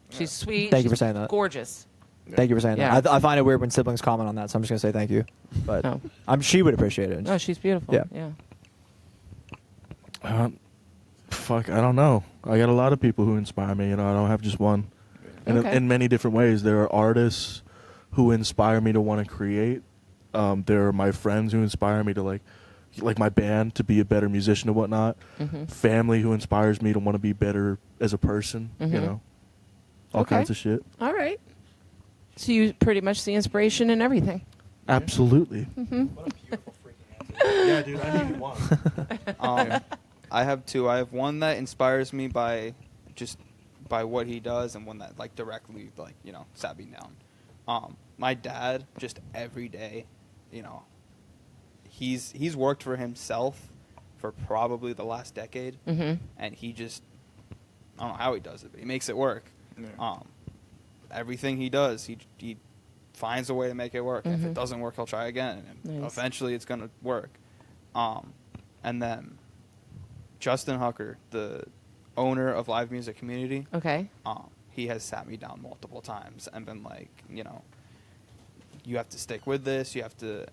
Speaker 2: She's sweet.
Speaker 7: Thank you
Speaker 2: she's
Speaker 7: for saying that.
Speaker 2: Gorgeous.
Speaker 7: Thank you for saying
Speaker 2: Yeah.
Speaker 7: that. I find it weird when siblings comment on that, so I'm just gonna say thank you. But
Speaker 2: No.
Speaker 7: she would appreciate it.
Speaker 2: No, she's beautiful.
Speaker 7: Yeah.
Speaker 4: Fuck, I don't know. I got a lot of people who inspire me. You know, I don't have just one. And
Speaker 2: Okay.
Speaker 4: in many different ways, there are artists who inspire me to want to create. There are my friends who inspire me to like my band to be a better musician and whatnot.
Speaker 2: Mhm.
Speaker 4: Family who inspires me to want to be better as a person.
Speaker 2: Mhm.
Speaker 4: You know, all
Speaker 2: Okay.
Speaker 4: kinds of shit.
Speaker 2: All right. So you pretty much see inspiration in everything.
Speaker 4: Absolutely.
Speaker 2: Mm-hmm.
Speaker 4: Yeah, dude, I need one.
Speaker 6: I have two. I have one that inspires me by what he does, and one that like directly like sat me down. My dad, just every day, he's worked for himself for probably the last decade,
Speaker 2: Mm-hmm.
Speaker 6: and he just I don't know how he does it, but he makes it work.
Speaker 8: Yeah.
Speaker 6: Everything he does, he finds a way to make it work. And if
Speaker 2: Mhm.
Speaker 6: it doesn't work, he'll try again, and
Speaker 2: Nice.
Speaker 6: eventually it's gonna work. And then Justin Hucker, the owner of Live Music Community,
Speaker 2: Okay.
Speaker 6: he has sat me down multiple times and been like, you have to stick with this. You have to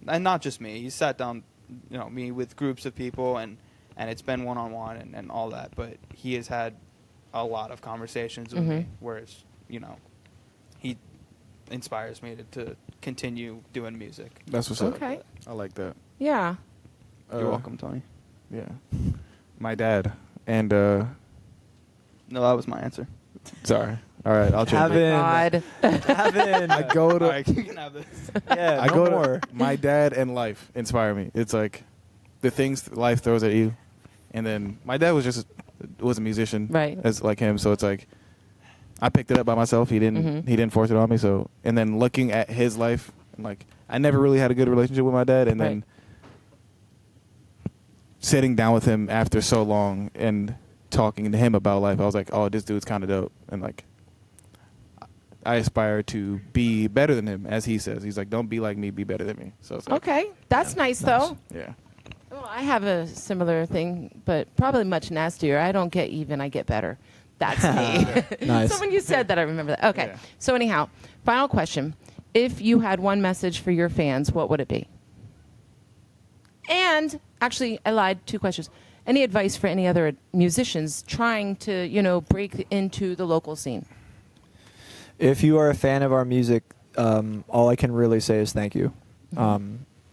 Speaker 6: and not just me. He's sat down, me with groups of people, and it's been one-on-one and all that. But he has had a lot of conversations with me, where it's, he inspires me to continue doing music.
Speaker 8: That's what's up.
Speaker 2: Okay.
Speaker 8: I like that.
Speaker 2: Yeah.
Speaker 6: You're welcome, Tony.
Speaker 8: Yeah. My dad. And
Speaker 6: No, that was my answer.
Speaker 8: sorry. All right, I'll change it.
Speaker 2: God.
Speaker 7: Kevin.
Speaker 8: I go to
Speaker 6: All right, you can have this.
Speaker 7: Yeah,
Speaker 8: I
Speaker 7: no
Speaker 8: go
Speaker 7: more.
Speaker 8: to my dad and life inspire me. It's like the things life throws at you. And then my dad was a musician,
Speaker 2: Right.
Speaker 8: as like him. So it's like I picked it up by myself. He didn't force it on me. So and then looking at his life, like I never really had a good relationship with my dad, and then sitting down with him after so long and talking to him about life, I was like, oh, this dude's kind of dope, and like I aspire to be better than him, as he says. He's like, don't be like me, be better than me. So it's like,
Speaker 2: Okay, that's nice though.
Speaker 8: yeah.
Speaker 2: Well, I have a similar thing, but probably much nastier. I don't get even, I get better. That's me.
Speaker 7: Nice.
Speaker 2: So when you said that, I remember that. Okay.
Speaker 8: Yeah.
Speaker 2: So anyhow, final question. If you had one message for your fans, what would it be? And actually, I lied. 2 questions. Any advice for any other musicians trying to, break into the local scene?
Speaker 7: If you are a fan of our music, all I can really say is thank you.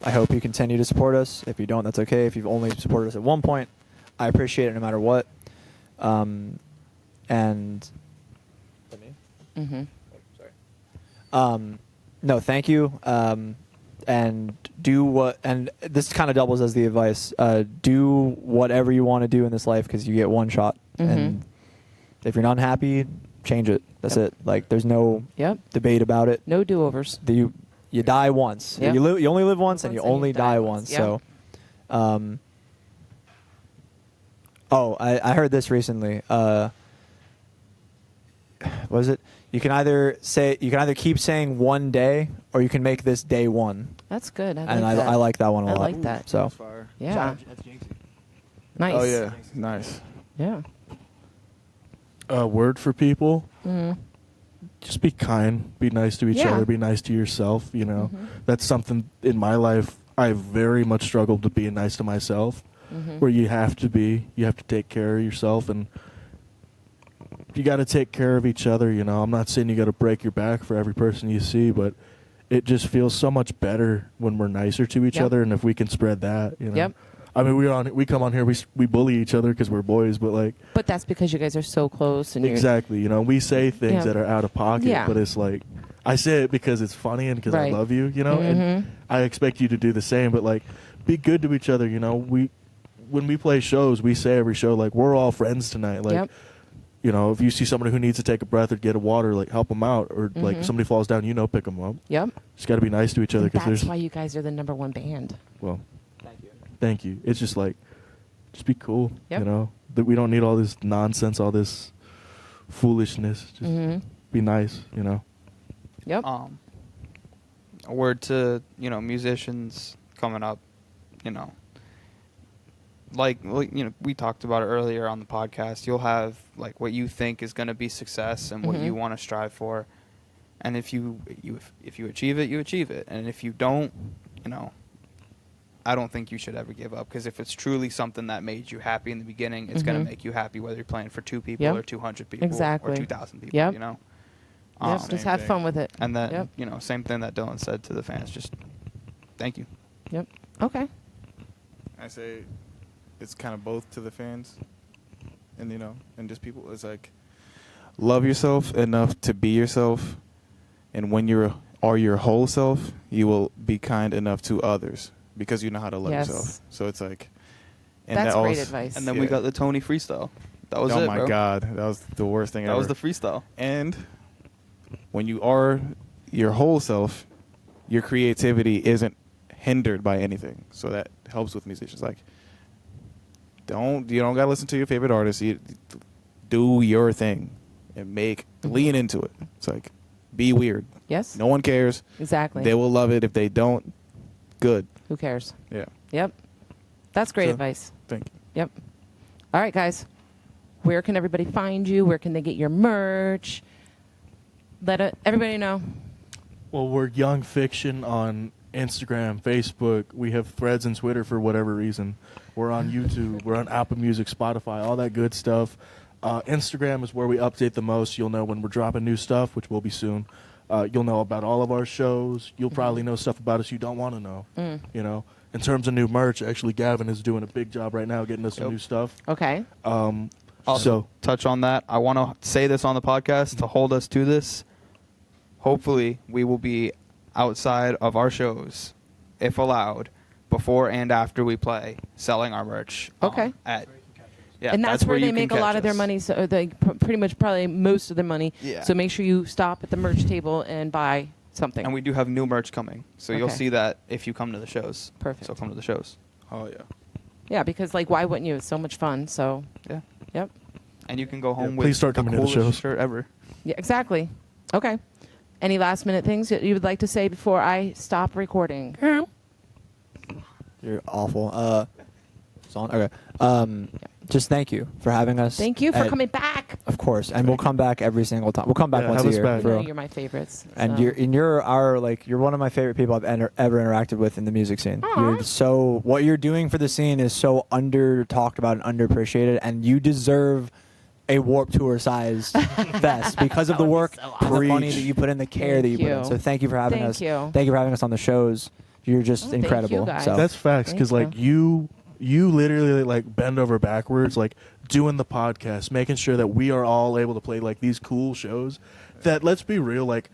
Speaker 7: I hope you continue to support us. If you don't, that's okay. If you've only supported us at one point, I appreciate it no matter what. And
Speaker 2: Mm-hmm.
Speaker 7: no, thank you. And do what, and this kind of doubles as the advice. Do whatever you want to do in this life because you get one shot. And if you're not happy, change it. That's it. Like there's no debate about it.
Speaker 2: No do-overs.
Speaker 7: You die once.
Speaker 2: Yep.
Speaker 7: You only live once, and you only die once.
Speaker 2: Yep.
Speaker 7: So, I heard this recently. What was it? You can either keep saying one day, or you can make this day one.
Speaker 2: That's good.
Speaker 7: I like that one a lot.
Speaker 2: I like that.
Speaker 7: So,
Speaker 2: Yeah.
Speaker 5: That's Jinxie.
Speaker 2: Nice.
Speaker 8: Oh yeah, nice.
Speaker 2: Yeah.
Speaker 4: A word for people. Just be kind, be nice to each
Speaker 2: Yeah.
Speaker 4: other, be nice to yourself, That's something in my life I've very much struggled to being nice to myself, where you have to take care of yourself, and you got to take care of each other, I'm not saying you got to break your back for every person you see, but it just feels so much better when we're nicer to each other, and if we can spread that,
Speaker 2: Yep.
Speaker 4: I mean, we come on here, we bully each other because we're boys, but like.
Speaker 2: But that's because you guys are so close and
Speaker 4: Exactly, we say things that are out of pocket,
Speaker 2: Yeah.
Speaker 4: but it's like I say it because it's funny and because I
Speaker 2: Right.
Speaker 4: love you, and I expect you to do the same. But like, be good to each other, when we play shows, we say every show like we're all friends tonight. Like,
Speaker 2: Yep.
Speaker 4: if you see somebody who needs to take a breath or get a water, like help them out, or like if somebody falls down, pick them up.
Speaker 2: Yep.
Speaker 4: Just got to be nice to each other
Speaker 2: And
Speaker 4: because
Speaker 2: that's
Speaker 4: there's
Speaker 2: why you guys are the #1 band.
Speaker 4: well, thank you. It's just like. Just be cool,
Speaker 2: Yep.
Speaker 4: That we don't need all this nonsense, all this foolishness. Just be nice,
Speaker 2: Yep.
Speaker 6: A word to musicians coming up, like we talked about it earlier on the podcast. You'll have like what you think is going to be success and what you want to strive for, and if you achieve it, you achieve it, and if you don't, I don't think you should ever give up, because if it's truly something that made you happy in the beginning, it's going to make you happy whether you're playing for 2 people
Speaker 2: Yep.
Speaker 6: or 200 people
Speaker 2: Exactly.
Speaker 6: or 2,000 people.
Speaker 2: Yep.
Speaker 6: Yep.
Speaker 2: Just have fun with it.
Speaker 6: And then
Speaker 2: Yep.
Speaker 6: same thing that Dylan said to the fans. Just thank you.
Speaker 2: Yep. Okay.
Speaker 8: I say it's kind of both to the fans and and just people. It's like love yourself enough to be yourself, and when you are your whole self, you will be kind enough to others because you know how to love
Speaker 2: Yes.
Speaker 8: yourself. So it's like, and
Speaker 2: That's
Speaker 8: that
Speaker 2: great
Speaker 8: also-
Speaker 2: advice.
Speaker 6: And then we got the Tony freestyle. That was
Speaker 8: oh
Speaker 6: it,
Speaker 8: my
Speaker 6: bro.
Speaker 8: god, that was the worst thing
Speaker 6: That
Speaker 8: ever.
Speaker 6: was the freestyle.
Speaker 8: And when you are your whole self, your creativity isn't hindered by anything. So that helps with musicians. Like, you don't gotta listen to your favorite artist. You do your thing and lean into it. It's like, be weird.
Speaker 2: Yes.
Speaker 8: No one cares.
Speaker 2: Exactly.
Speaker 8: They will love it. If they don't, good.
Speaker 2: Who cares?
Speaker 8: Yeah.
Speaker 2: Yep. That's great
Speaker 8: So-
Speaker 2: advice.
Speaker 8: Thank you.
Speaker 2: Yep. All right, guys. Where can everybody find you? Where can they get your merch? Let everybody know.
Speaker 4: Well, we're Young Fiction on Instagram, Facebook. We have threads and Twitter for whatever reason. We're on YouTube. We're on Apple Music, Spotify, all that good stuff. Instagram is where we update the most. You'll know when we're dropping new stuff, which will be soon. You'll know about all of our shows. You'll probably know stuff about us you don't want to know. In terms of new merch, actually, Gavin is doing a big job right now getting us some new stuff.
Speaker 2: Okay.
Speaker 6: Also, touch on that. I want to say this on the podcast to hold us to this. Hopefully, we will be outside of our shows, if allowed, before and after we play, selling our merch.
Speaker 2: Okay.
Speaker 6: And
Speaker 2: that's where
Speaker 6: you
Speaker 2: they
Speaker 6: can
Speaker 2: make a
Speaker 6: catch
Speaker 2: lot of their
Speaker 6: us.
Speaker 2: money. So they pretty much probably most of their money.
Speaker 6: Yeah.
Speaker 2: So make sure you stop at the merch table and buy something.
Speaker 6: And we do have new merch coming, so you'll
Speaker 2: Okay.
Speaker 6: see that if you come to the shows.
Speaker 2: Perfect.
Speaker 6: So come to the shows.
Speaker 8: Oh yeah.
Speaker 2: Yeah, because like why wouldn't you? It's so much fun. So
Speaker 6: Yeah.
Speaker 2: yep.
Speaker 6: And you can go home
Speaker 4: Yeah,
Speaker 6: with
Speaker 4: please start
Speaker 6: the
Speaker 4: coming to the
Speaker 6: coolest
Speaker 4: shows.
Speaker 6: shirt ever.
Speaker 2: Yeah, exactly. Okay. Any last minute things that you would like to say before I stop recording?
Speaker 7: You're awful. It's on. Okay. Just thank you for having us.
Speaker 2: Thank you for
Speaker 7: And-
Speaker 2: coming back.
Speaker 7: Of course, and we'll come back every single time. We'll come back
Speaker 4: Yeah,
Speaker 7: once
Speaker 4: have
Speaker 7: a
Speaker 4: us
Speaker 7: year.
Speaker 4: back.
Speaker 7: for
Speaker 2: You know
Speaker 7: real.
Speaker 2: you're my favorites.
Speaker 7: And
Speaker 2: so.
Speaker 7: you're one of my favorite people I've ever interacted with in the music scene.
Speaker 2: Aw.
Speaker 7: You're so what you're doing for the scene is so under talked about and underappreciated, and you deserve a Warped Tour sized fest because of the work, and the money that you put in, the care that you
Speaker 2: Thank
Speaker 7: put in.
Speaker 2: you.
Speaker 7: So thank you for having
Speaker 2: Thank
Speaker 7: us.
Speaker 2: you.
Speaker 7: Thank you for having us on the shows. You're just
Speaker 2: Oh, thank you,
Speaker 7: incredible.
Speaker 2: guys.
Speaker 7: So
Speaker 4: That's facts, because
Speaker 2: Thank
Speaker 4: like you literally like bend over backwards, like doing the podcast, making sure that we are all able to play like these cool shows. That, let's be real, like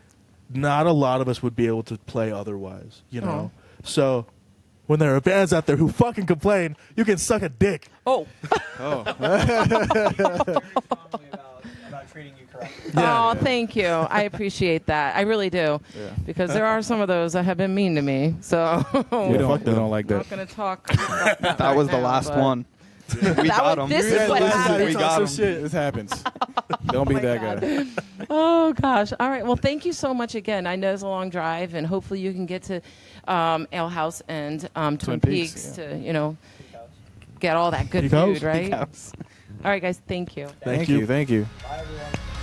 Speaker 4: not a lot of us would be able to play otherwise, you know. So when there are bands out there who fucking complain, you can suck a dick.
Speaker 2: Oh.
Speaker 7: about treating you correctly.
Speaker 2: Oh, thank you. I appreciate that. I really do.
Speaker 8: Yeah.
Speaker 2: Because there are some of those that have been mean to me. So
Speaker 8: We don't like
Speaker 2: I'm
Speaker 8: that.
Speaker 2: not going to talk about that.
Speaker 6: That was
Speaker 2: right
Speaker 6: the
Speaker 2: now,
Speaker 6: last
Speaker 2: but-
Speaker 6: one. We got him.
Speaker 2: This is what happened.
Speaker 6: We got him.
Speaker 8: This happens. Don't be
Speaker 2: my
Speaker 8: that
Speaker 2: God.
Speaker 8: guy.
Speaker 2: Oh gosh! All right. Well, thank you so much again. I know it's a long drive, and hopefully you can get to Ale House and Twin Peaks
Speaker 8: yeah.
Speaker 2: to get all that good
Speaker 4: Peak
Speaker 2: food,
Speaker 4: House?
Speaker 2: right?
Speaker 6: Peak House.
Speaker 2: All right, guys. Thank you.
Speaker 8: Thank you. Thank you.
Speaker 7: Bye, everyone.